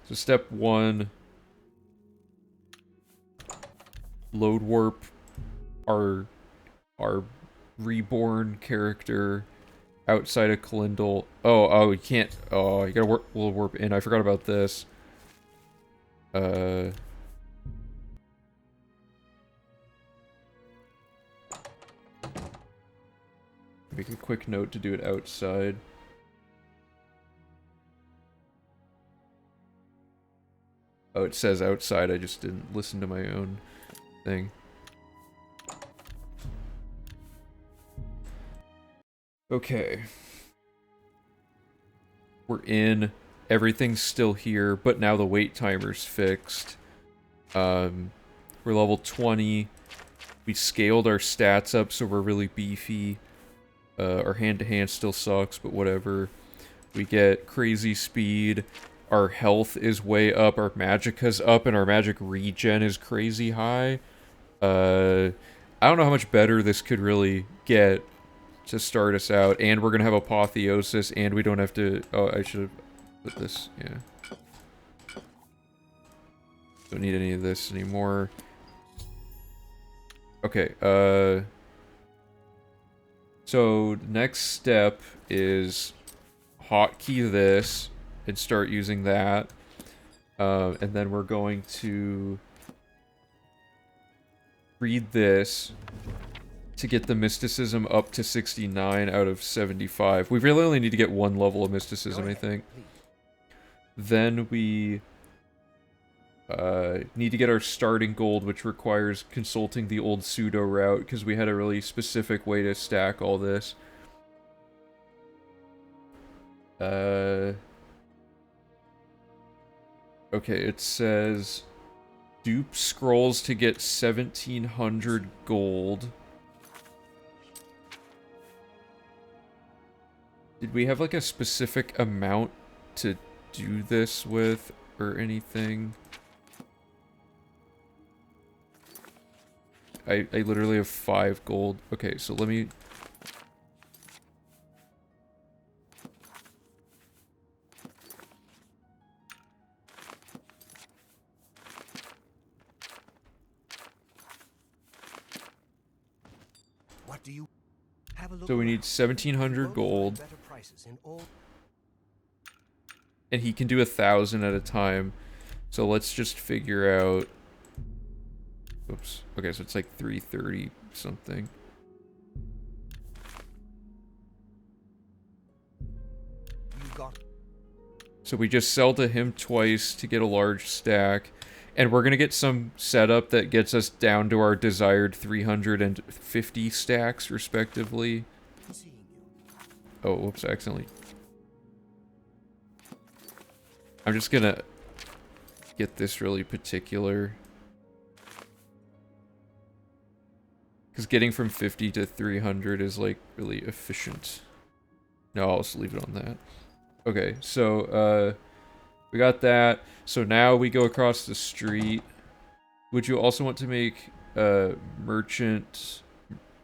So step 1... Load warp our reborn character outside of Kalindal. Oh, you can't... Oh, you gotta load warp in. I forgot about this. Make a quick note to do it outside. Oh, it says outside, I just didn't listen to my own thing. Okay. We're in. Everything's still here, but now the wait timer's fixed. We're level 20. We scaled our stats up, so we're really beefy. Our hand-to-hand still sucks, but whatever. We get crazy speed. Our health is way up. Our magicka's up, and our magic regen is crazy high. I don't know how much better this could really get to start us out. And we're gonna have apotheosis, and we don't have to... Oh, I should have put this... Yeah. Don't need any of this anymore. Okay, so next step is hotkey this and start using that. And then we're going to read this to get the mysticism up to 69 out of 75. We really only need to get 1 level of mysticism, I think. Then we need to get our starting gold, which requires consulting the old pseudo route, because we had a really specific way to stack all this. Okay, it says dupe scrolls to get 1,700 gold. Did we have like a specific amount to do this with or anything? I literally have 5 gold. Okay, so let me... What do you have a look So we need around. 1,700 gold. Better prices in all. And he can do 1,000 at a time. So let's just figure out... Oops. Okay, so it's like 330 something. You got So we just sell to him twice to get a large stack. And we're going to get some setup that gets us down to our desired 350 stacks, respectively. seeing you. Oh, whoops, I accidentally. I'm just going to get this really particular. Because getting from 50 to 300 is, like, really efficient. No, I'll just leave it on that. Okay, so, we got that. So now we go across the street. Would you also want to make, merchant...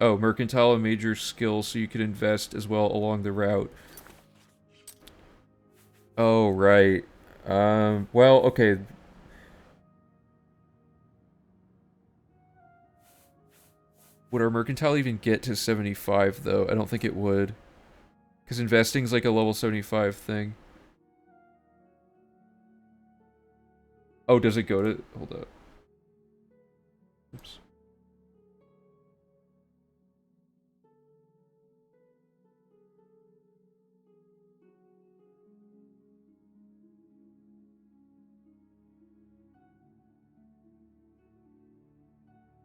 Oh, mercantile a major skill so you could invest as well along the route. Oh, right. Well, okay. Would our mercantile even get to 75, though? I don't think it would. Because investing's like a level 75 thing. Oh, does it go to... Hold up. Oops.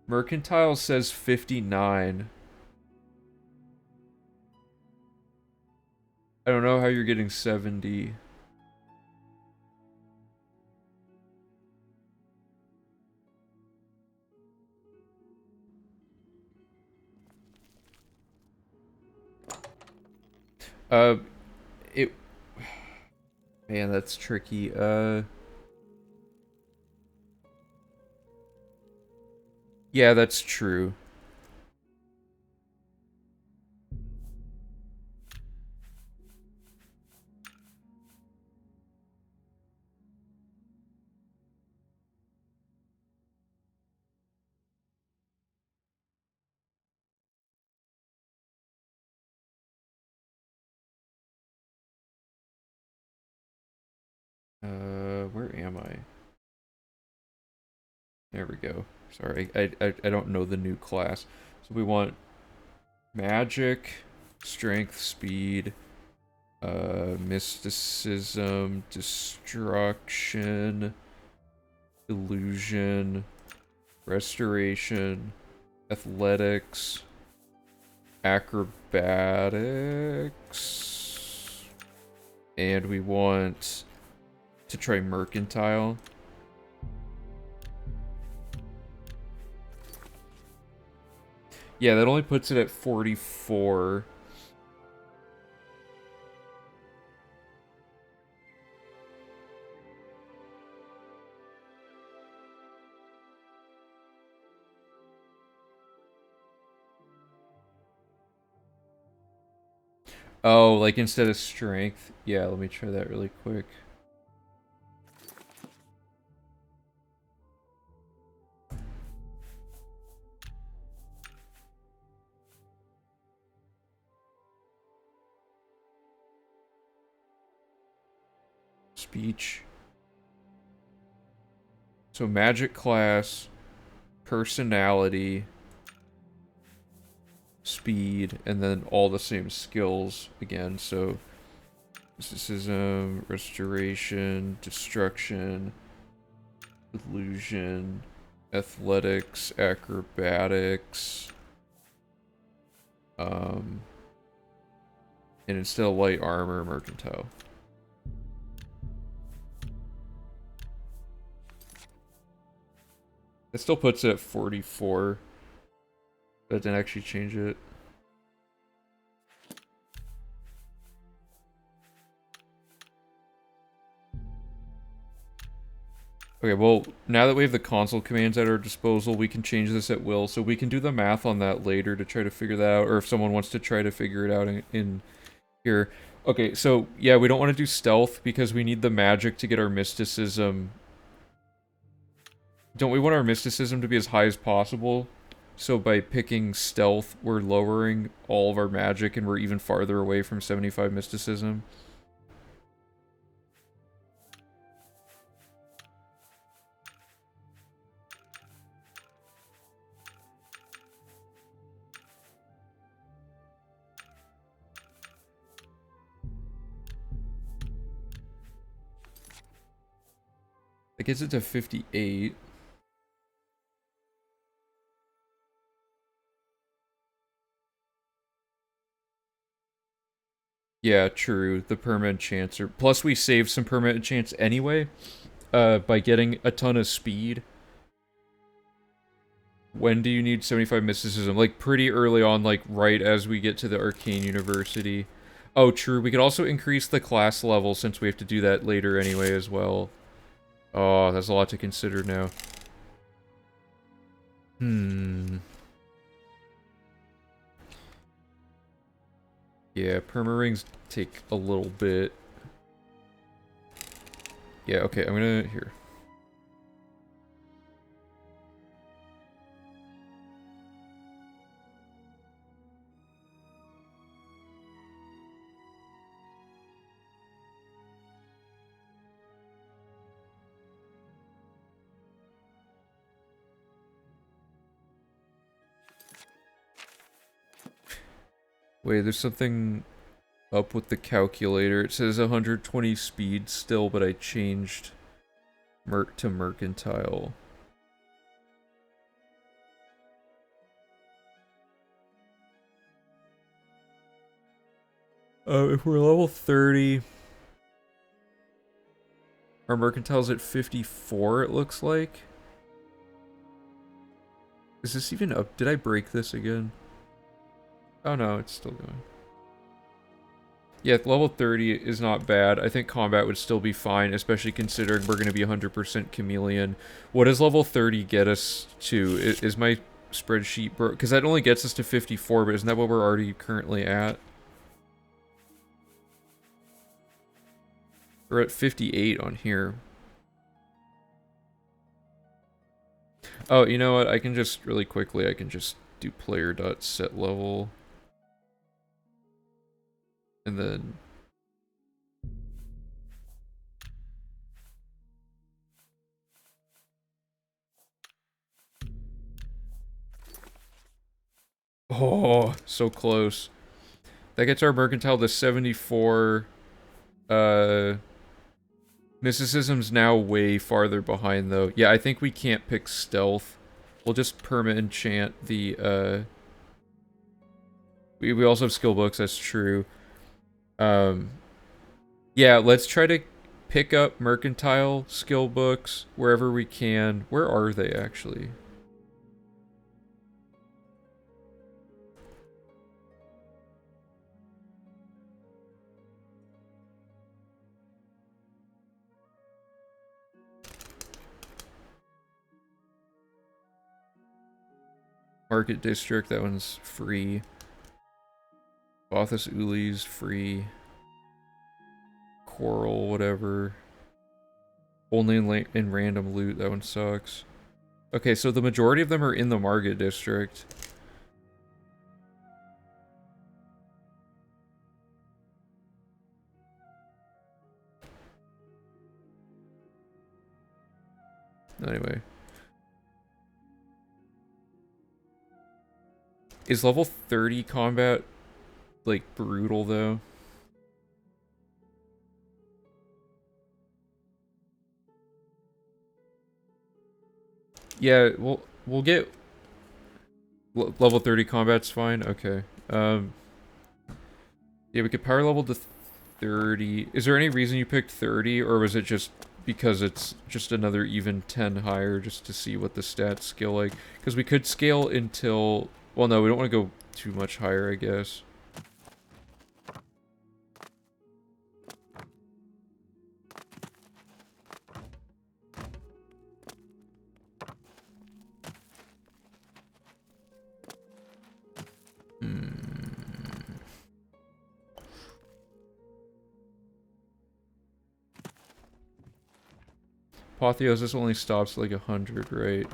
Mercantile says 59. I don't know how you're getting 70. Uh, it... Man, that's tricky. Yeah, that's true. Where am I? There we go. Sorry, I don't know the new class. So we want magic, strength, speed, mysticism, destruction, illusion, restoration, athletics, acrobatics, and we want to try mercantile. Yeah, that only puts it at 44. Oh, like instead of strength. Yeah, let me try that really quick. Speech. So magic class, personality, speed, and then all the same skills again. So mysticism, restoration, destruction, illusion, athletics, acrobatics. And instead of light armor, mercantile. It still puts it at 44. That didn't actually change it. Okay, well, now that we have the console commands at our disposal, we can change this at will, so we can do the math on that later to try to figure that out, or if someone wants to try to figure it out in here. Okay, so, yeah, we don't want to do stealth because we need the magic to get our mysticism. Don't we want our mysticism to be as high as possible? So by picking stealth, we're lowering all of our magic and we're even farther away from 75 mysticism. That gets it to 58. Yeah, true. The permanent chance. Plus, we saved some permanent chance anyway, by getting a ton of speed. When do you need 75 mysticism? Like, pretty early on, like, right as we get to the Arcane University. Oh, true. We could also increase the class level since we have to do that later anyway as well. Oh, that's a lot to consider now. Yeah, perma-rings take a little bit. Yeah, okay, I'm gonna... Here. Wait, there's something up with the calculator. It says 120 speed still, but I changed to mercantile. If we're level 30... Our mercantile's at 54, it looks like. Is this even up? Did I break this again? Oh no, it's still going. Yeah, level 30 is not bad. I think combat would still be fine, especially considering we're going to be 100% chameleon. What does level 30 get us to? Is my spreadsheet broke? Because that only gets us to 54, but isn't that what we're already currently at? We're at 58 on here. Oh, you know what? I can just, really quickly, I can just do player.setLevel. And then... Oh, so close. That gets our mercantile to 74. Mysticism's now way farther behind, though. Yeah, I think we can't pick stealth. We'll just perma-enchant the, We also have skill books, that's true. Yeah, let's try to pick up mercantile skill books wherever we can. Where are they, actually? Market District, that one's free. Bothus Uli's free. Coral, whatever. Only in random loot, that one sucks. Okay, so the majority of them are in the Market District. Anyway. Is level 30 combat, like, brutal, though? Yeah, we'll get... level 30 combat's fine? Okay. Yeah, we could power level to 30. Is there any reason you picked 30, or was it just because it's just another even 10 higher, just to see what the stats scale like? Because we could scale until... Well, no, we don't want to go too much higher, I guess. Apotheosis only stops like 100, right?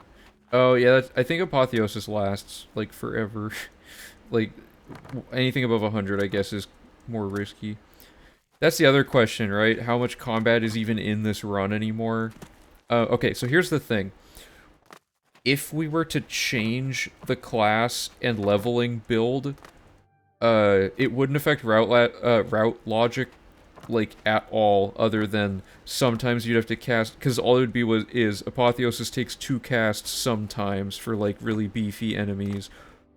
Oh, yeah, I think Apotheosis lasts, like, forever. Like, anything above 100, I guess, is more risky. That's the other question, right? How much combat is even in this run anymore? Okay, so here's the thing. If we were to change the class and leveling build, it wouldn't affect route logic like at all, other than sometimes you'd have to cast, because all it would be is Apotheosis takes 2 casts sometimes for like really beefy enemies,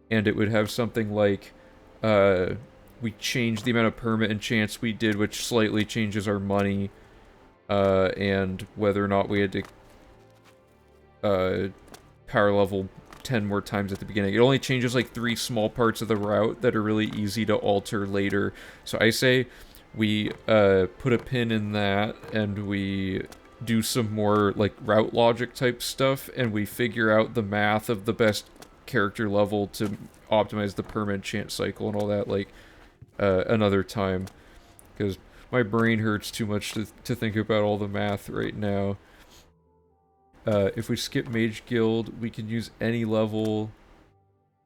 and it would have something like we changed the amount of perma enchants we did, which slightly changes our money, and whether or not we had to power level 10 more times at the beginning. It only changes like 3 small parts of the route that are really easy to alter later. So I say we put a pin in that, and we do some more like route logic type stuff, and we figure out the math of the best character level to optimize the perma enchant cycle and all that like another time, because my brain hurts too much to think about all the math right now. If we skip Mage Guild, we can use any level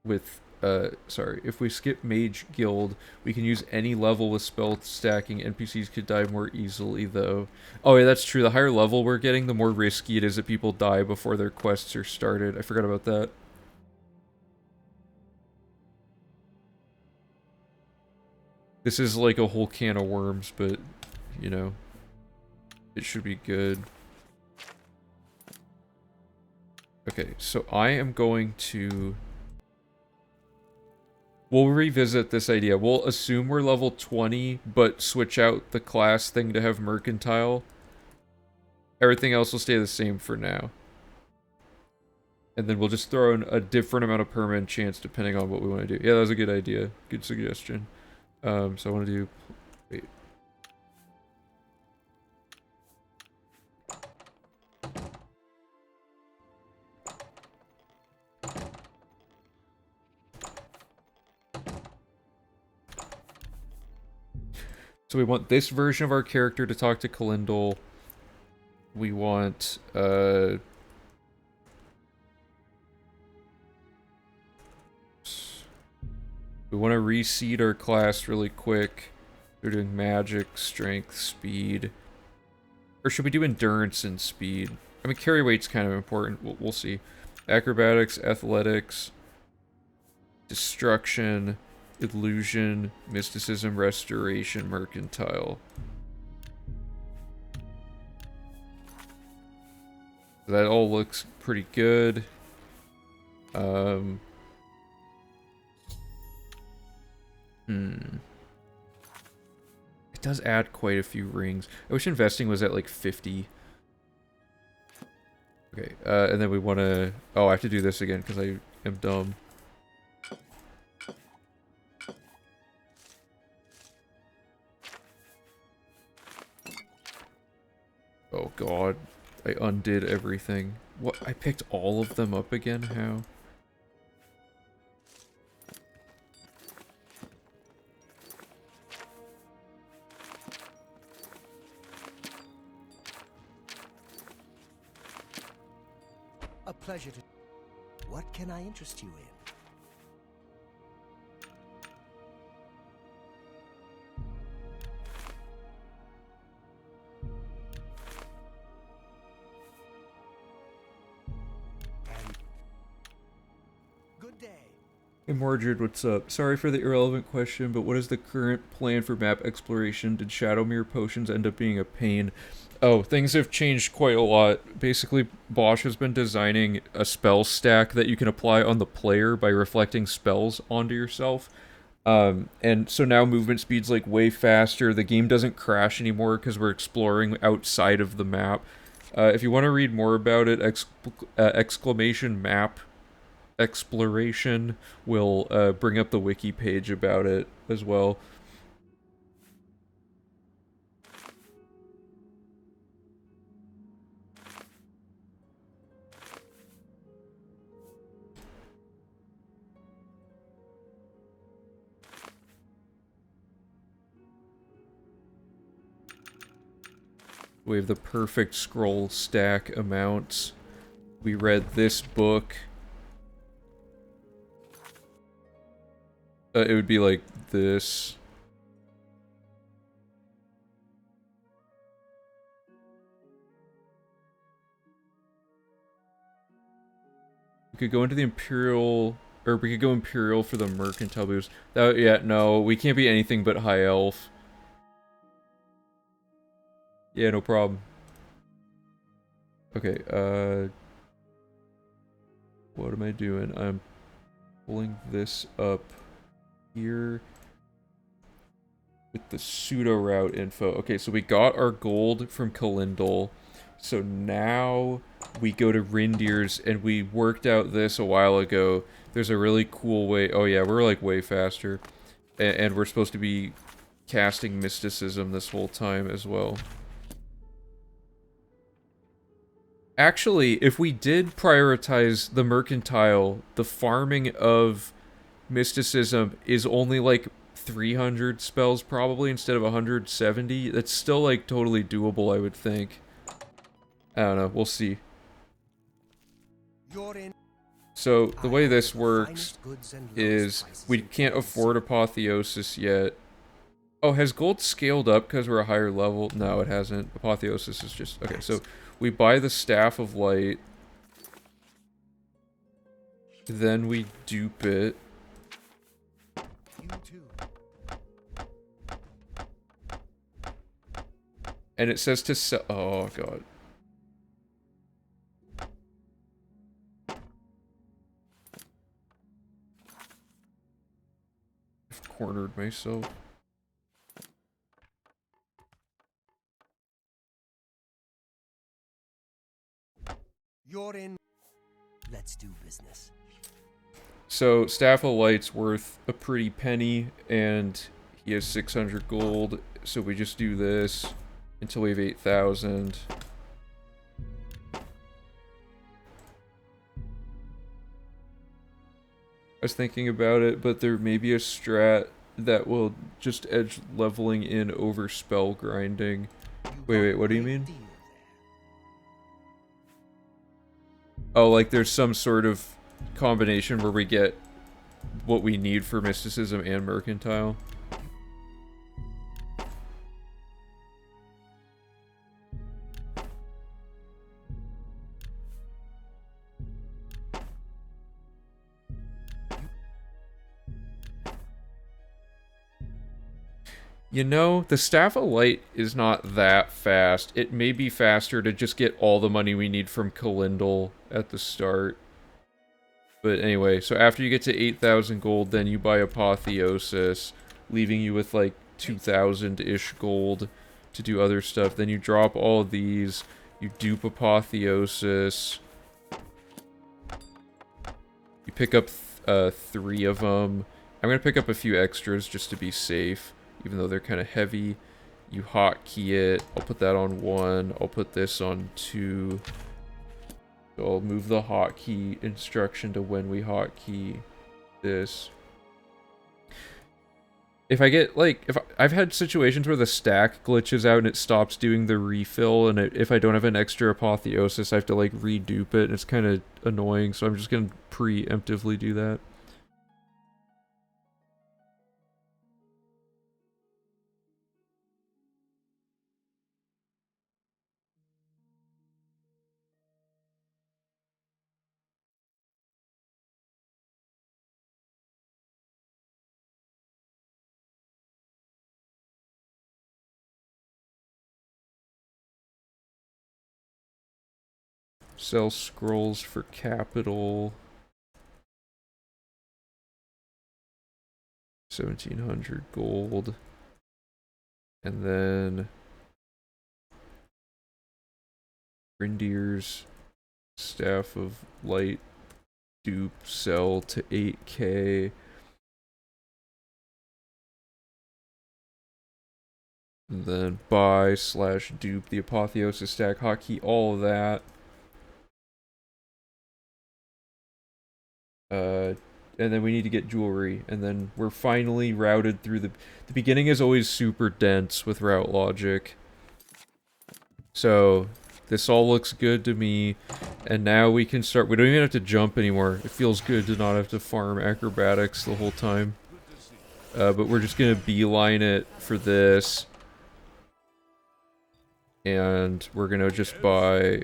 with, if we skip Mage Guild, we can use any level with spell stacking. NPCs could die more easily, though. Oh, yeah, that's true. The higher level we're getting, the more risky it is that people die before their quests are started. I forgot about that. This is like a whole can of worms, but, you know, it should be good. Okay, so I am going to... We'll revisit this idea. We'll assume we're level 20, but switch out the class thing to have Mercantile. Everything else will stay the same for now. And then we'll just throw in a different amount of perma enchants depending on what we want to do. Yeah, that was a good idea. Good suggestion. So I want to do... Wait. So we want this version of our character to talk to Kalindal. We want, we want to reseed our class really quick. We're doing magic, strength, speed. Or should we do endurance and speed? I mean, carry weight's kind of important. We'll see. Acrobatics, athletics, destruction, illusion, mysticism, restoration, mercantile. That all looks pretty good. It does add quite a few rings. I wish investing was at like 50. Okay, and then we want to... Oh, I have to do this again because I am dumb. Oh god, I undid everything. What? I picked all of them up again? How? A pleasure to... What can I interest you in? Good day. Hey Mordred, what's up? Sorry for the irrelevant question, but what is the current plan for map exploration? Did Shadowmere potions end up being a pain? Oh, things have changed quite a lot. Basically, Bosch has been designing a spell stack that you can apply on the player by reflecting spells onto yourself. And so now movement speed's like way faster. The game doesn't crash anymore because we're exploring outside of the map. If you want to read more about it, exclamation map exploration will bring up the wiki page about it as well. We have the perfect scroll stack amounts. We read this book. It would be like this. We could go into the Imperial, or we could go Imperial for the Mercantile boost. That, yeah, no, we can't be anything but High Elf. Yeah, no problem. Okay, what am I doing? I'm pulling this up here with the pseudo route info. Okay, so we got our gold from Kalindal. So now we go to Rindir's, and we worked out this a while ago. There's a really cool way. Oh yeah, we're like way faster. And we're supposed to be casting mysticism this whole time as well. Actually, if we did prioritize the mercantile, the farming of mysticism is only like 300 spells probably instead of 170. That's still like totally doable, I would think. I don't know, we'll see. So the way this works is we can't afford apotheosis yet. Oh, has gold scaled up because we're a higher level? No, it hasn't. Apotheosis is just... Okay, so we buy the Staff of Light. Then we dupe it. And it says to sell... Oh, God. I've cornered myself. You're in. Let's do business. So, Staff of Light's worth a pretty penny, and he has 600 gold, so we just do this until we have 8,000. I was thinking about it, but there may be a strat that will just edge leveling in over spell grinding. Wait, what do you mean? Oh, like there's some sort of combination where we get what we need for mysticism and mercantile. You know, the Staff of Light is not that fast. It may be faster to just get all the money we need from Kalindal at the start. But anyway, so after you get to 8,000 gold, then you buy Apotheosis, leaving you with like 2,000-ish gold to do other stuff. Then you drop all of these, you dupe Apotheosis. You pick up 3 of them. I'm going to pick up a few extras just to be safe, even though they're kind of heavy. You hotkey it. I'll put that on 1. I'll put this on 2. So I'll move the hotkey instruction to when we hotkey this. If I get, like, I've had situations where the stack glitches out and it stops doing the refill, and if I don't have an extra apotheosis, I have to, like, redupe it, and it's kind of annoying, so I'm just gonna preemptively do that. Sell scrolls for capital. 1,700 gold. And then Grindir's Staff of Light dupe sell to 8k. And then buy / dupe the Apotheosis stack, hotkey, all of that. And then we need to get jewelry, and then we're finally routed through the beginning is always super dense with route logic. So this all looks good to me, and now we can start. We don't even have to jump anymore. It feels good to not have to farm acrobatics the whole time. But we're just gonna beeline it for this, and we're gonna just buy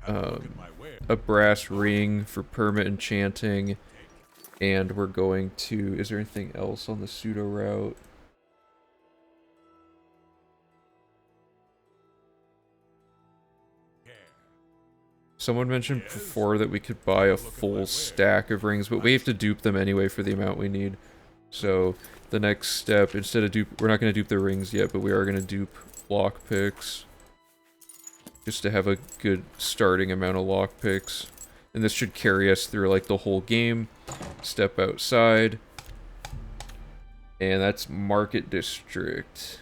a brass ring for perma enchanting. And we're going to... Is there anything else on the pseudo route? Someone mentioned before that we could buy a full stack of rings, but we have to dupe them anyway for the amount we need. So the next step, instead of we're not going to dupe the rings yet, but we are going to dupe lockpicks. Just to have a good starting amount of lockpicks. And this should carry us through like the whole game. Step outside. And that's Market District.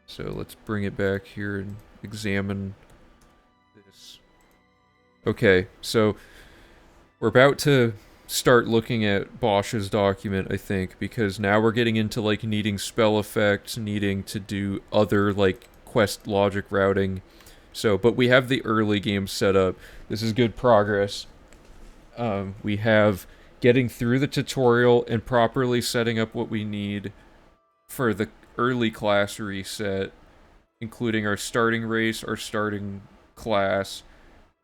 So let's bring it back here and examine this. Okay, so we're about to start looking at Bosch's document, I think, because now we're getting into like needing spell effects, needing to do other like quest logic routing. So, but we have the early game set up. This is good progress. We have getting through the tutorial and properly setting up what we need for the early class reset, including our starting race, our starting class.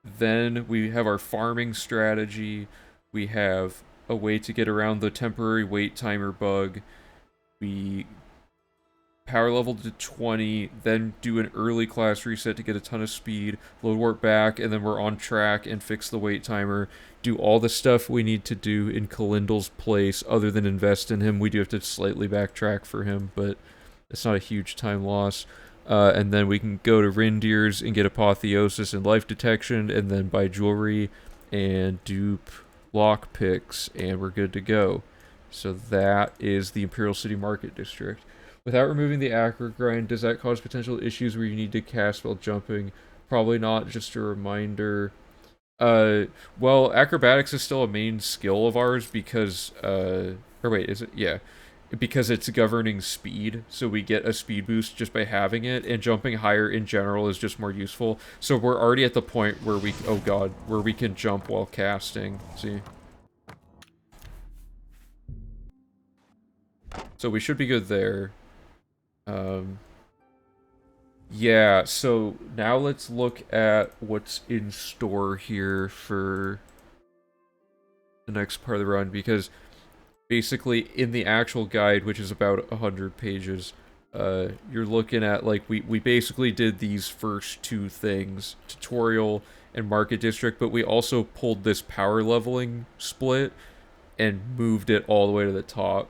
Then we have our farming strategy. We have a way to get around the temporary wait timer bug. We power level to 20, then do an early class reset to get a ton of speed, load warp back, and then we're on track and fix the wait timer. Do all the stuff we need to do in Kalindal's place other than invest in him. We do have to slightly backtrack for him, but it's not a huge time loss. And then we can go to Rindir's and get Apotheosis and Life Detection, and then buy jewelry and dupe lockpicks, and we're good to go. So that is the Imperial City Market District. Without removing the acro grind, does that cause potential issues where you need to cast while jumping? Probably not, just a reminder. Well, acrobatics is still a main skill of ours because, or wait, is it? Yeah. Because it's governing speed, so we get a speed boost just by having it, and jumping higher in general is just more useful. So we're already at the point where we, oh god, where we can jump while casting. See? So we should be good there. Yeah, so now let's look at what's in store here for the next part of the run, because basically in the actual guide, which is about 100 pages, you're looking at, like, we basically did these first two things, tutorial and market district, but we also pulled this power leveling split and moved it all the way to the top.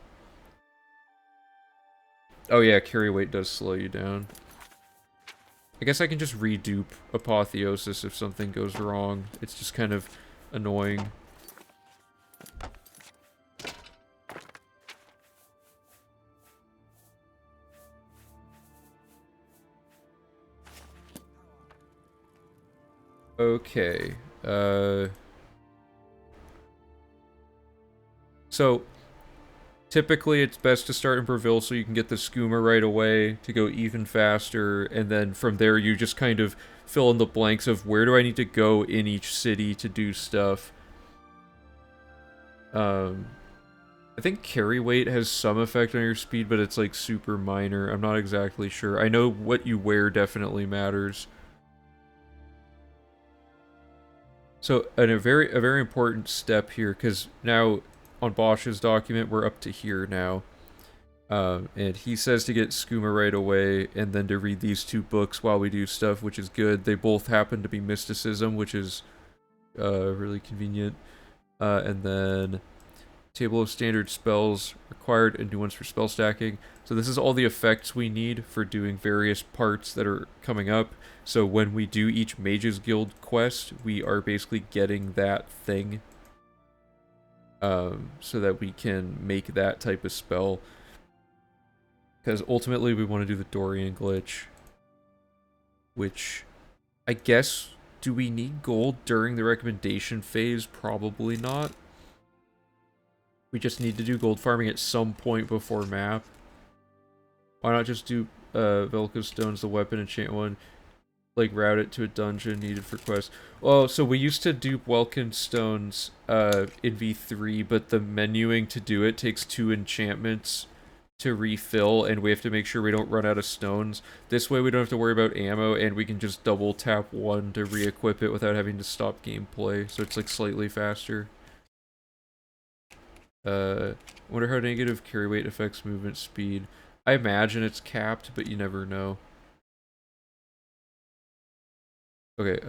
Oh yeah, carry weight does slow you down. I guess I can just redupe Apotheosis if something goes wrong. It's just kind of annoying. Okay. So typically it's best to start in Bravil so you can get the skooma right away to go even faster, and then from there you just kind of fill in the blanks of where do I need to go in each city to do stuff. I think carry weight has some effect on your speed, but it's like super minor. I'm not exactly sure. I know what you wear definitely matters. So, and a very important step here, because now on Bosch's document we're up to here now, and he says to get skooma right away, and then to read these two books while we do stuff, which is good. They both happen to be mysticism, which is really convenient, and then table of standard spells required and new ones for spell stacking. So this is all the effects we need for doing various parts that are coming up. So when we do each Mages Guild quest, we are basically getting that thing, so that we can make that type of spell. Because ultimately we want to do the Dorian glitch, which I guess, do we need gold during the recommendation phase? Probably not. We just need to do gold farming at some point before map. Why not just do Velko Stones, the weapon enchant one, like route it to a dungeon needed for quests? Well, so we used to do Welkin Stones in V3, but the menuing to do it takes 2 enchantments to refill, and we have to make sure we don't run out of stones. This way we don't have to worry about ammo, and we can just double tap 1 to re-equip it without having to stop gameplay, so it's like slightly faster. I wonder how negative carry weight affects movement speed. I imagine it's capped, but you never know. Okay,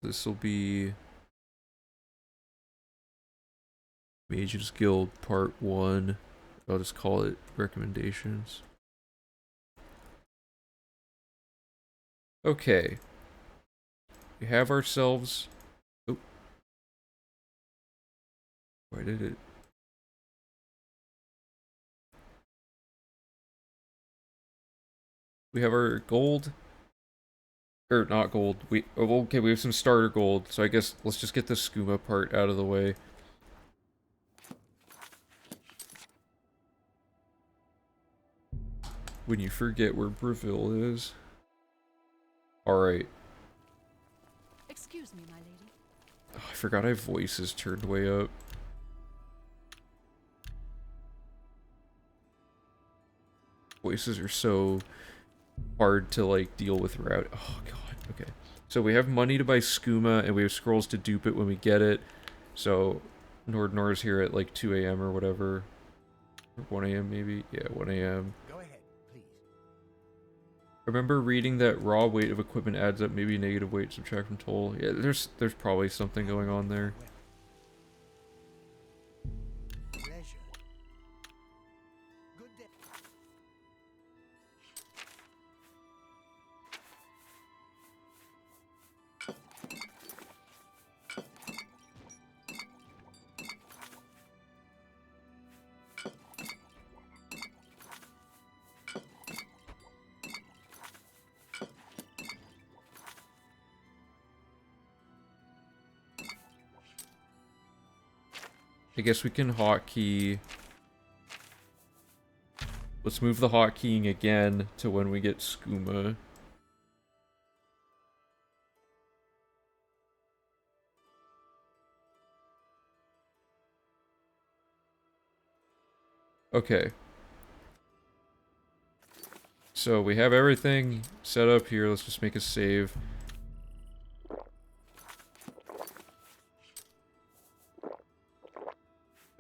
this will be Mages Guild Part 1. I'll just call it recommendations. Okay. We have ourselves... Oh. Why did it... We have our gold. Or not gold. Okay, we have some starter gold. So I guess let's just get the skooma part out of the way. When you forget where Breville is. Alright. Excuse me, my lady. Oh, I forgot I have voices turned way up. Voices are so hard to like deal with route. Oh god, okay. So we have money to buy skooma and we have scrolls to dupe it when we get it. So Nordnor's here at like 2 a.m. or whatever. Or 1 a.m. maybe? Yeah, 1 a.m. Go ahead, please. I remember reading that raw weight of equipment adds up, maybe negative weight subtract from total. Yeah, there's probably something going on there. Pleasure. Good day. I guess we can hotkey. Let's move the hotkeying again to when we get skooma. Okay. So we have everything set up here. Let's just make a save.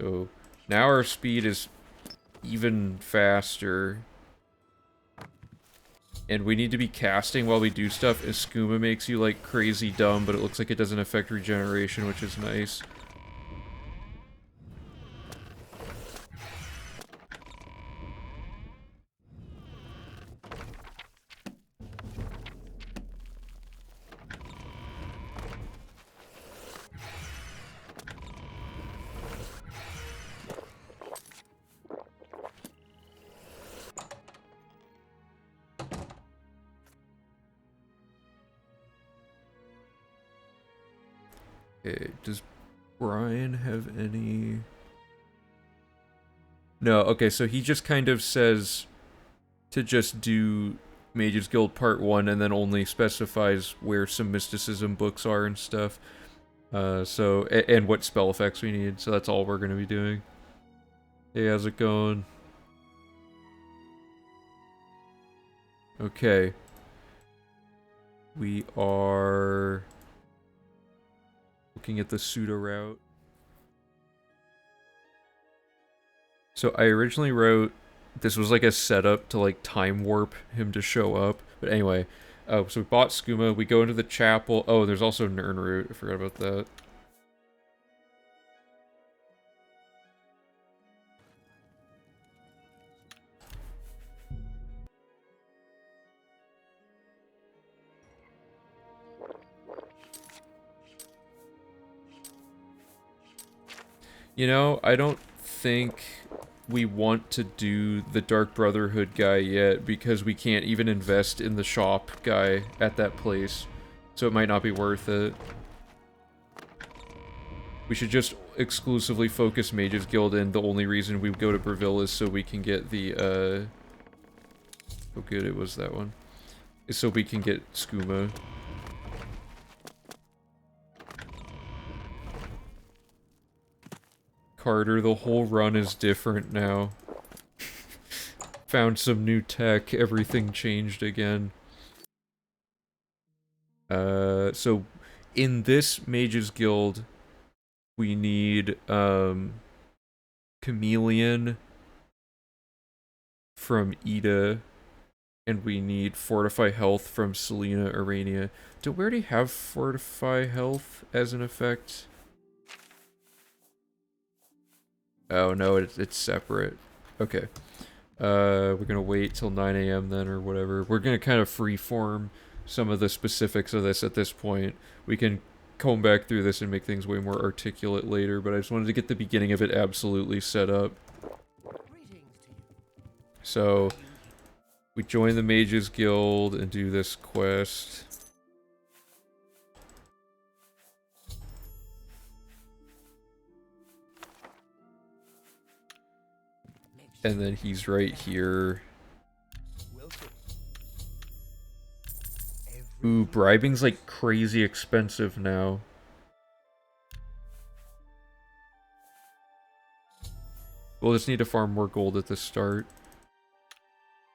So now our speed is even faster. And we need to be casting while we do stuff. Skooma makes you like crazy dumb, but it looks like it doesn't affect regeneration, which is nice. Okay, does Brian have any... No, okay, so he just kind of says to just do Mages Guild Part 1 and then only specifies where some mysticism books are and stuff. And what spell effects we need, so that's all we're gonna be doing. Hey, how's it going? Okay. We are... looking at the pseudo route. So I originally wrote this was like a setup to like time warp him to show up. But anyway, so we bought skooma, we go into the chapel. Oh, there's also Nirnroot, I forgot about that. You know, I don't think we want to do the Dark Brotherhood guy yet because we can't even invest in the shop guy at that place. So it might not be worth it. We should just exclusively focus Mages Guild, and the only reason we go to Breville is so we can get the, oh good, it was that one. Is so we can get skooma. Carter, the whole run is different now. Found some new tech, everything changed again. So in this Mages Guild, we need, Chameleon, from Ida. And we need Fortify Health from Selena Arania. Do we already have Fortify Health as an effect? Oh no, it's separate. Okay. We're gonna wait till 9 a.m. then, or whatever. We're gonna kind of freeform some of the specifics of this at this point. We can comb back through this and make things way more articulate later, but I just wanted to get the beginning of it absolutely set up. So, we join the Mages Guild and do this quest. And then he's right here. Ooh, bribing's like crazy expensive now. We'll just need to farm more gold at the start.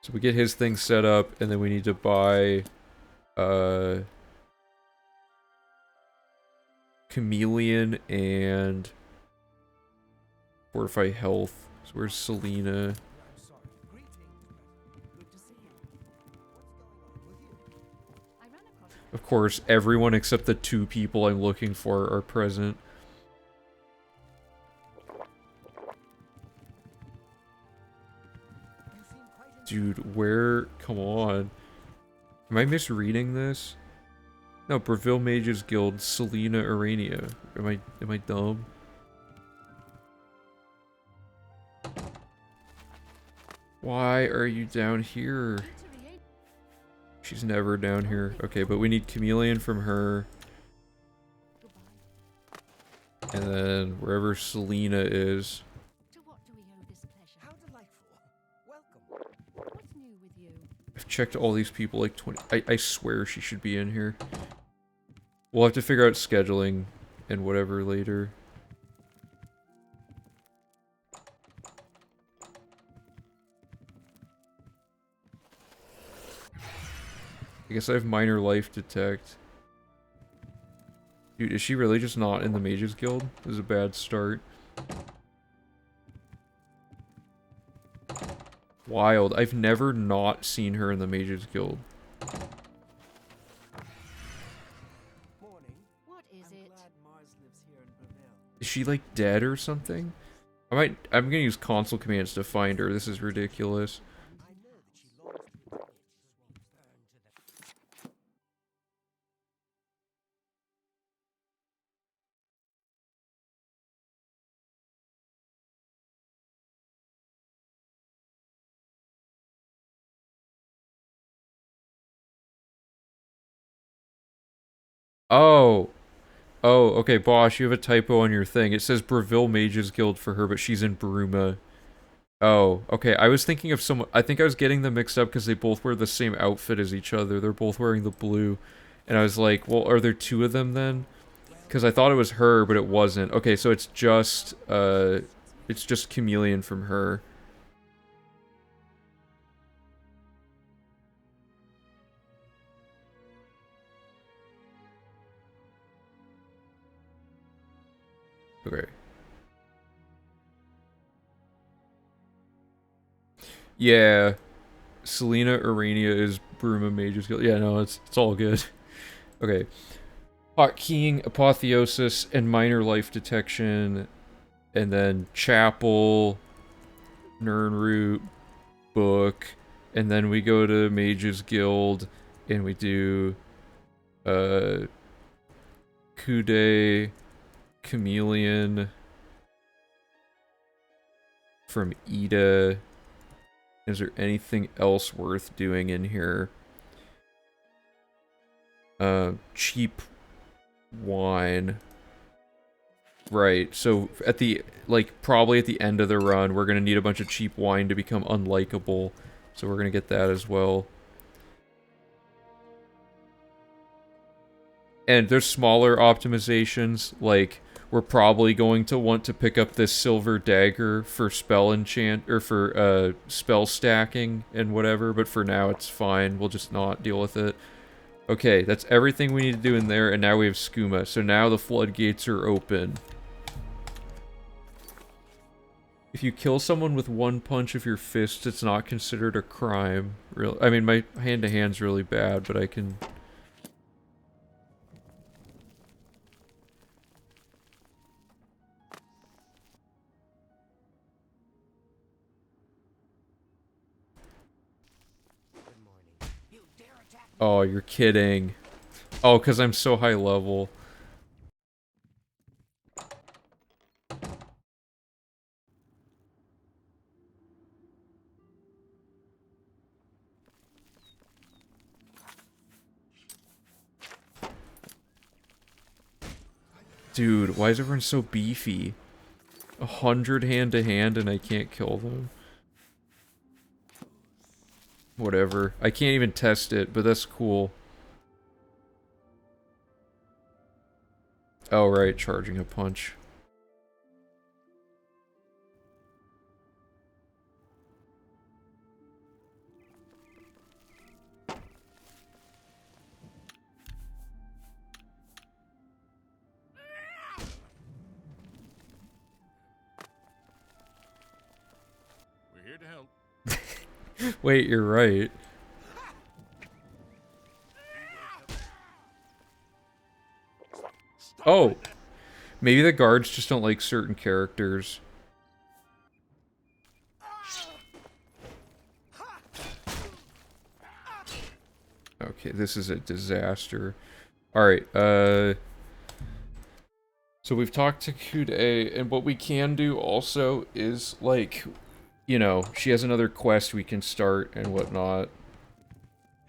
So we get his thing set up, and then we need to buy, Chameleon and Fortify Health. So where's Selena? Of course, everyone except the 2 people I'm looking for are present. Dude, where? Come on. Am I misreading this? No, Breville Mages Guild, Selena Arania. Am I dumb? Why are you down here? She's never down here. Okay, but we need Chameleon from her. And then wherever Selena is. I've checked all these people like 20. I swear she should be in here. We'll have to figure out scheduling and whatever later. I guess I have minor life detect. Dude, is she really just not in the Mages Guild? This is a bad start. Wild. I've never not seen her in the Mages Guild. Is she like dead or something? I'm gonna use console commands to find her. This is ridiculous. Oh. Oh, okay, Bosch, you have a typo on your thing. It says Breville Mages Guild for her, but she's in Bruma. Oh, okay, I was thinking of someone. I think I was getting them mixed up because they both wear the same outfit as each other. They're both wearing the blue. And I was like, well, are there 2 of them then? Because I thought it was her, but it wasn't. Okay, so it's just Chameleon from her. Okay. Yeah. Selena Arania is Bruma Mages Guild. Yeah, no, it's all good. Okay. Hotkeying, Apotheosis, and minor life detection. And then Chapel, Nirnroot, Book. And then we go to Mages Guild and we do Kude, Chameleon from Ida. Is there anything else worth doing in here? Cheap wine. Right, so at the, like, probably at the end of the run, we're gonna need a bunch of cheap wine to become unlikable. So we're gonna get that as well. And there's smaller optimizations, like, we're probably going to want to pick up this silver dagger for spell enchant, or for, spell stacking and whatever, but for now it's fine, we'll just not deal with it. Okay, that's everything we need to do in there, and now we have skooma, so now the floodgates are open. If you kill someone with one punch of your fist, it's not considered a crime. Real, I mean, my hand-to-hand's really bad, but I can... Oh, you're kidding. Oh, because I'm so high level. Dude, why is everyone so beefy? 100 hand-to-hand and I can't kill them. Whatever. I can't even test it, but that's cool. Oh, right, charging a punch. We're here to help. Wait, you're right. Oh! Maybe the guards just don't like certain characters. Okay, this is a disaster. Alright, so we've talked to Kude, and what we can do also is, like, you know, she has another quest we can start and whatnot.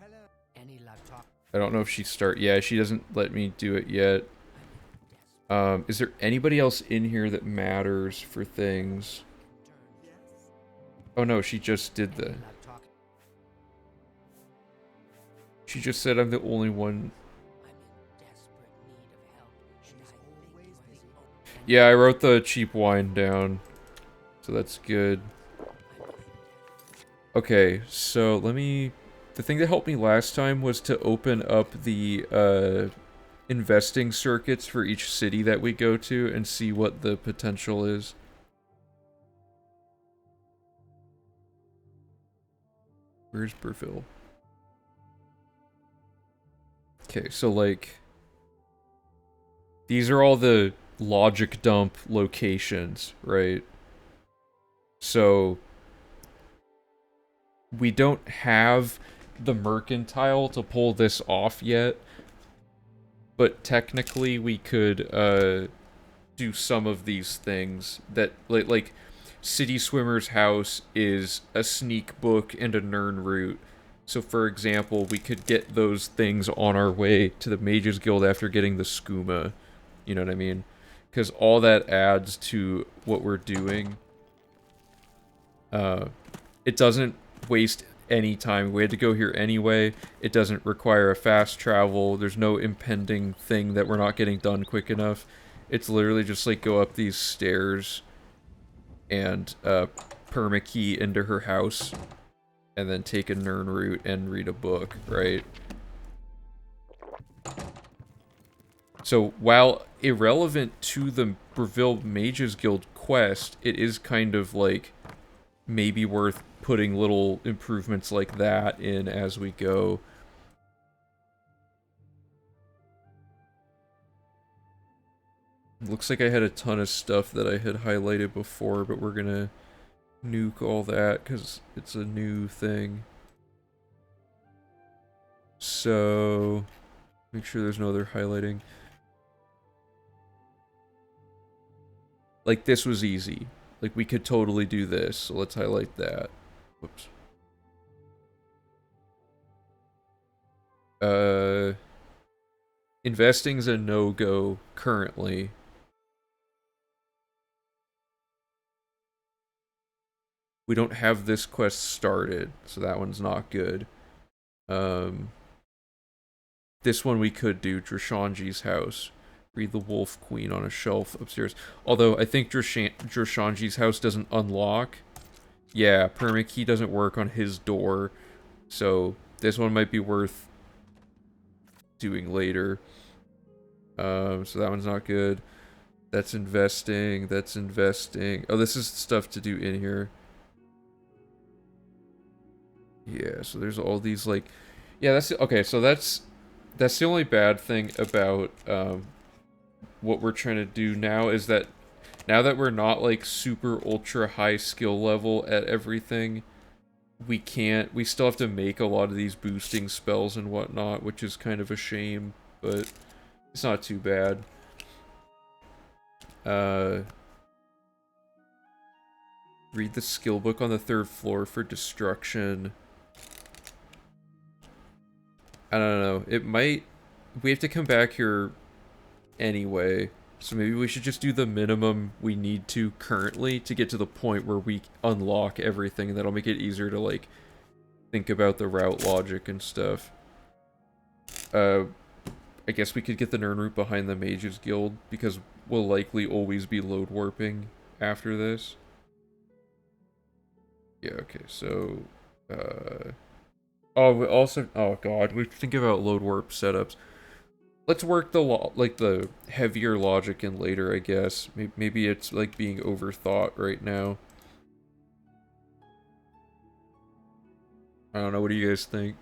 Hello. Any luck talk? I don't know if she yeah, she doesn't let me do it yet. Is there anybody else in here that matters for things? Oh no, she just did the... She just said I'm the only one. Yeah, I wrote the cheap wine down. So that's good. Okay, so let me... The thing that helped me last time was to open up the, investing circuits for each city that we go to and see what the potential is. Where's Burville? Okay, so like... These are all the logic dump locations, right? So... We don't have the mercantile to pull this off yet. But technically we could, do some of these things that, like City Swimmer's house is a sneak book and a Nern route. So for example, we could get those things on our way to the Mages Guild after getting the skooma. You know what I mean? Because all that adds to what we're doing. It doesn't waste any time. We had to go here anyway. It doesn't require a fast travel. There's no impending thing that we're not getting done quick enough. It's literally just like go up these stairs and permakey into her house and then take a Nern route and read a book, right? So while irrelevant to the Breville Mages Guild quest, it is kind of like maybe worth putting little improvements like that in as we go. Looks like I had a ton of stuff that I had highlighted before, but we're gonna nuke all that because it's a new thing. So, make sure there's no other highlighting. Like, this was easy. Like, we could totally do this, so let's highlight that. Whoops. Investing's a no-go currently. We don't have this quest started, so that one's not good. This one we could do, Drashanji's house. Read the Wolf Queen on a shelf upstairs. Although, I think Drashanji's house doesn't unlock. Yeah, permakey doesn't work on his door. So, this one might be worth doing later. So that one's not good. That's investing. That's investing. Oh, this is stuff to do in here. Yeah, so there's all these, like... Yeah, that's... Okay, so that's the only bad thing about what we're trying to do now is that now that we're not, like, super ultra high skill level at everything, we still have to make a lot of these boosting spells and whatnot, which is kind of a shame, but it's not too bad. Read the skill book on the 3rd floor for destruction. I don't know. It might... We have to come back here anyway. So maybe we should just do the minimum we need to currently to get to the point where we unlock everything, and that'll make it easier to, like, think about the route logic and stuff. I guess we could get the Nern route behind the Mages Guild, because we'll likely always be load warping after this. Yeah, okay, so... Oh, we also... Oh, God, we think about load warp setups. Let's work the heavier logic in later, I guess. Maybe it's, like, being overthought right now. I don't know, what do you guys think?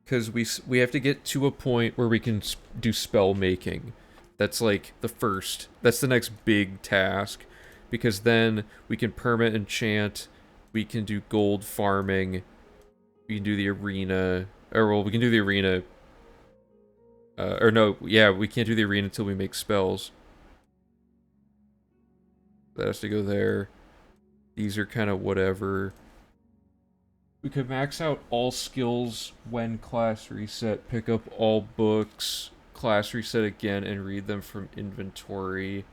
Because we have to get to a point where we can do spell making. That's, like, that's the next big task. Because then we can perma enchant, we can do gold farming, we can do the arena, or well, we can do the arena, or no, yeah, we can't do the arena until we make spells. That has to go there. These are kind of whatever. We could max out all skills when class reset, pick up all books, class reset again, and read them from inventory.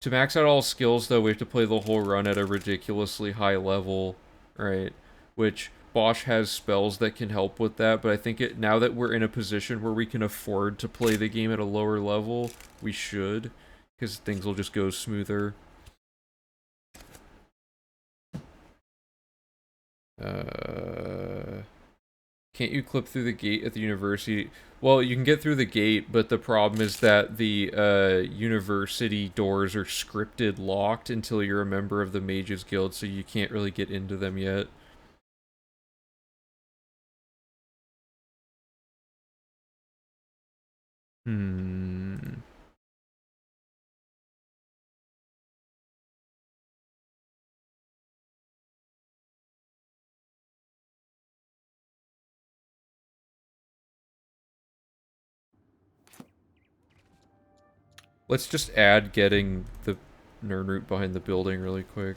To max out all skills, though, we have to play the whole run at a ridiculously high level, right? Which, Bosch has spells that can help with that, but I think now that we're in a position where we can afford to play the game at a lower level, we should, because things will just go smoother. Can't you clip through the gate at the university? Well, you can get through the gate, but the problem is that the university doors are scripted locked until you're a member of the Mages Guild, so you can't really get into them yet. Let's just add getting the Nern route behind the building really quick.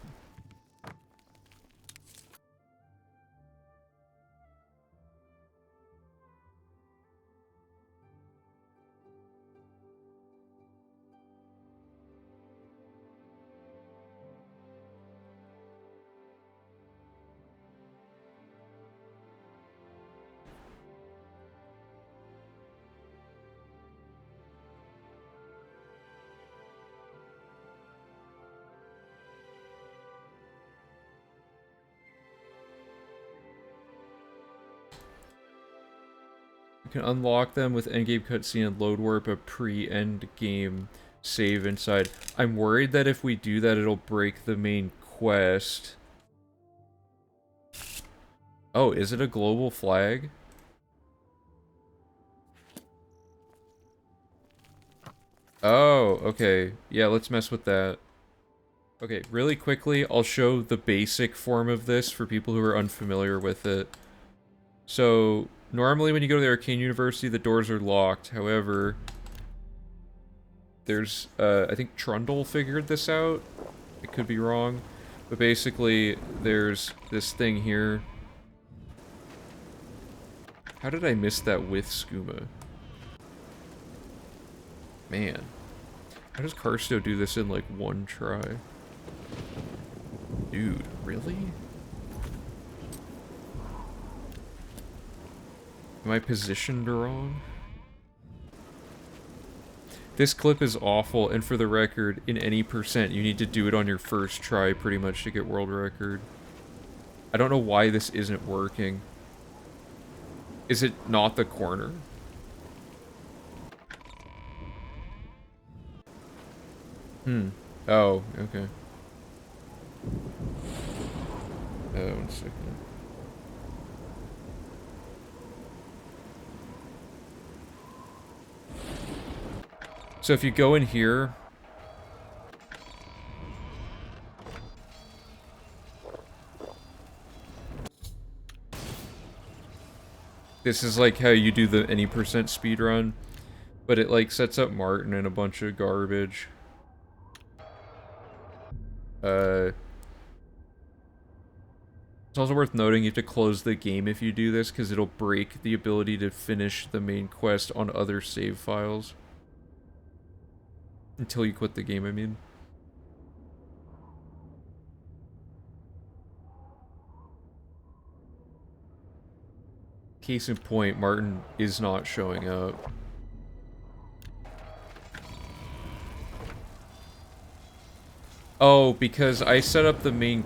You can unlock them with endgame cutscene and load warp a pre-endgame save inside. I'm worried that if we do that, it'll break the main quest. Oh, is it a global flag? Oh, okay. Yeah, let's mess with that. Okay, really quickly, I'll show the basic form of this for people who are unfamiliar with it. So, normally when you go to the Arcane University, the doors are locked. However, there's, I think Trundle figured this out. I could be wrong. But basically, there's this thing here. How did I miss that with Skooma? Man. How does Karsto do this in, like, one try? Dude, really? Am I positioned wrong? This clip is awful, and for the record, in any percent, you need to do it on your first try, pretty much, to get world record. I don't know why this isn't working. Is it not the corner? Hmm. Oh, okay. 1 second. So if you go in here... This is like how you do the any percent speedrun, but it like sets up Martin and a bunch of garbage. It's also worth noting you have to close the game if you do this, because it'll break the ability to finish the main quest on other save files. Until you quit the game, I mean. Case in point, Martin is not showing up. Oh, because I set up the main...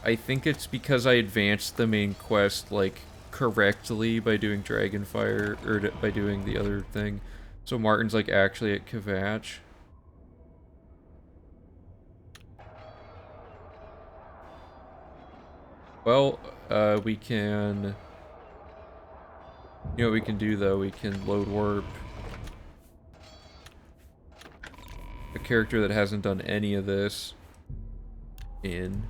I think it's because I advanced the main quest, like, correctly by doing Dragonfire, or by doing the other thing. So Martin's, like, actually at Kvatch. Well, we can... You know what we can do, though? We can load warp a character that hasn't done any of this in.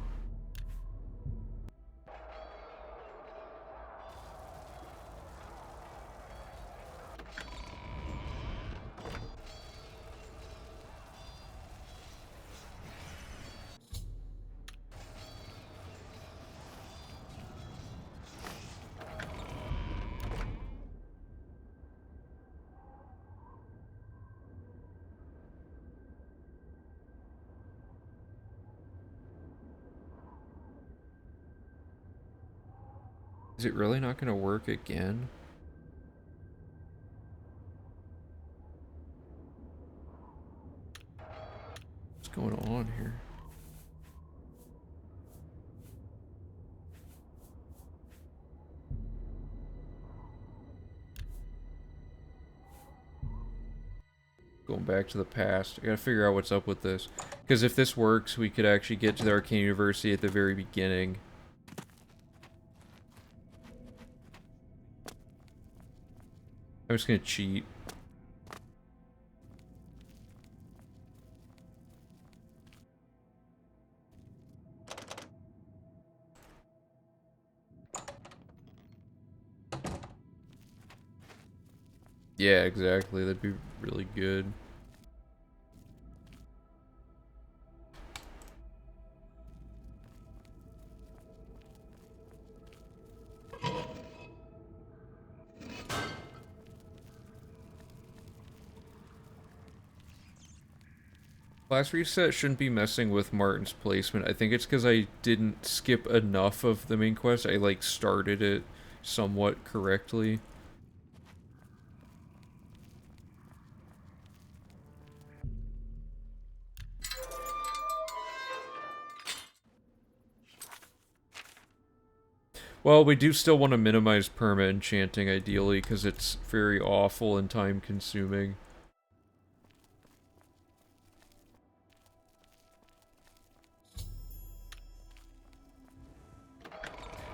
Is it really not going to work again? What's going on here? Going back to the past. I gotta figure out what's up with this. Because if this works, we could actually get to the Arcane University at the very beginning. I'm just gonna cheat. Yeah, exactly. That'd be really good. Class reset shouldn't be messing with Martin's placement. I think it's because I didn't skip enough of the main quest. I, like, started it somewhat correctly. Well, we do still want to minimize perma-enchanting, ideally, because it's very awful and time-consuming.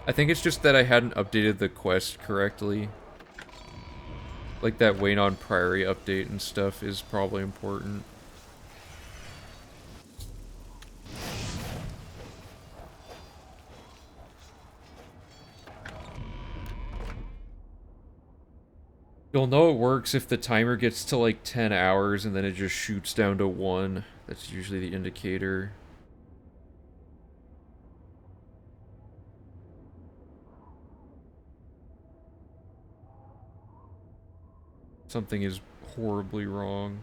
I think it's just that I hadn't updated the quest correctly. Like, that Wayne on Prairie update and stuff is probably important. You'll know it works if the timer gets to like 10 hours and then it just shoots down to 1. That's usually the indicator. Something is horribly wrong.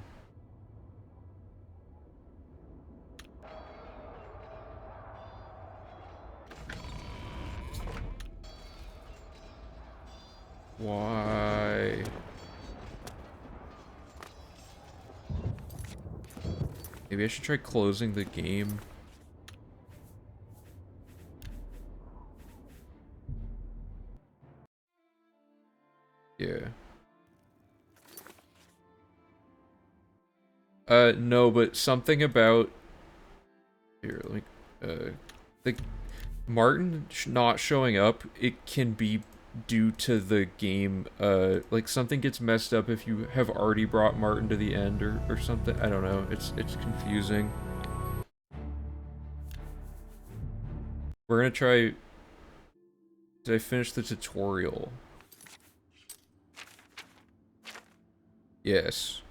Why? Maybe I should try closing the game. Yeah. No, but something about... Here, like, the Martin not showing up, it can be due to the game, like something gets messed up if you have already brought Martin to the end or something. I don't know. It's confusing. We're gonna try... Did I finish the tutorial? Yes.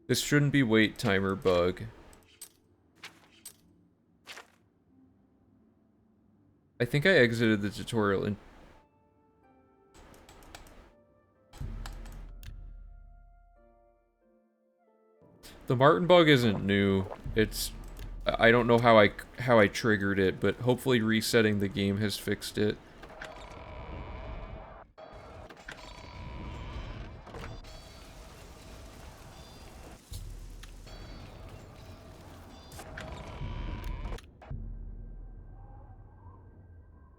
This shouldn't be wait timer bug. I think I exited the tutorial and... The Martin bug isn't new. It's... I don't know how I triggered it, but hopefully resetting the game has fixed it.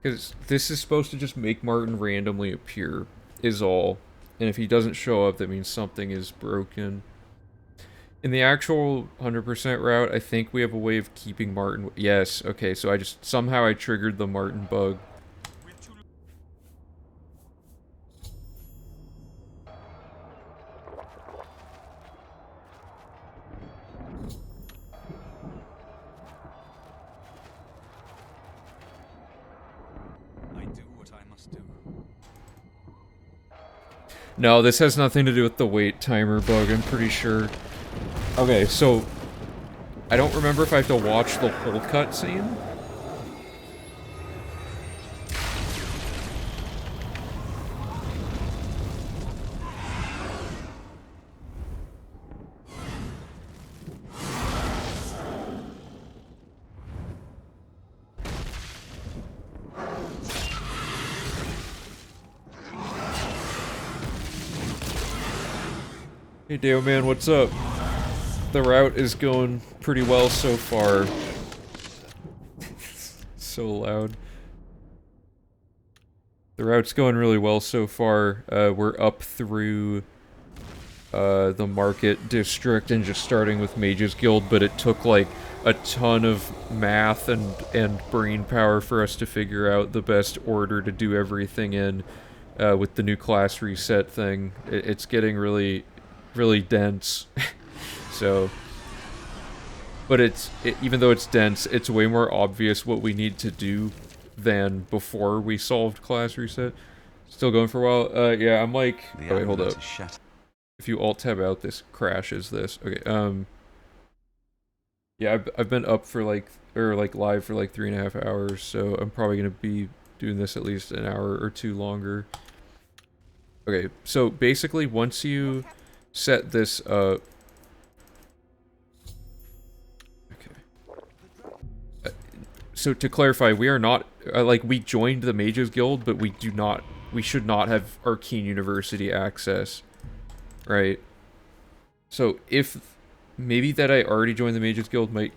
Because this is supposed to just make Martin randomly appear, is all. And if he doesn't show up, that means something is broken. In the actual 100% route, I think we have a way of keeping Martin... Yes, okay, so somehow I triggered the Martin bug. No, this has nothing to do with the wait timer bug, I'm pretty sure. Okay, so... I don't remember if I have to watch the whole cutscene. Hey Dale man, what's up? The route is going pretty well so far. So loud. The route's going really well so far. We're up through the market district and just starting with Mage's Guild, but it took like a ton of math and brain power for us to figure out the best order to do everything in with the new class reset thing. It's getting really dense. So, but even though it's dense, it's way more obvious what we need to do than before we solved class reset. Still going for a while? Yeah, I'm like... Oh, wait, hold up. If you alt-tab out, this crashes this. Okay, yeah, I've been up for like... Or like live for like 3.5 hours, so I'm probably gonna be doing this at least an hour or two longer. Okay, so basically once you set this up... So to clarify, we are not, like, we joined the Mages Guild, but we should not have Arcane University access, right? So if, maybe that I already joined the Mages Guild might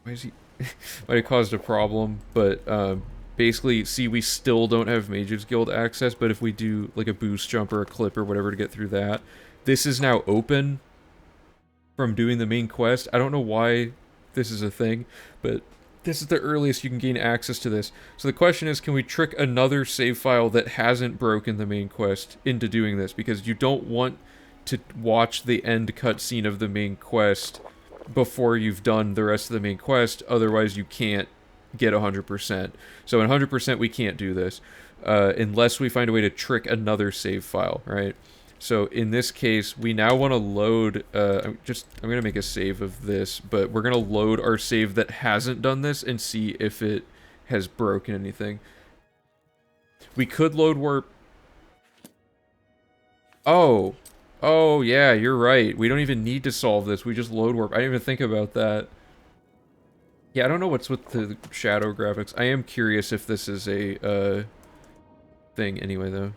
have caused a problem, but, basically, see, we still don't have Mages Guild access, but if we do, like, a boost jump or a clip or whatever to get through that, this is now open from doing the main quest. I don't know why this is a thing, but... This is the earliest you can gain access to this. So the question is, can we trick another save file that hasn't broken the main quest into doing this? Because you don't want to watch the end cutscene of the main quest before you've done the rest of the main quest, otherwise you can't get 100%. So in 100% we can't do this, unless we find a way to trick another save file, right? So in this case, we now want to load, I'm going to make a save of this, but we're going to load our save that hasn't done this and see if it has broken anything. We could load warp. Oh, yeah, you're right. We don't even need to solve this. We just load warp. I didn't even think about that. Yeah, I don't know what's with the shadow graphics. I am curious if this is a, thing anyway, though.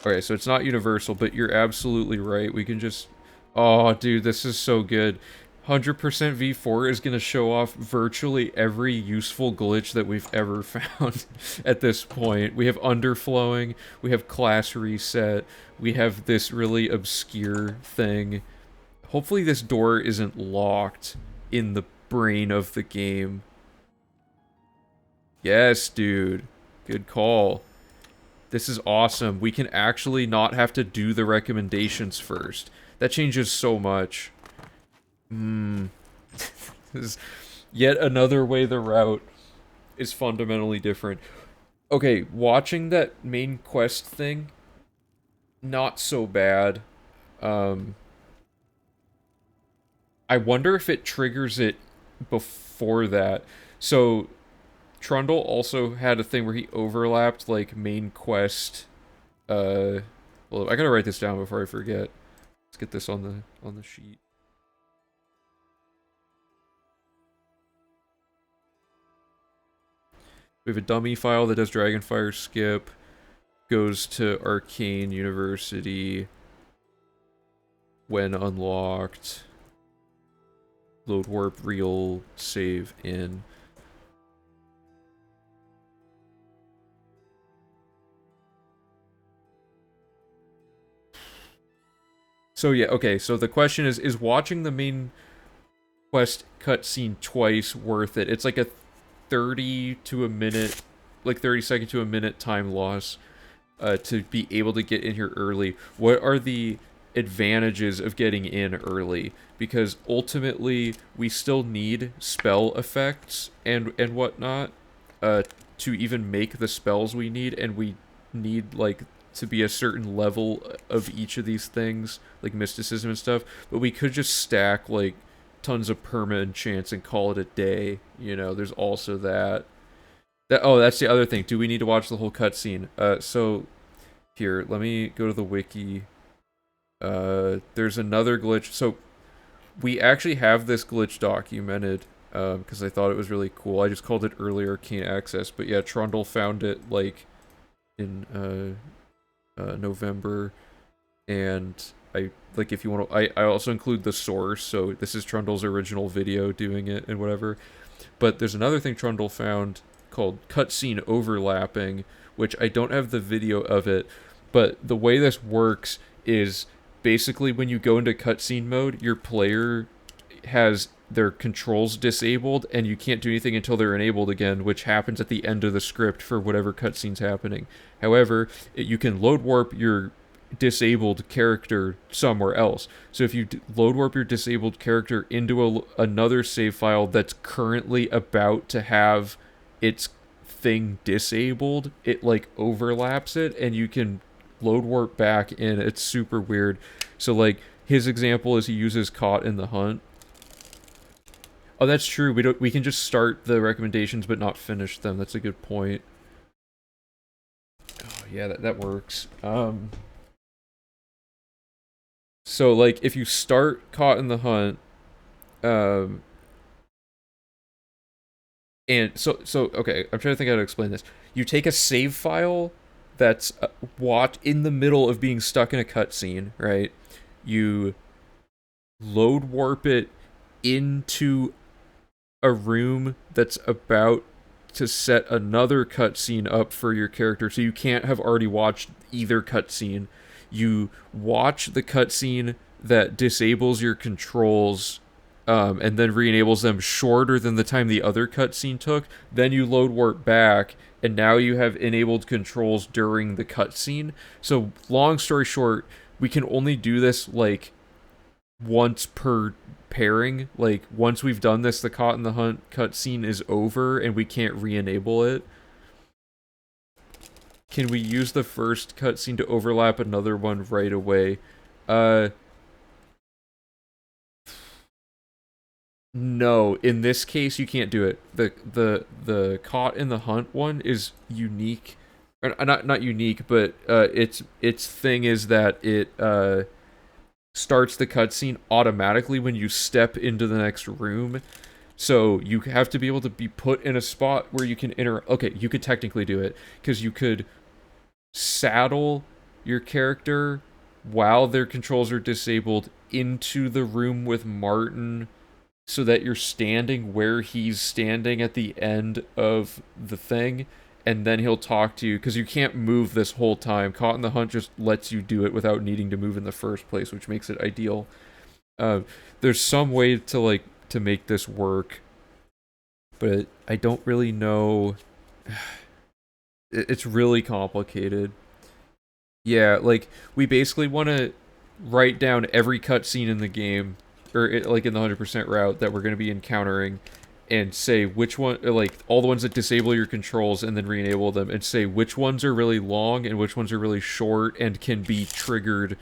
Okay, so it's not universal, but you're absolutely right. We can just... Oh, dude, this is so good. 100% V4 is going to show off virtually every useful glitch that we've ever found at this point. We have underflowing, we have class reset, we have this really obscure thing. Hopefully this door isn't locked in the brain of the game. Yes, dude. Good call. This is awesome. We can actually not have to do the recommendations first. That changes so much. This is yet another way the route is fundamentally different. Okay, watching that main quest thing, not so bad. I wonder if it triggers it before that. So Trundle also had a thing where he overlapped like main quest. Well, I gotta write this down before I forget. Let's get this on the sheet. We have a dummy file that does Dragonfire skip, goes to Arcane University when unlocked. Load warp real save in. So yeah, okay, so the question is watching the main quest cutscene twice worth it? It's like a 30 to a minute, like 30-second to a minute time loss to be able to get in here early. What are the advantages of getting in early? Because ultimately, we still need spell effects and whatnot to even make the spells we need, and we need, like, to be a certain level of each of these things, like mysticism and stuff, but we could just stack, like, tons of perma enchants and call it a day. You know, there's also that. Oh, that's the other thing. Do we need to watch the whole cutscene? So here, let me go to the wiki. There's another glitch. So we actually have this glitch documented because I thought it was really cool. I just called it early arcane access, but yeah, Trundle found it like in November, and I like if you want to. I also include the source. So this is Trundle's original video doing it and whatever. But there's another thing Trundle found called cutscene overlapping, which I don't have the video of it, but the way this works is basically when you go into cutscene mode, your player has their controls disabled and you can't do anything until they're enabled again, which happens at the end of the script for whatever cutscene's happening. However, you can load warp your disabled character somewhere else. So if you load warp your disabled character into another save file that's currently about to have its thing disabled, it like overlaps it and you can load warp back in. It's super weird. So like his example is he uses Caught in the Hunt. Oh, that's true. We can just start the recommendations but not finish them. That's a good point. Oh, yeah, that works. So like if you start Caught in the Hunt, and so okay, I'm trying to think how to explain this. You take a save file that's in the middle of being stuck in a cutscene, right? You load warp it into a room that's about to set another cutscene up for your character, so you can't have already watched either cutscene. You watch the cutscene that disables your controls and then re-enables them shorter than the time the other cutscene took. Then you load warp back, and now you have enabled controls during the cutscene. So, long story short, we can only do this like once per pairing. Like once we've done this, the Caught in the Hunt cutscene is over, and we can't re-enable it. Can we use the first cutscene to overlap another one right away? No, in this case you can't do it. The Caught in the Hunt one is unique, or not unique, but its thing is that it starts the cutscene automatically when you step into the next room. So you have to be able to be put in a spot where you can Okay, you could technically do it because you could saddle your character while their controls are disabled into the room with Martin so that you're standing where he's standing at the end of the thing, and then he'll talk to you because you can't move this whole time. Caught in the Hunt just lets you do it without needing to move in the first place, which makes it ideal. Uh, there's some way to to make this work, but I don't really know. It's really complicated. Yeah, like we basically want to write down every cutscene in the game, or like in the 100% route that we're going to be encountering, and say which one, like all the ones that disable your controls, and then re-enable them, and say which ones are really long and which ones are really short and can be triggered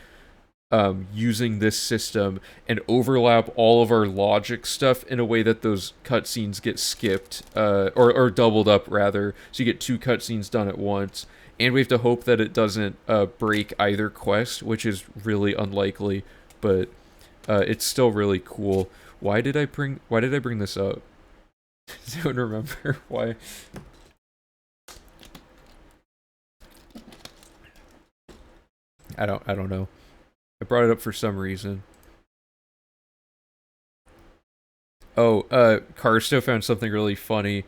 using this system, and overlap all of our logic stuff in a way that those cutscenes get skipped, or doubled up rather, so you get two cutscenes done at once. And we have to hope that it doesn't break either quest, which is really unlikely, but it's still really cool. Why did I bring this up? Does anyone remember why? I don't know. I brought it up for some reason. Oh, Karsto found something really funny.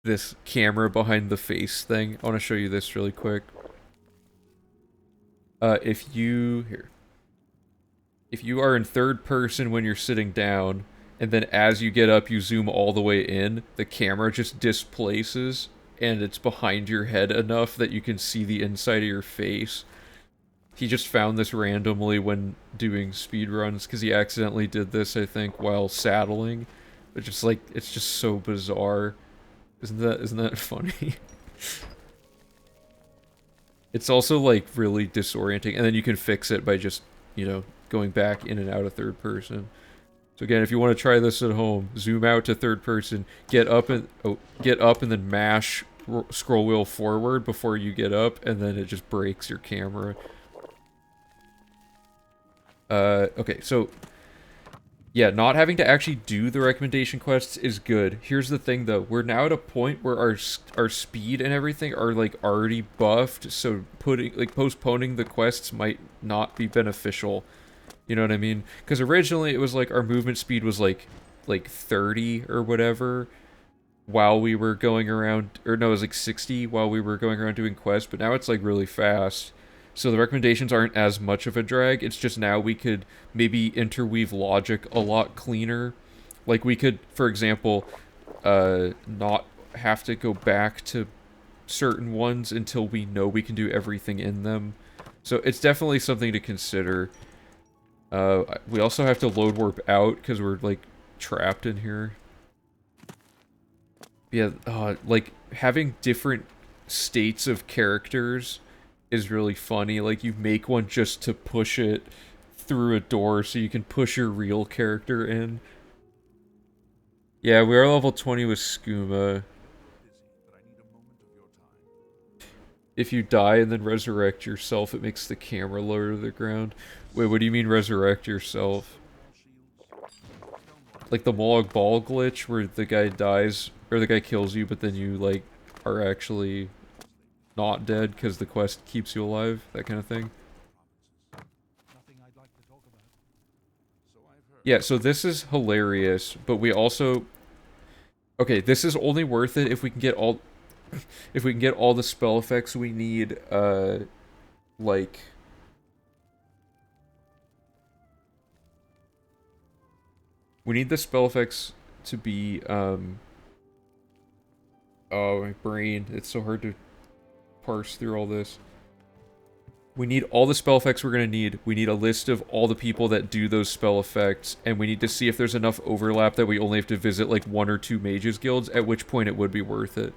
This camera behind the face thing. I want to show you this really quick. If you are in third person when you're sitting down, and then as you get up you zoom all the way in, the camera just displaces, and it's behind your head enough that you can see the inside of your face. He just found this randomly when doing speedruns, because he accidentally did this, I think, while saddling. But just like, it's just so bizarre. Isn't that funny? It's also like really disorienting, and then you can fix it by just, going back in and out of third person. So again, if you want to try this at home, zoom out to third person, get up and then mash scroll wheel forward before you get up, and then it just breaks your camera. Okay, so yeah, not having to actually do the recommendation quests is good. Here's the thing though, we're now at a point where our speed and everything are like already buffed, so postponing the quests might not be beneficial. You know what I mean? Because originally it was like our movement speed was like 30 or whatever while we were going around, or no, it was like 60 while we were going around doing quests, but now it's like really fast. So the recommendations aren't as much of a drag. It's just now we could maybe interweave logic a lot cleaner. Like we could, for example, not have to go back to certain ones until we know we can do everything in them. So it's definitely something to consider. We also have to load warp out because we're like trapped in here. Yeah, like having different states of characters is really funny. Like you make one just to push it through a door so you can push your real character in. Yeah, we are level 20 with Skooma. If you die and then resurrect yourself, it makes the camera lower to the ground. Wait, what do you mean resurrect yourself? Like the Molag Bal glitch where the guy dies, or the guy kills you, but then you, like, are actually not dead because the quest keeps you alive? That kind of thing? Yeah, so this is hilarious, but we also... Okay, this is only worth it if we can get all... if we can get all the spell effects we need, like... We need the spell effects to be, Oh, my brain. It's so hard to parse through all this. We need all the spell effects we're going to need. We need a list of all the people that do those spell effects, and we need to see if there's enough overlap that we only have to visit, like, 1 or 2 mages guilds, at which point it would be worth it.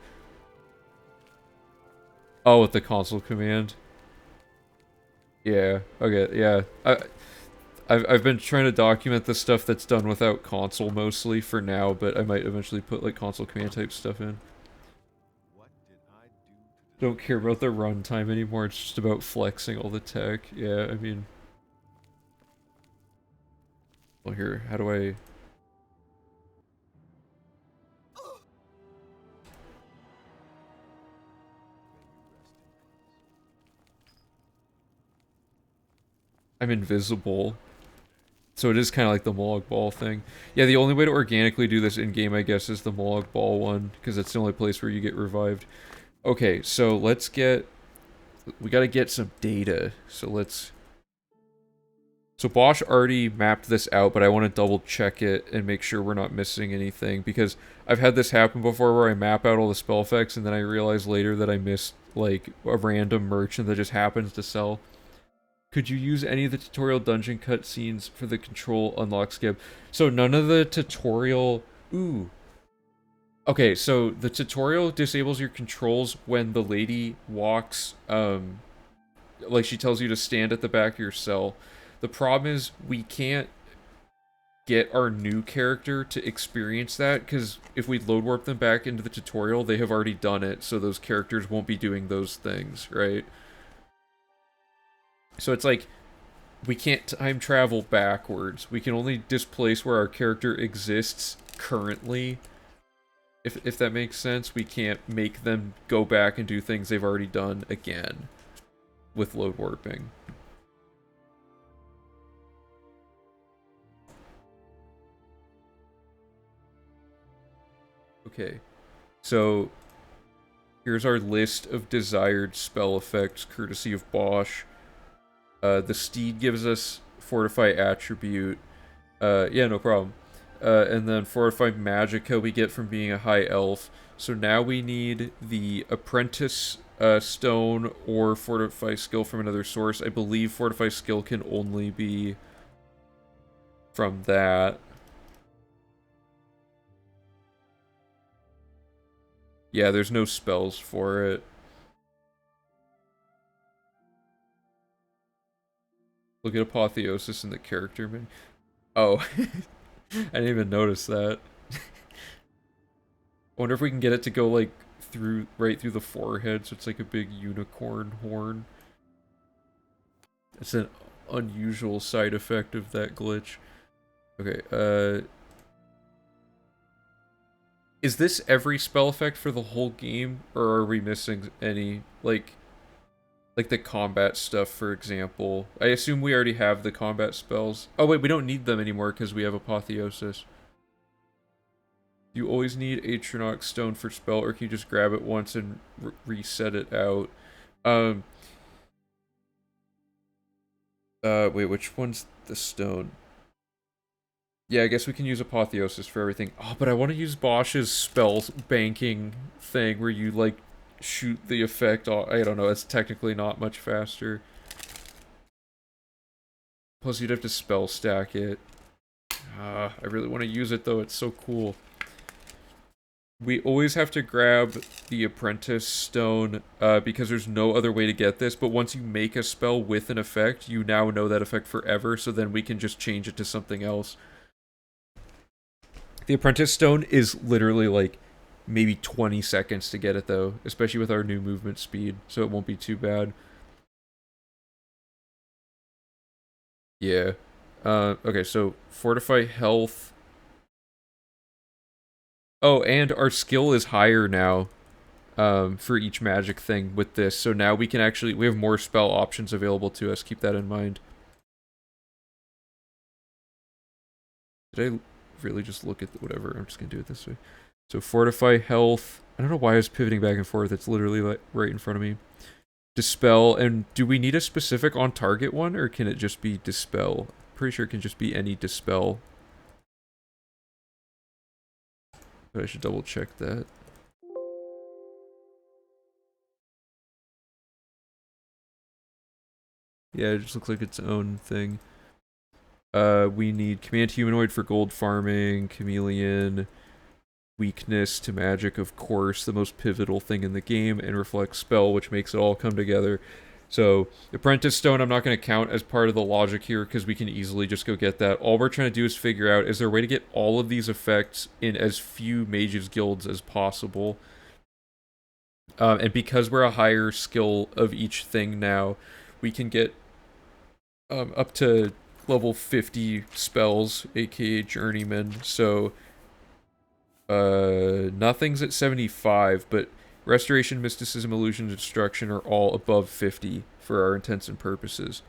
Oh, with the console command. Yeah, okay, yeah. I've been trying to document the stuff that's done without console mostly for now, but I might eventually put like console command type stuff in. Don't care about the runtime anymore, it's just about flexing all the tech. Yeah, I mean... Well here, how do I... I'm invisible. So it is kind of like the Molag Ball thing. Yeah, the only way to organically do this in-game, I guess, is the Molag Ball one, because it's the only place where you get revived. Okay, so let's get... We gotta get some data. So let's... So Bosch already mapped this out, but I want to double check it and make sure we're not missing anything, because I've had this happen before where I map out all the spell effects and then I realize later that I missed, like, a random merchant that just happens to sell. Could you use any of the tutorial dungeon cutscenes for the control unlock skip? So none of the tutorial... Ooh. Okay, so the tutorial disables your controls when the lady walks, like she tells you to stand at the back of your cell. The problem is we can't get our new character to experience that, because if we load warp them back into the tutorial, they have already done it, so those characters won't be doing those things, right? So it's like, we can't time travel backwards. We can only displace where our character exists currently. If that makes sense, we can't make them go back and do things they've already done again with load warping. Okay, so here's our list of desired spell effects courtesy of Bosch. The Steed gives us Fortify Attribute. Yeah, no problem. And then Fortify Magicka we get from being a high elf. So now we need the Apprentice Stone or Fortify Skill from another source. I believe Fortify Skill can only be from that. Yeah, there's no spells for it. Look at Apotheosis in the character menu. Oh, I didn't even notice that. I wonder if we can get it to go like right through the forehead, so it's like a big unicorn horn. It's an unusual side effect of that glitch. Okay, is this every spell effect for the whole game, or are we missing any, like the combat stuff, for example? I assume we already have the combat spells. Oh wait, we don't need them anymore because we have Apotheosis. You always need Atronach Stone for spell, or can you just grab it once and reset it out? Wait, which one's the stone? Yeah, I guess we can use Apotheosis for everything. Oh, but I want to use Bosch's spell banking thing where you, like, shoot the effect off. I don't know, it's technically not much faster. Plus, you'd have to spell stack it. I really want to use it, though. It's so cool. We always have to grab the Apprentice Stone, because there's no other way to get this, but once you make a spell with an effect, you now know that effect forever, so then we can just change it to something else. The Apprentice Stone is literally, like, maybe 20 seconds to get it, though, especially with our new movement speed, so it won't be too bad. Yeah. Okay, so Fortify Health. Oh, and our skill is higher now, for each magic thing with this, so now we can actually, we have more spell options available to us, keep that in mind. Did I really just look at whatever? I'm just gonna do it this way. So Fortify Health. I don't know why I was pivoting back and forth. It's literally like right in front of me. Dispel. And do we need a specific on target one, or can it just be Dispel? Pretty sure it can just be any Dispel. But I should double check that. Yeah, it just looks like its own thing. We need Command Humanoid for gold farming, Chameleon, Weakness to Magic, of course, the most pivotal thing in the game, and Reflect Spell, which makes it all come together. So, Apprentice Stone I'm not going to count as part of the logic here, because we can easily just go get that. All we're trying to do is figure out, is there a way to get all of these effects in as few Mages Guilds as possible? And because we're a higher skill of each thing now, we can get up to level 50 spells, aka Journeyman, so nothing's at 75, but Restoration, Mysticism, Illusion, Destruction are all above 50 for our intents and purposes.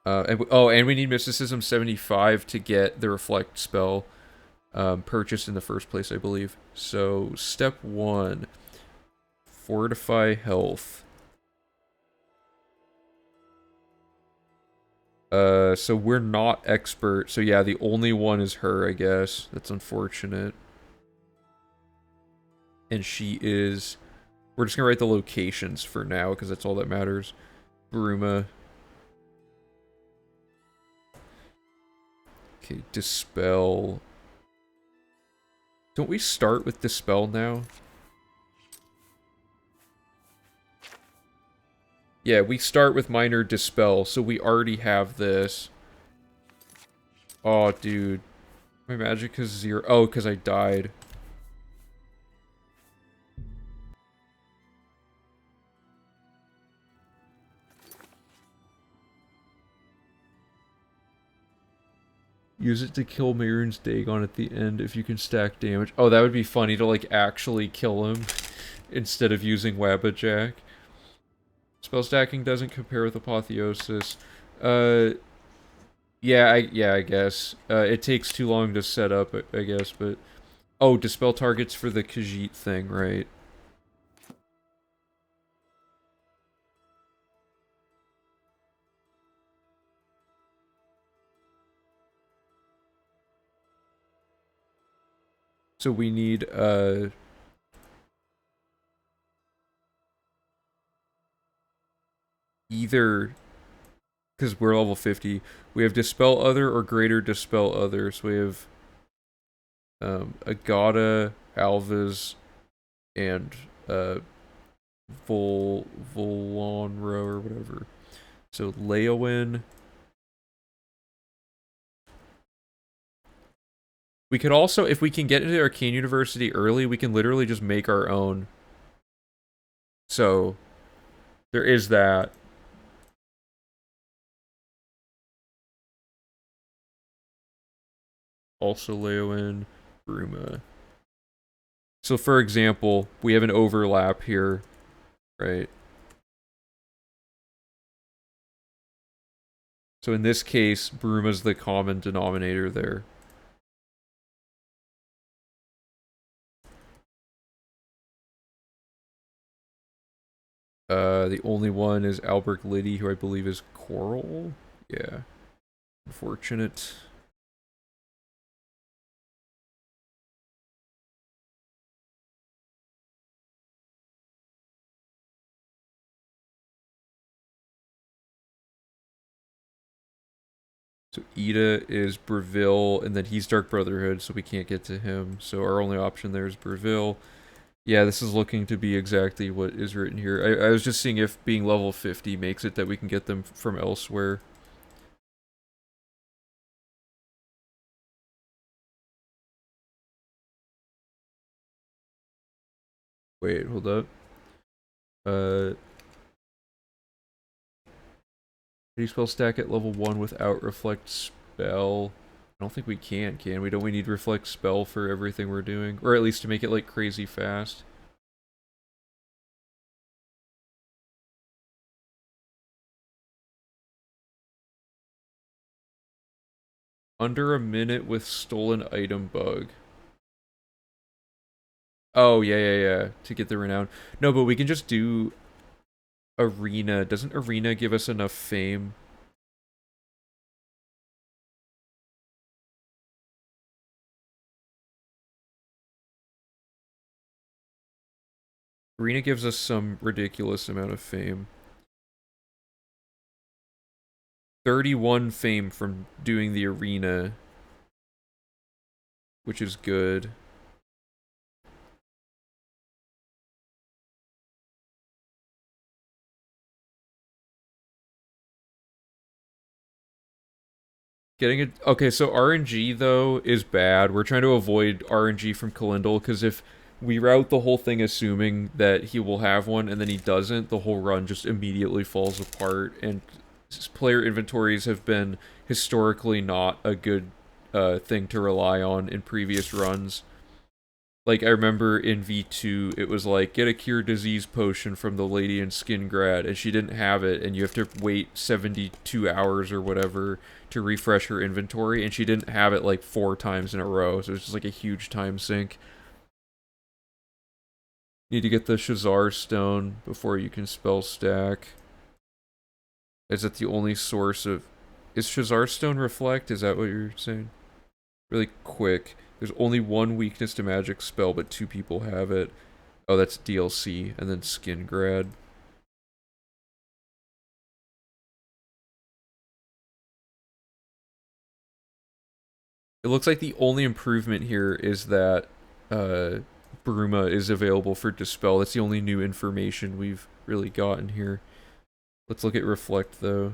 And we need Mysticism 75 to get the Reflect spell purchased in the first place, I believe. So, step 1, Fortify Health. So we're not expert. So yeah, the only one is her, I guess. That's unfortunate. And she is... We're just gonna write the locations for now, because that's all that matters. Bruma. Okay, Dispel. Don't we start with Dispel now? Yeah, we start with Minor Dispel, so we already have this. Oh, dude. My magic is 0. Oh, because I died. Use it to kill Mehrunes Dagon at the end if you can stack damage. Oh, that would be funny to, like, actually kill him instead of using Wabbajack. Spell stacking doesn't compare with Apotheosis. Yeah, I guess. It takes too long to set up, I guess, but... Oh, dispel targets for the Khajiit thing, right. So we need, either... Because we're level 50. We have Dispel Other or Greater Dispel Other. So we have, Agata, Alvis, and, Volonro or whatever. So Leowin. We could also, if we can get into Arcane University early, we can literally just make our own. So, there is that. Also Leowin, Bruma. So for example, we have an overlap here, right? So in this case, Bruma's the common denominator there. The only one is Albert Liddy, who I believe is Coral. Yeah. Unfortunate. So Ida is Breville, and then he's Dark Brotherhood, so we can't get to him. So our only option there is Breville. Yeah, this is looking to be exactly what is written here. I was just seeing if being level 50 makes it that we can get them from elsewhere. Wait, hold up. Can you spell stack at level 1 without Reflect Spell? I don't think we can we? Don't we need Reflect Spell for everything we're doing? Or at least to make it, like, crazy fast? Under a minute with Stolen Item Bug. Oh, yeah. To get the renown. No, but we can just do Arena. Doesn't Arena give us enough fame? Arena gives us some ridiculous amount of fame. 31 fame from doing the Arena, which is good. Getting it. Okay, so RNG, though, is bad. We're trying to avoid RNG from Kalindal, because if we route the whole thing assuming that he will have one, and then he doesn't, the whole run just immediately falls apart, and player inventories have been historically not a good thing to rely on in previous runs. Like, I remember in V2, it was like, get a cure disease potion from the lady in Skingrad, and she didn't have it, and you have to wait 72 hours or whatever to refresh her inventory, and she didn't have it like 4 times in a row, so it's just like a huge time sink. Need to get the Shazar Stone before you can spell stack. Is it the only source of... Is Shazar Stone Reflect? Is that what you're saying? Really quick. There's only one weakness to magic spell, but 2 people have it. Oh, that's DLC, and then Skingrad. It looks like the only improvement here is that Bruma is available for Dispel. That's the only new information we've really gotten here. Let's look at Reflect, though.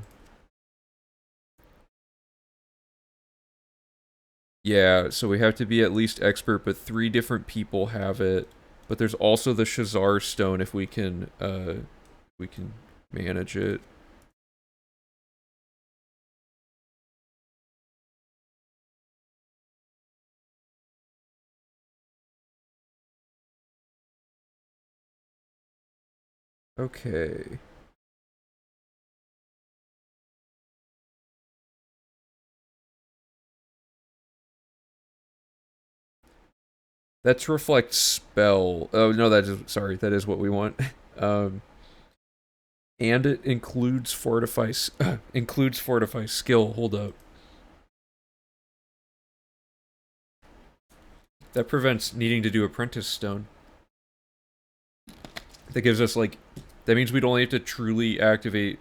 Yeah, so we have to be at least expert, but 3 different people have it. But there's also the Shazar Stone if we can manage it. Okay. That's reflect spell. Oh no, that is sorry. That is what we want. Um, and it includes fortify. Includes fortify skill. Hold up. That prevents needing to do apprentice stone. That gives us like. That means we'd only have to truly activate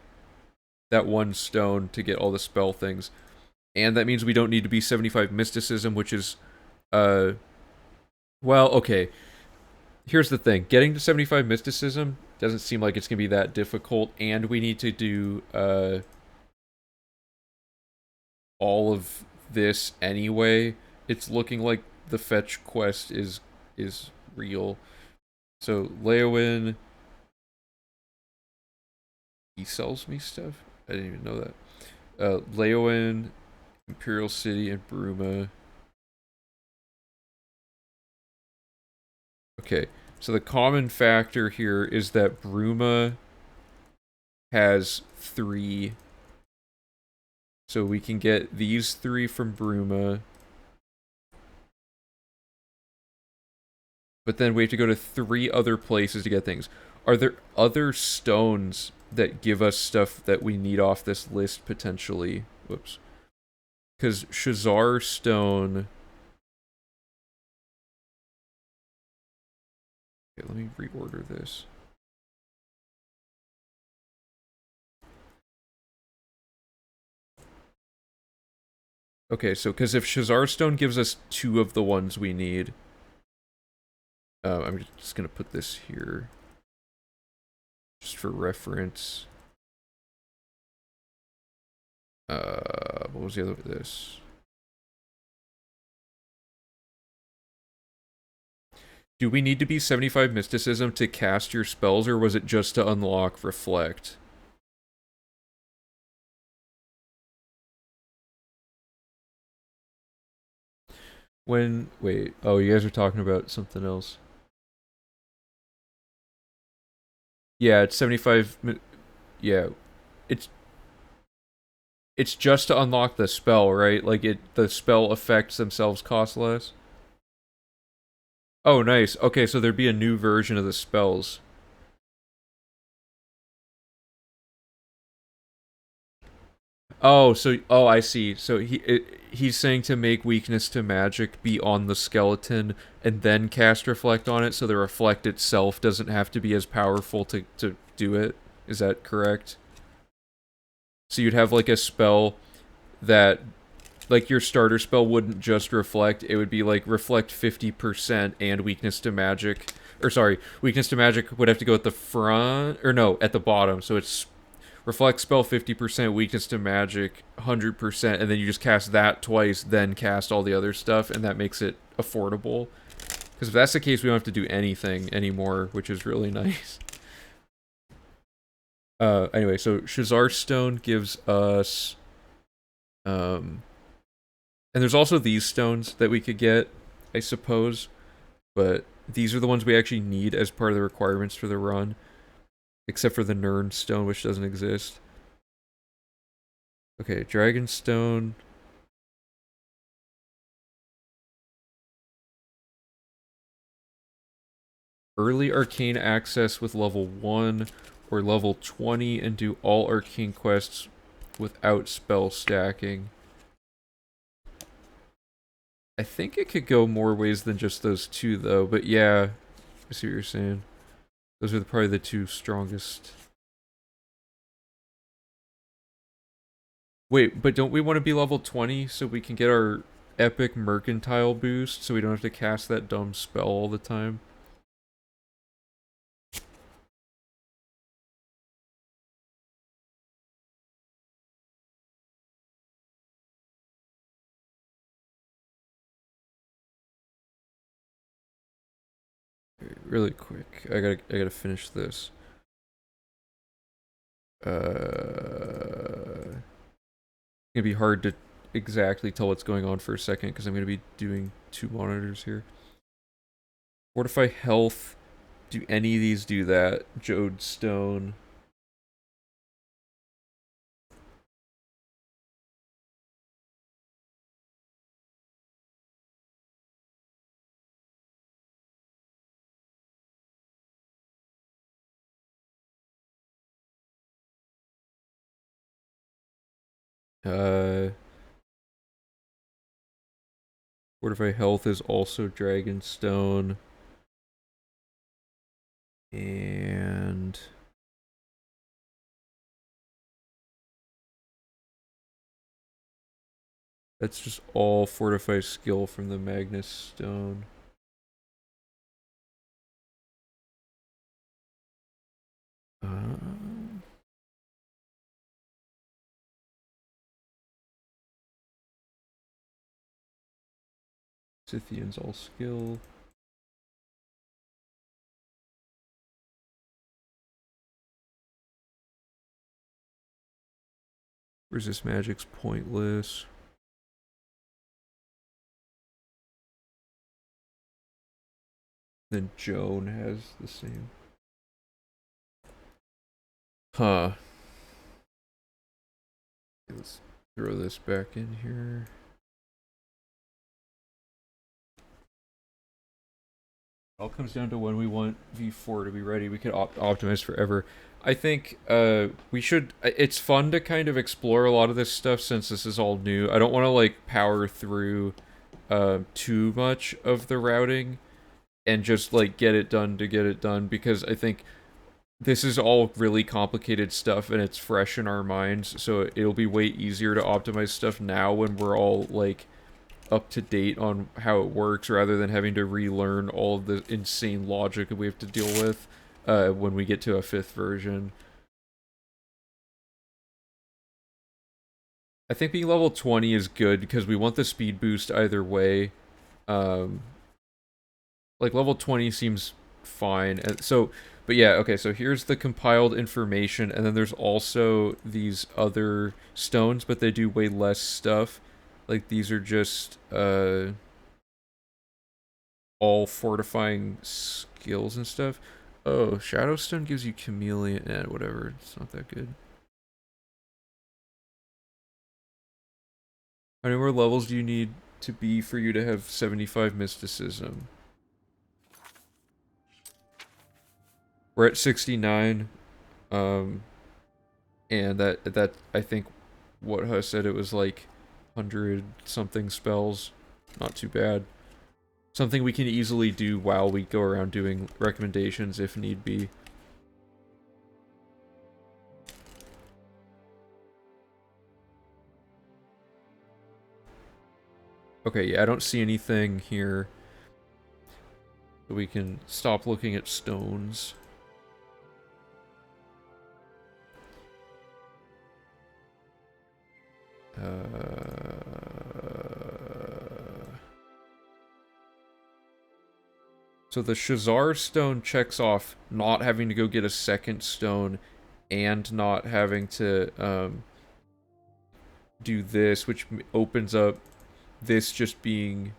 that one stone to get all the spell things, and that means we don't need to be 75 mysticism, which is, well, okay. Here's the thing. Getting to 75 mysticism doesn't seem like it's going to be that difficult, and we need to do all of this anyway. It's looking like the fetch quest is real. So, Leowin, he sells me stuff? I didn't even know that. Leowin, Imperial City, and Bruma. Okay, so the common factor here is that Bruma has 3. So we can get these 3 from Bruma. But then we have to go to 3 other places to get things. Are there other stones that give us stuff that we need off this list potentially? Whoops. Because Shazar Stone... Okay, let me reorder this. Okay, so because if Shazar Stone gives us 2 of the ones we need... I'm just going to put this here. Just for reference. What was the other with this? Do we need to be 75 mysticism to cast your spells, or was it just to unlock Reflect? Wait, oh, you guys are talking about something else. Yeah, it's 75, yeah, it's just to unlock the spell, right? Like, the spell effects themselves cost less? Oh, nice. Okay, so there'd be a new version of the spells. Oh, I see. So he's saying to make weakness to magic be on the skeleton and then cast reflect on it, so the reflect itself doesn't have to be as powerful to do it. Is that correct? So you'd have like a spell that, like, your starter spell wouldn't just reflect, it would be like reflect 50% and weakness to magic. Or sorry, weakness to magic would have to go at the front, or no, at the bottom. So it's reflect spell 50%, weakness to magic 100%, and then you just cast that twice, then cast all the other stuff, and that makes it affordable. Because if that's the case, we don't have to do anything anymore, which is really nice. Anyway, so Shazar Stone gives us... and there's also these stones that we could get, I suppose. but these are the ones we actually need as part of the requirements for the run, except for the Nern Stone, which doesn't exist. Okay, Dragonstone. Early arcane access with level 1 or level 20 and do all arcane quests without spell stacking. I think it could go more ways than just those two, though. But yeah, I see what you're saying. Those are probably the two strongest. Wait, but don't we want to be level 20 so we can get our epic mercantile boost so we don't have to cast that dumb spell all the time? Really quick. I gotta finish this. It's gonna be hard to exactly tell what's going on for a second because I'm gonna be doing two monitors here. Fortify health. Do any of these do that? Jode Stone. Uh, Fortify health is also Dragonstone. And that's just all Fortify skill from the Magnus Stone. Scythian's all skill. Resist magic's pointless. Then Joan has the same. Huh. Let's throw this back in here. It all comes down to when we want V4 to be ready. We could optimize forever. I think we should. It's fun to kind of explore a lot of this stuff since this is all new. I don't want to like power through too much of the routing and just like get it done to get it done because I think this is all really complicated stuff and it's fresh in our minds. So it'll be way easier to optimize stuff now when we're all like up to date on how it works rather than having to relearn all of the insane logic that we have to deal with when we get to a 5th version. I think being level 20 is good because we want the speed boost either way. Um, like level 20 seems fine. And so, but yeah, okay, so here's the compiled information and then there's also these other stones, but they do way less stuff. Like these are just all fortifying skills and stuff. Oh, Shadowstone gives you Chameleon. Whatever. It's not that good. How many more levels do you need to be for you to have 75 mysticism? We're at 69. And that I think what Huss said it was like 100 something spells. Not too bad. Something we can easily do while we go around doing recommendations if need be. Okay, yeah, I don't see anything here. So we can stop looking at stones. So the Shazar stone checks off not having to go get a second stone and not having to do this, which opens up this just being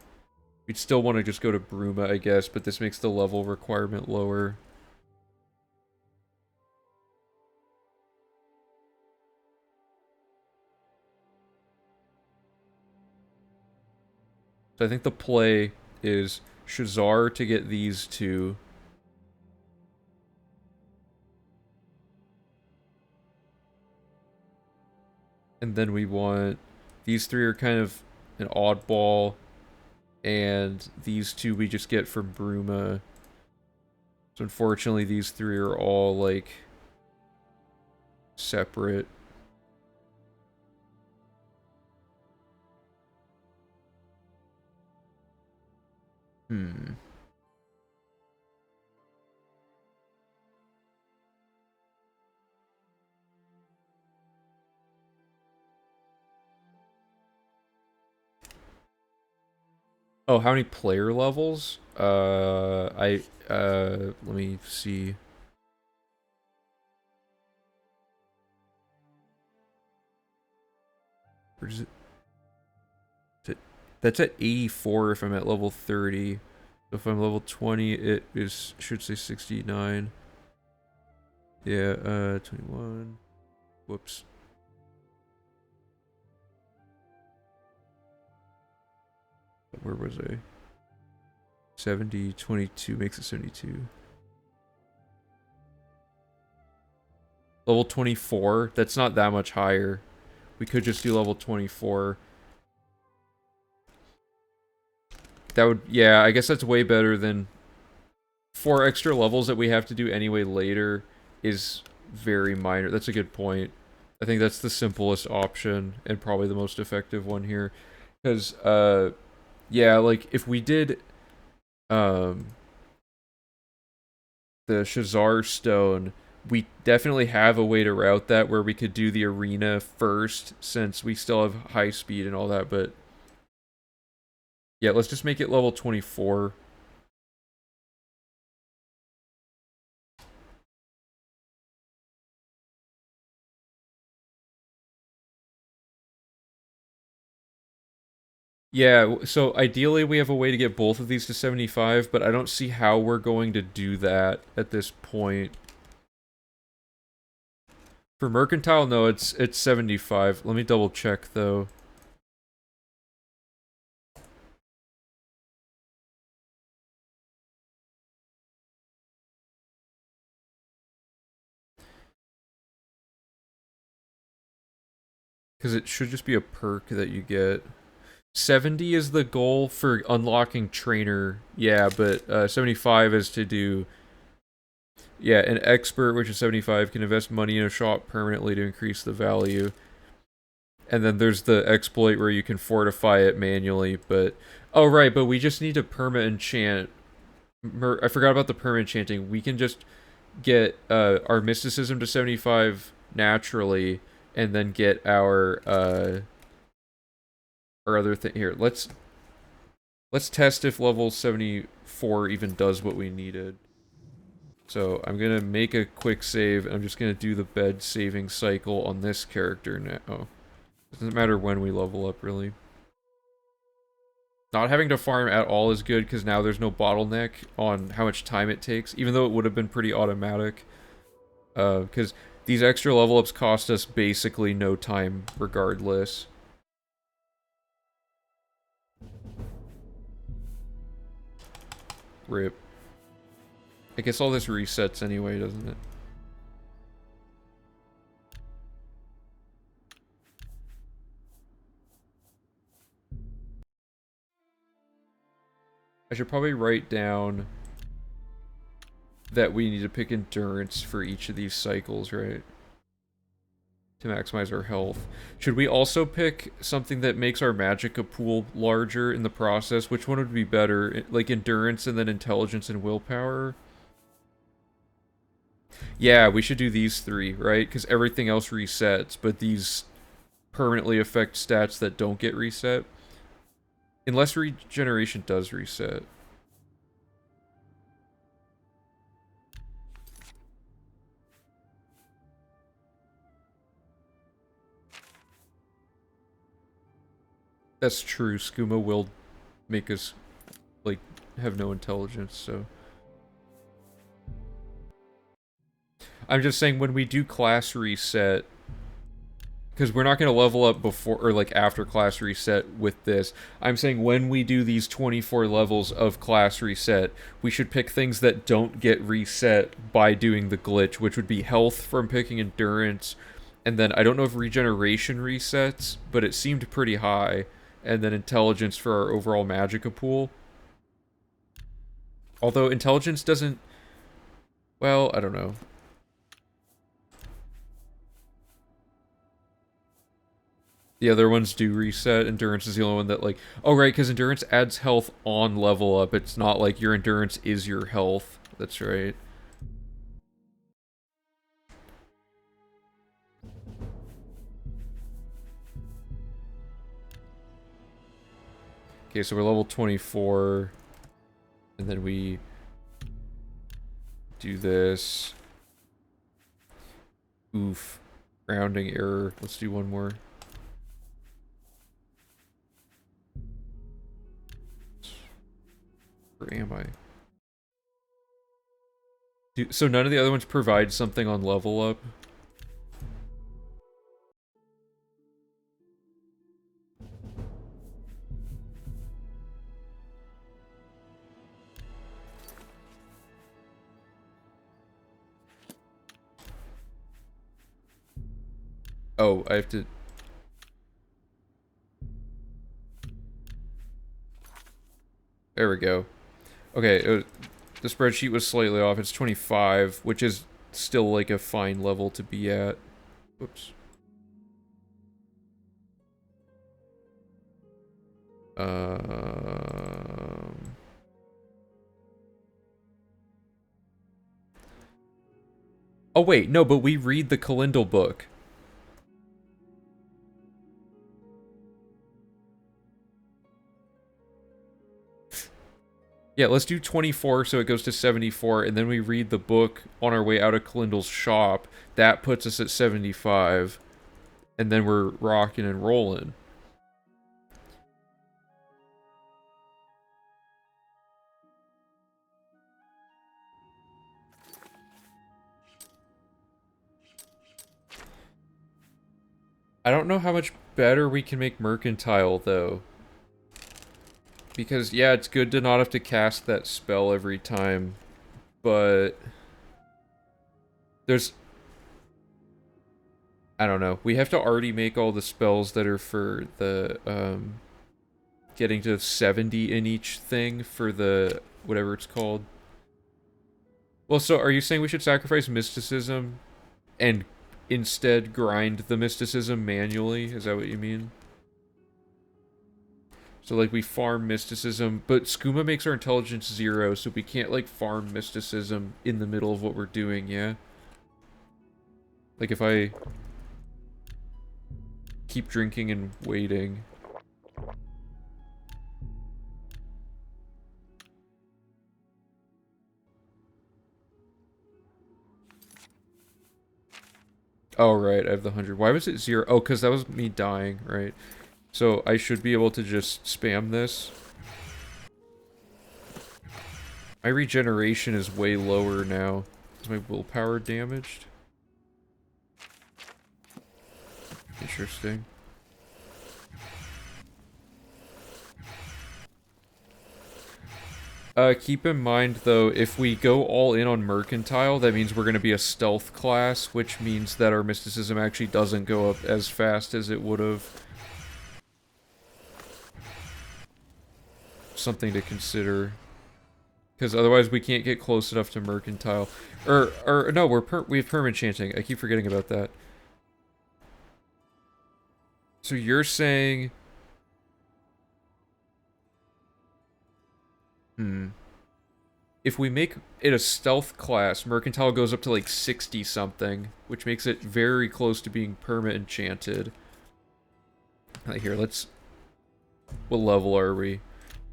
We'd still want to just go to Bruma, I guess, but this makes the level requirement lower. So I think the play is Shazar to get these two. And then we want... These three are kind of an oddball. And these two we just get from Bruma. So unfortunately these three are all, like, separate. Hmm. Oh, how many player levels? Let me see. Where does it? That's at 84 if I'm at level 30. So if I'm level 20, it is should say 69. Yeah, 21. Whoops. Where was I? 70, 22 makes it 72. Level 24, that's not that much higher. We could just do level 24. That would, yeah, I guess that's way better than 4 extra levels that we have to do anyway later is very minor. That's a good point. I think that's the simplest option and probably the most effective one here. Because, yeah, like, if we did, the Shazar Stone, we definitely have a way to route that where we could do the arena first, since we still have high speed and all that, but... Yeah, let's just make it level 24. Yeah, so ideally we have a way to get both of these to 75, but I don't see how we're going to do that at this point. For Mercantile, no, it's 75. Let me double check, though. Because it should just be a perk that you get. 70 is the goal for unlocking Trainer. Yeah, but 75 is to do... Yeah, an Expert, which is 75, can invest money in a shop permanently to increase the value. And then there's the exploit where you can fortify it manually, but... Oh, right, but we just need to perma-enchant. I forgot about the perma-enchanting. We can just get our mysticism to 75 naturally, and then get our other thing here. Let's test if level 74 even does what we needed. So I'm gonna make a quick save, and I'm just gonna do the bed saving cycle on this character now. Oh. Doesn't matter when we level up, really. Not having to farm at all is good, because now there's no bottleneck on how much time it takes, even though it would have been pretty automatic. Because these extra level ups cost us basically no time regardless. Rip. I guess all this resets anyway, doesn't it? I should probably write down that we need to pick endurance for each of these cycles, right? To maximize our health. Should we also pick something that makes our magicka pool larger in the process? Which one would be better? Like endurance and then intelligence and willpower? Yeah, we should do these three, right? Because everything else resets, but these permanently affect stats that don't get reset. Unless regeneration does reset. That's true, Skooma will make us like have no intelligence, so I'm just saying when we do class reset, because we're not going to level up before or like after class reset with this. I'm saying when we do these 24 levels of class reset, we should pick things that don't get reset by doing the glitch, which would be health from picking endurance, and then I don't know if regeneration resets, but it seemed pretty high, and then intelligence for our overall magicka pool. Although intelligence doesn't, well, I don't know. The other ones do reset. Endurance is the only one that, like... Oh, right, because endurance adds health on level up. It's not like your endurance is your health. That's right. Okay, so we're level 24. And then we... do this. Oof. Rounding error. Let's do one more. Where am I? So none of the other ones provide something on level up? Oh, I have to... There we go. Okay, the spreadsheet was slightly off. It's 25, which is still like a fine level to be at. Whoops. Oh wait, no, but we read the Kalindal book. Yeah, let's do 24 so it goes to 74, and then we read the book on our way out of Kalindal's shop. That puts us at 75. And then we're rocking and rolling. I don't know how much better we can make Mercantile, though. Because, yeah, it's good to not have to cast that spell every time. But... there's... I don't know. We have to already make all the spells that are for the, getting to 70 in each thing for the... whatever it's called. Well, so are you saying we should sacrifice Mysticism and instead grind the Mysticism manually? Is that what you mean? So, like, we farm Mysticism, but Skooma makes our intelligence 0, so we can't, like, farm Mysticism in the middle of what we're doing, yeah? Like, if I keep drinking and waiting. Oh, right, I have the 100. Why was it 0? Oh, because that was me dying, right? So I should be able to just spam this. My regeneration is way lower now. Is my willpower damaged? Interesting. Keep in mind, though, if we go all in on Mercantile, that means we're going to be a stealth class, which means that our Mysticism actually doesn't go up as fast as it would have. Something to consider. Because otherwise we can't get close enough to Mercantile. Or no, we have permanent chanting. I keep forgetting about that. So you're saying... If we make it a stealth class, Mercantile goes up to like 60-something, which makes it very close to being perma enchanted. Here, let's... What level are we?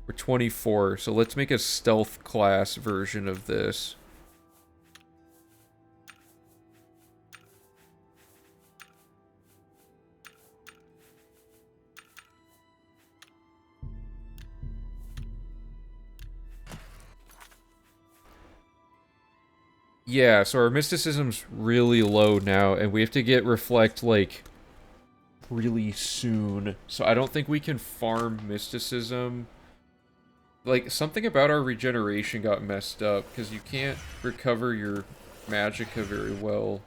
We're 24, so let's make a stealth class version of this. Yeah, so our mysticism's really low now, and we have to get reflect, like, really soon. So I don't think we can farm mysticism. Like, something about our regeneration got messed up, because you can't recover your magicka very well.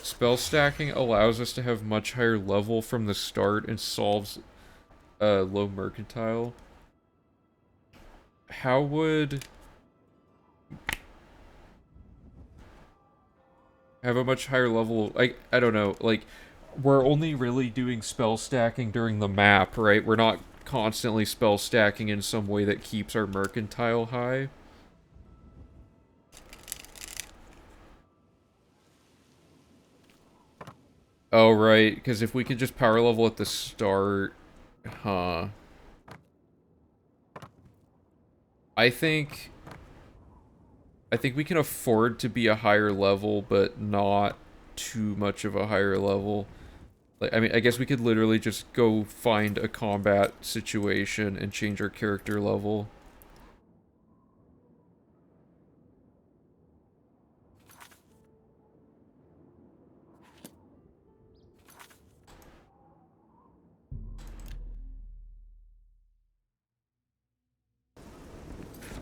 Spell stacking allows us to have much higher level from the start and solves low mercantile. How would have a much higher level, like, I don't know, like, we're only really doing spell stacking during the map, right? We're not constantly spell stacking in some way that keeps our mercantile high. Oh, right, because if we could just power level at the start, huh. I think I think we can afford to be a higher level, but not too much of a higher level. Like, I mean, I guess we could literally just go find a combat situation and change our character level.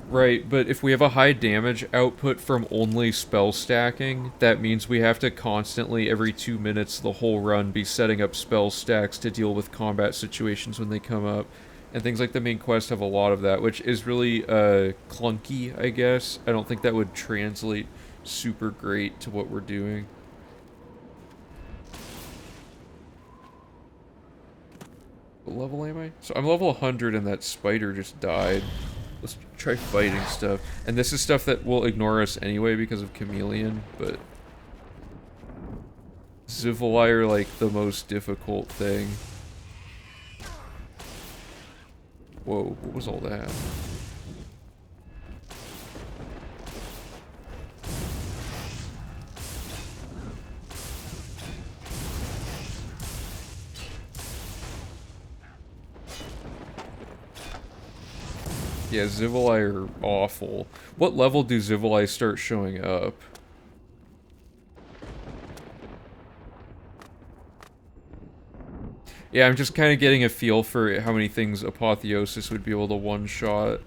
Right, but if we have a high damage output from only spell stacking, that means we have to constantly, every 2 minutes the whole run, be setting up spell stacks to deal with combat situations when they come up. And things like the main quest have a lot of that, which is really clunky, I guess. I don't think that would translate super great to what we're doing. What level am I? So I'm level 100 and that spider just died. Let's try fighting stuff. And this is stuff that will ignore us anyway because of Chameleon, but Zivali are like the most difficult thing. Whoa, what was all that? Yeah, Zivali are awful. What level do Zivali start showing up? Yeah, I'm just kind of getting a feel for how many things Apotheosis would be able to one-shot.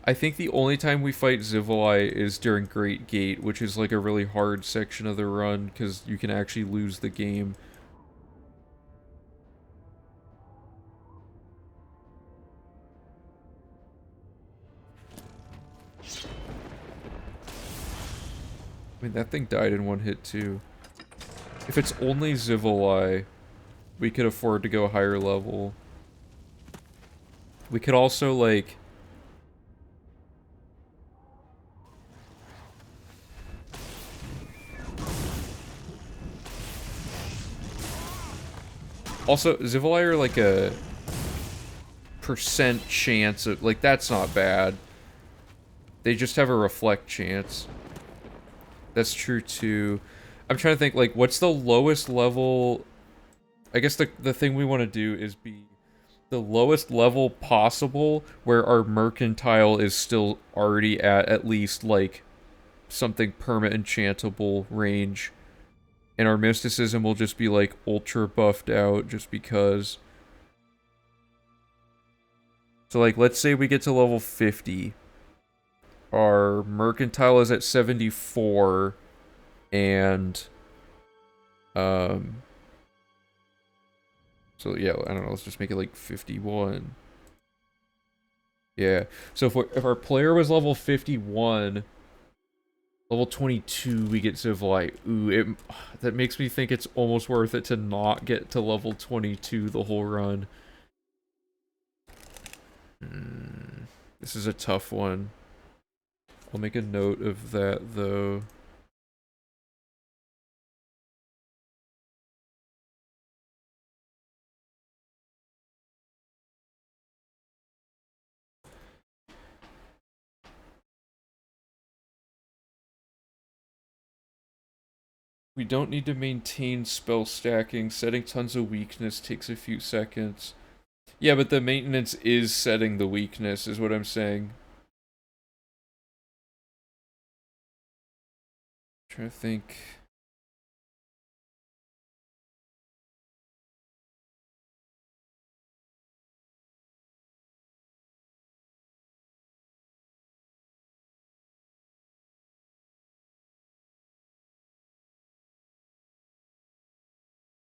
I think the only time we fight Zivali is during Great Gate, which is like a really hard section of the run, because you can actually lose the game. I mean, that thing died in one hit, too. If it's only Zivali, we could afford to go higher level. We could also, like... Also, Zivali are like a percent chance of... Like, that's not bad. They just have a reflect chance. That's true, too. I'm trying to think, like, what's the lowest level... I guess the thing we want to do is be the lowest level possible where our mercantile is still already at least, like, something perma enchantable range. And our mysticism will just be, like, ultra buffed out just because. So, like, let's say we get to level 50. Our mercantile is at 74. And, so, yeah, I don't know, let's just make it, like, 51. Yeah. So if our player was level 51, level 22 we get Zivali. Ooh, that makes me think it's almost worth it to not get to level 22 the whole run. This is a tough one. I'll make a note of that, though. We don't need to maintain spell stacking. Setting tons of weakness takes a few seconds. Yeah, but the maintenance is setting the weakness, is what I'm saying. Trying to think.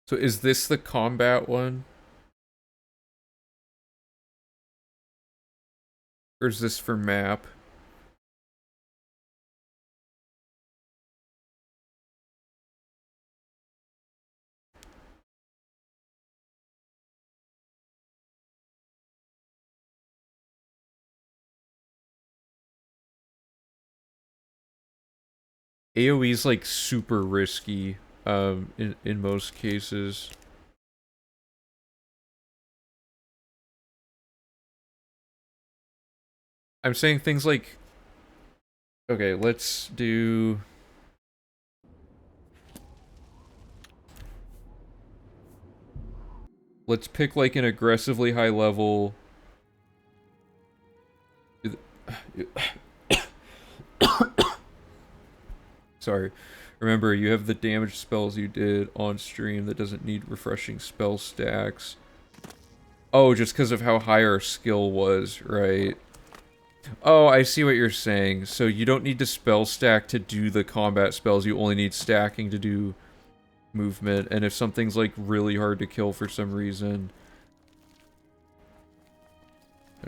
So is this the combat one? Or is this for map? AoE's like super risky, in most cases. I'm saying things like, okay, let's do. Let's pick like an aggressively high level. Sorry. Remember, you have the damage spells you did on stream that doesn't need refreshing spell stacks. Oh, just because of how high our skill was, right? Oh, I see what you're saying. So you don't need to spell stack to do the combat spells, you only need stacking to do movement, and if something's like really hard to kill for some reason...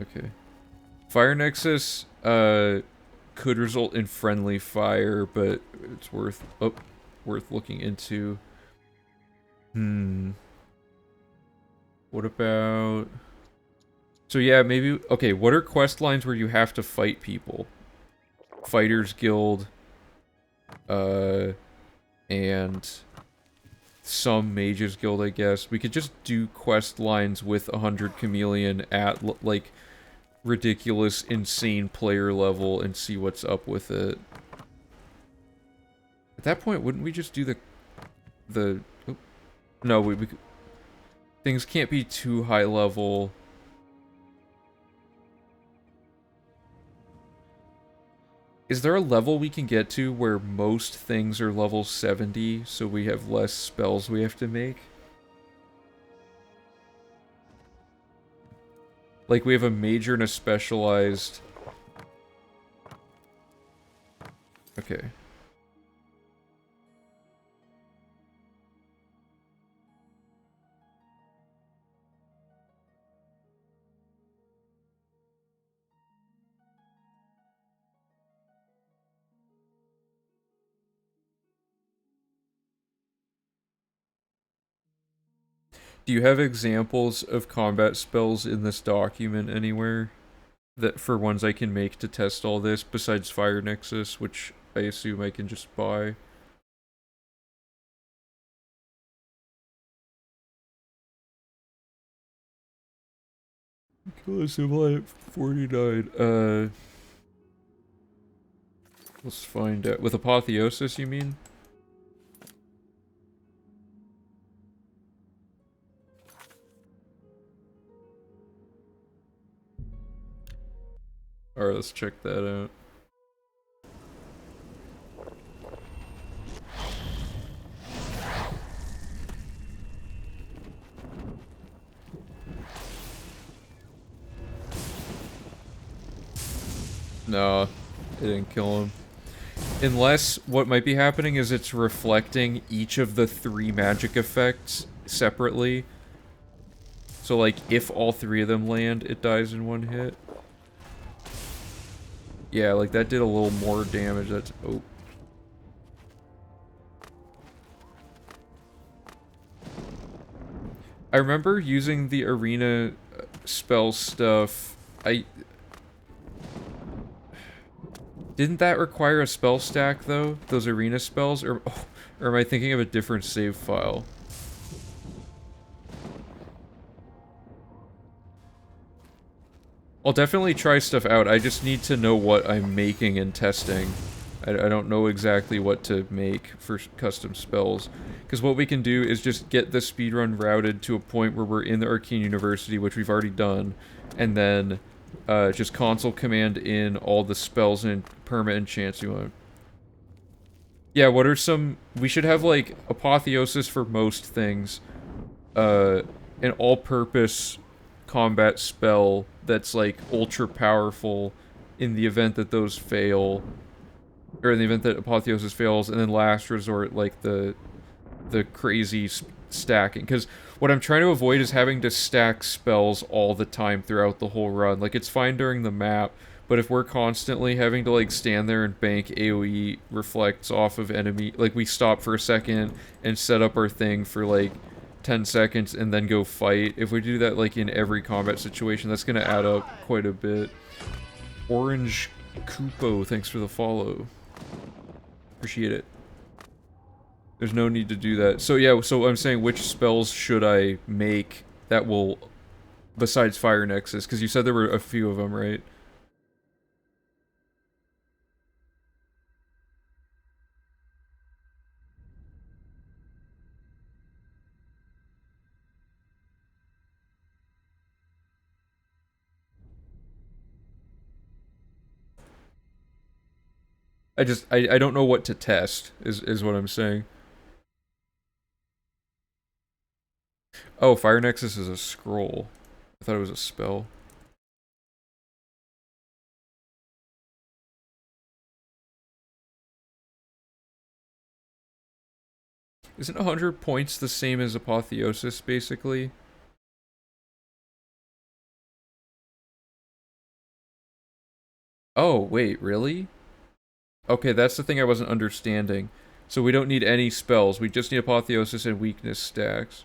Okay. Fire Nexus, could result in friendly fire, but it's worth looking into. What about... So yeah, maybe... Okay, what are quest lines where you have to fight people? Fighters Guild, and some Mages Guild, I guess. We could just do quest lines with 100 Chameleon at, like, ridiculous, insane player level and see what's up with it. At that point, wouldn't we just do the... Oh, no, we things can't be too high level. Is there a level we can get to where most things are level 70, so we have less spells we have to make? Like, we have a major and a specialized... Okay. Do you have examples of combat spells in this document anywhere? That for ones I can make to test all this, besides Fire Nexus, which I assume I can just buy. Kill a supply at 49. Let's find out. With Apotheosis, you mean? Alright, let's check that out. No, it didn't kill him. Unless what might be happening is it's reflecting each of the 3 magic effects separately. So, like, if all 3 of them land, it dies in 1 hit. Yeah, like, that did a little more damage. That's... Oh. I remember using the arena spell stuff. Didn't that require a spell stack, though? Those arena spells? Or am I thinking of a different save file? I'll definitely try stuff out. I just need to know what I'm making and testing. I don't know exactly what to make for custom spells. Because what we can do is just get the speedrun routed to a point where we're in the Arcane University, which we've already done, and then just console command in all the spells and perma enchants you want. Yeah, what are some... We should have, like, Apotheosis for most things. An all-purpose combat spell that's, like, ultra powerful in the event that those fail. Or in the event that Apotheosis fails, and then last resort, like, the crazy stacking. Because what I'm trying to avoid is having to stack spells all the time throughout the whole run. Like, it's fine during the map, but if we're constantly having to, like, stand there and bank AoE reflects off of enemy... Like, we stop for a second and set up our thing for, like, 10 seconds and then go fight. If we do that, like, in every combat situation, that's gonna add up quite a bit. Orange Kupo, thanks for the follow. Appreciate it. There's no need to do that. So yeah, so I'm saying which spells should I make that will, besides Fire Nexus, because you said there were a few of them, right? I don't know what to test, is what I'm saying. Oh, Fire Nexus is a scroll. I thought it was a spell. Isn't 100 points the same as Apotheosis, basically? Oh, wait, really? Okay, that's the thing I wasn't understanding. So we don't need any spells, we just need Apotheosis and weakness stacks.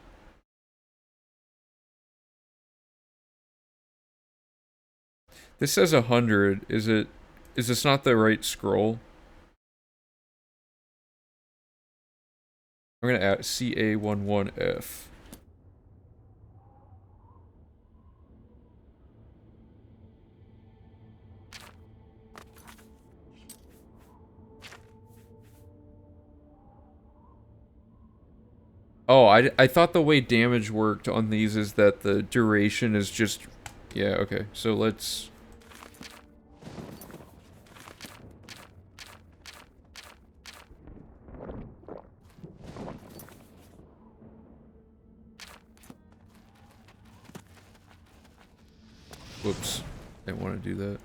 This says 100. Is this not the right scroll? I'm gonna add CA11F. Oh, I thought the way damage worked on these is that the duration is just... Yeah, okay. So let's... Whoops. Didn't want to do that.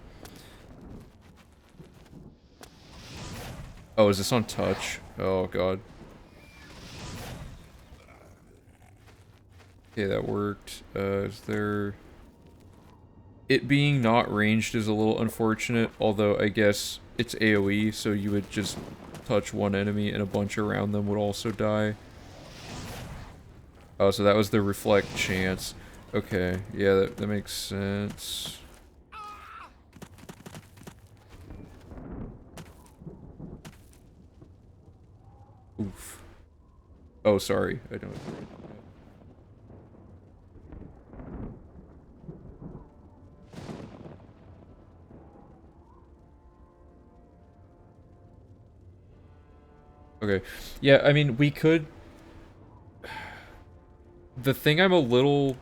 Oh, is this on touch? Oh, God. Okay, that worked. Is there... It being not ranged is a little unfortunate, although I guess it's AoE, so you would just touch one enemy and a bunch around them would also die. Oh, so that was the reflect chance. Okay, yeah, that makes sense. Oof. Oh, sorry. I don't... Okay. Yeah, I mean, we could... The thing I'm a little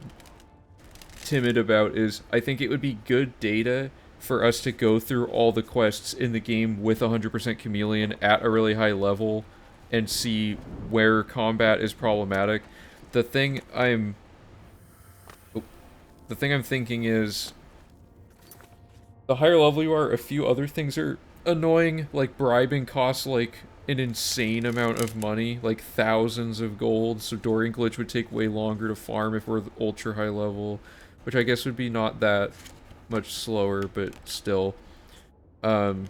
timid about is I think it would be good data for us to go through all the quests in the game with 100% Chameleon at a really high level and see where combat is problematic. The thing I'm... The thing I'm thinking is... The higher level you are, a few other things are annoying, like bribing costs like an insane amount of money, like thousands of gold, so Dorian Glitch would take way longer to farm if we're ultra high level, which I guess would be not that much slower, but still. And...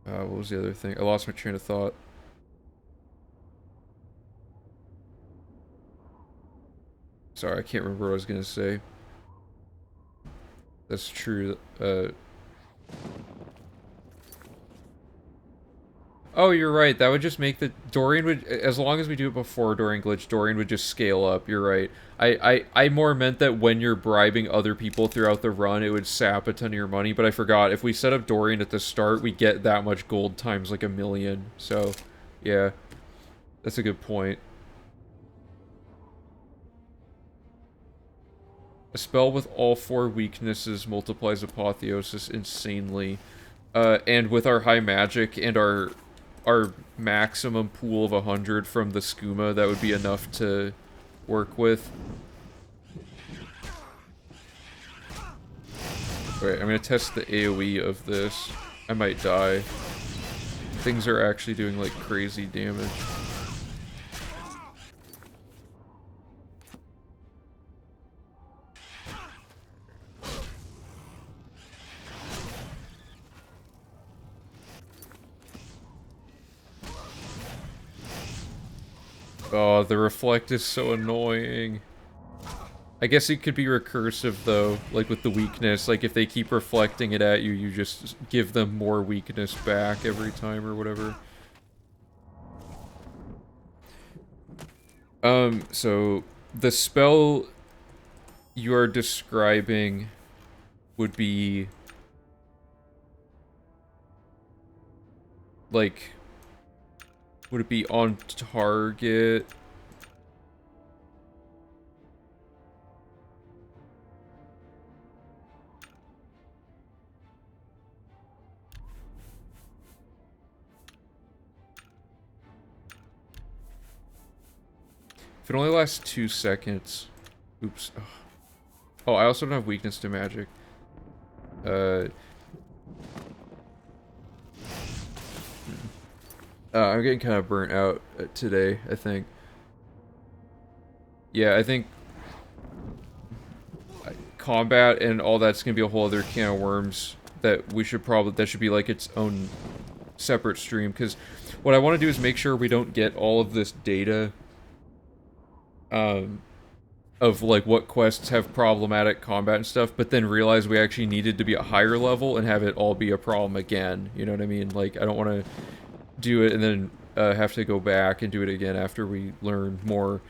what was the other thing? I lost my train of thought. Sorry, I can't remember what I was gonna say. That's true. Oh, you're right. That would just make the Dorian would, as long as we do it before Dorian glitch, Dorian would just scale up. You're right. I more meant that when you're bribing other people throughout the run, it would sap a ton of your money. But I forgot, if we set up Dorian at the start, we get that much gold times like 1,000,000. So, yeah, that's a good point. A spell with all 4 weaknesses multiplies apotheosis insanely. And with our high magic and our maximum pool of 100 from the skooma, that would be enough to work with. Alright, I'm gonna test the AoE of this. I might die. Things are actually doing like crazy damage. Oh, the reflect is so annoying. I guess it could be recursive though, like with the weakness. Like if they keep reflecting it at you, you just give them more weakness back every time or whatever. So the spell you are describing would be like, would it be on target? If it only lasts 2 seconds. Oops. Oh, I also don't have weakness to magic. I'm getting kind of burnt out today, I think. Yeah, I think combat and all that's gonna be a whole other can of worms that we should probably, that should be like its own separate stream, because what I want to do is make sure we don't get all of this data of like what quests have problematic combat and stuff, but then realize we actually needed to be a higher level and have it all be a problem again. You know what I mean? Like, I don't want to do it and then have to go back and do it again after we learn more.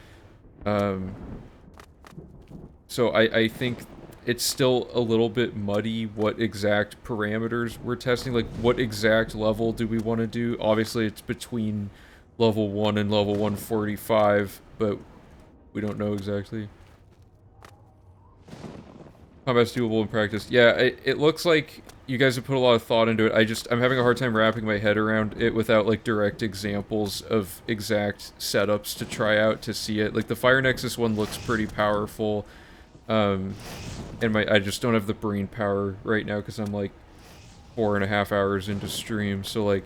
So I think it's still a little bit muddy what exact parameters we're testing. Like, what exact level do we want to do? Obviously, it's between level 1 and level 145, but we don't know exactly. Combat's doable in practice. Yeah, it looks like you guys have put a lot of thought into it. I'm having a hard time wrapping my head around it without, like, direct examples of exact setups to try out to see it. Like, the Fire Nexus one looks pretty powerful. And I just don't have the brain power right now because I'm, like, 4.5 hours into stream. So, like,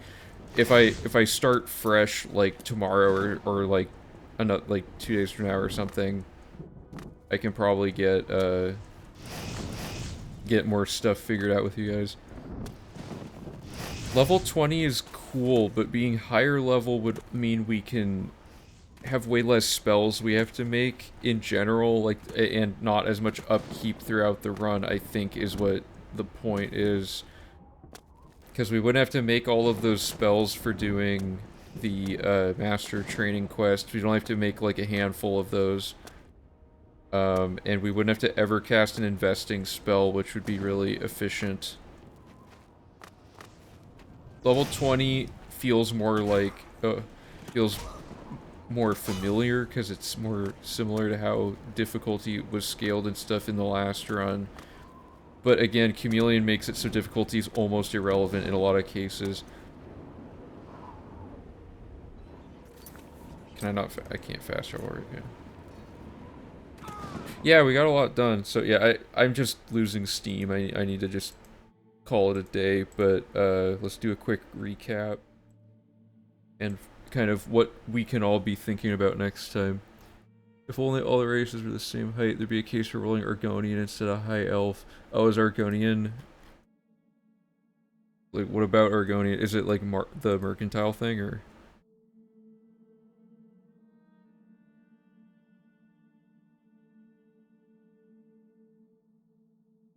if I start fresh, like, tomorrow or like, another, like, 2 days from now or something, I can probably get more stuff figured out with you guys. Level 20 is cool, but being higher level would mean we can have way less spells we have to make in general, like, and not as much upkeep throughout the run, I think is what the point is. Because we wouldn't have to make all of those spells for doing the master training quest. We'd only have to make like a handful of those. And we wouldn't have to ever cast an investing spell, which would be really efficient. Level 20 feels more like, feels more familiar, because it's more similar to how difficulty was scaled and stuff in the last run. But again, Chameleon makes it so difficulty is almost irrelevant in a lot of cases. Can I not, I can't fast travel right now. Yeah, we got a lot done. So yeah, I'm just losing steam. I need to just call it a day, but let's do a quick recap and kind of what we can all be thinking about next time. If only all the races were the same height, there'd be a case for rolling Argonian instead of High Elf. Oh, is Argonian... Like, what about Argonian? Is it like the mercantile thing, or...?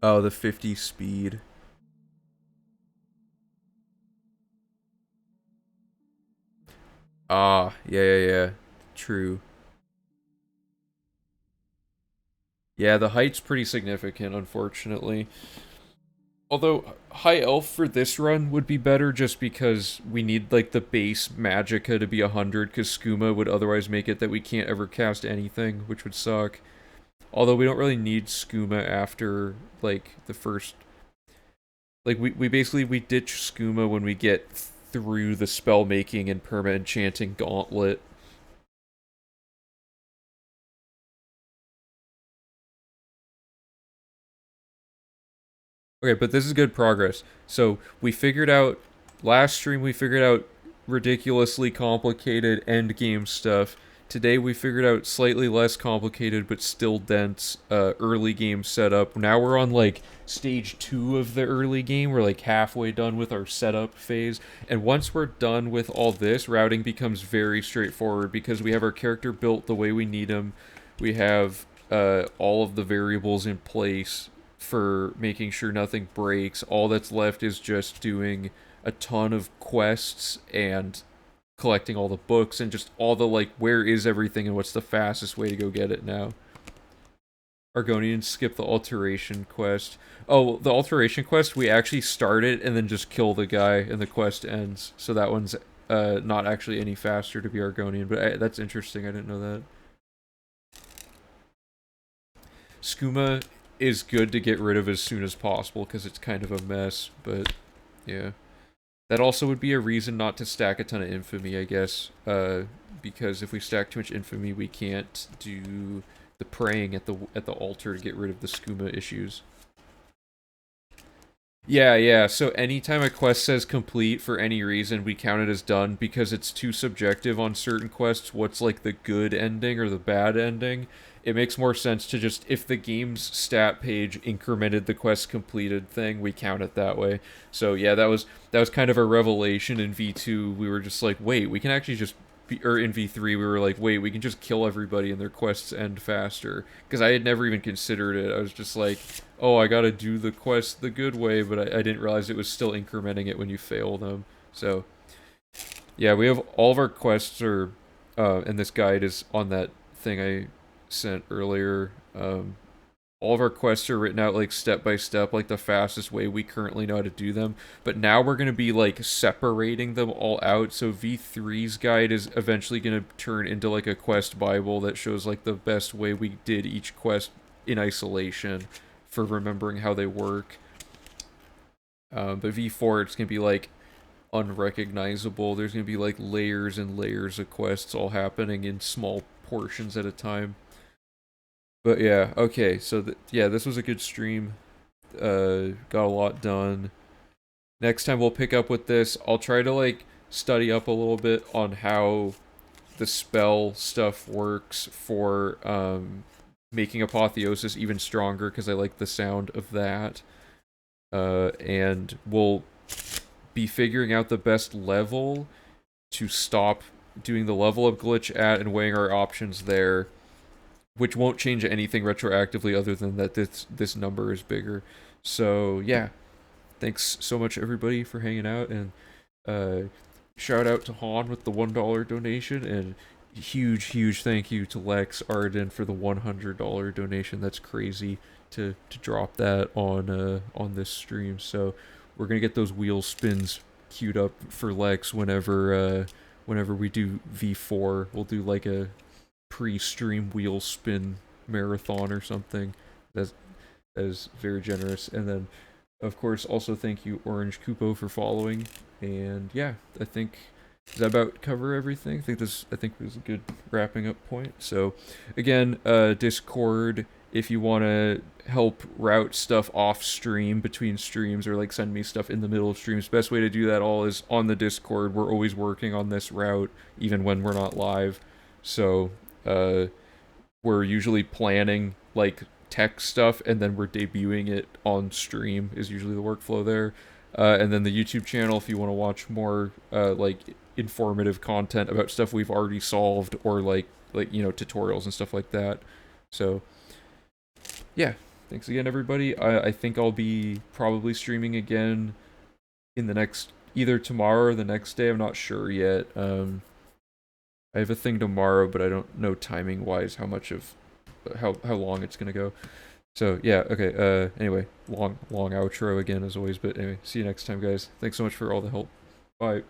Oh, the 50 speed. Ah, yeah. True. Yeah, the height's pretty significant, unfortunately. Although high elf for this run would be better just because we need like the base magicka to be 100 because skooma would otherwise make it that we can't ever cast anything, which would suck. Although we don't really need skooma after like the first like we basically we ditch skooma when we get through the spell making and perma enchanting gauntlet. Okay, but this is good progress. So we figured out last stream we figured out ridiculously complicated end game stuff. Today we figured out slightly less complicated but still dense early game setup. Now we're on like stage 2 of the early game. We're like halfway done with our setup phase. And once we're done with all this, routing becomes very straightforward because we have our character built the way we need them. We have all of the variables in place for making sure nothing breaks. All that's left is just doing a ton of quests and collecting all the books and just all the like where is everything and what's the fastest way to go get it now. Argonians skip the alteration quest. Oh, the alteration quest we actually start it and then just kill the guy and the quest ends. So that one's not actually any faster to be Argonian, but that's interesting. I didn't know that. Skooma is good to get rid of as soon as possible because it's kind of a mess, but yeah. That also would be a reason not to stack a ton of infamy, I guess, because if we stack too much infamy, we can't do the praying at the altar to get rid of the skooma issues. Yeah. So anytime a quest says complete for any reason, we count it as done because it's too subjective on certain quests what's like the good ending or the bad ending. It makes more sense to just, if the game's stat page incremented the quest completed thing, we count it that way. So yeah, that was kind of a revelation in V2. We were just like, wait, we can actually just or in V3 we were like, wait, we can just kill everybody and their quests end faster. Because I had never even considered it. I was just like, oh, I gotta do the quest the good way, but I didn't realize it was still incrementing it when you fail them. So, yeah, we have all of our quests are, and this guide is on that thing I sent earlier. All of our quests are written out like step by step, like the fastest way we currently know how to do them. But now we're going to be like separating them all out. So V3's guide is eventually going to turn into like a quest bible that shows like the best way we did each quest in isolation for remembering how they work. But V4, it's going to be like unrecognizable. There's going to be like layers and layers of quests all happening in small portions at a time. But yeah, okay, so yeah, this was a good stream. Got a lot done. Next time we'll pick up with this. I'll try to like study up a little bit on how the spell stuff works for making apotheosis even stronger because I like the sound of that. And we'll be figuring out the best level to stop doing the level up glitch at and weighing our options there, which won't change anything retroactively other than that this number is bigger. So yeah, thanks so much everybody for hanging out, and shout out to Han with the $1 donation, and huge thank you to Lex Arden for the $100 donation. That's crazy to drop that on this stream. So we're gonna get those wheel spins queued up for Lex whenever we do V4. We'll do like a pre-stream wheel spin marathon or something. That is very generous. And then, of course, also thank you Orange Kupo for following. And yeah, I think does that about cover everything? I think was a good wrapping up point. So again, Discord, if you want to help route stuff off stream between streams or like send me stuff in the middle of streams, best way to do that all is on the Discord. We're always working on this route even when we're not live. So we're usually planning like tech stuff and then we're debuting it on stream is usually the workflow there. And then the YouTube channel, if you want to watch more like informative content about stuff we've already solved or like tutorials and stuff like that. So yeah, thanks again everybody. I think I'll be probably streaming again in the next either tomorrow or the next day. I'm not sure yet. I have a thing tomorrow, but I don't know timing wise how much of how long it's gonna go. So yeah, okay. Anyway, long outro again as always. But anyway, see you next time, guys. Thanks so much for all the help. Bye.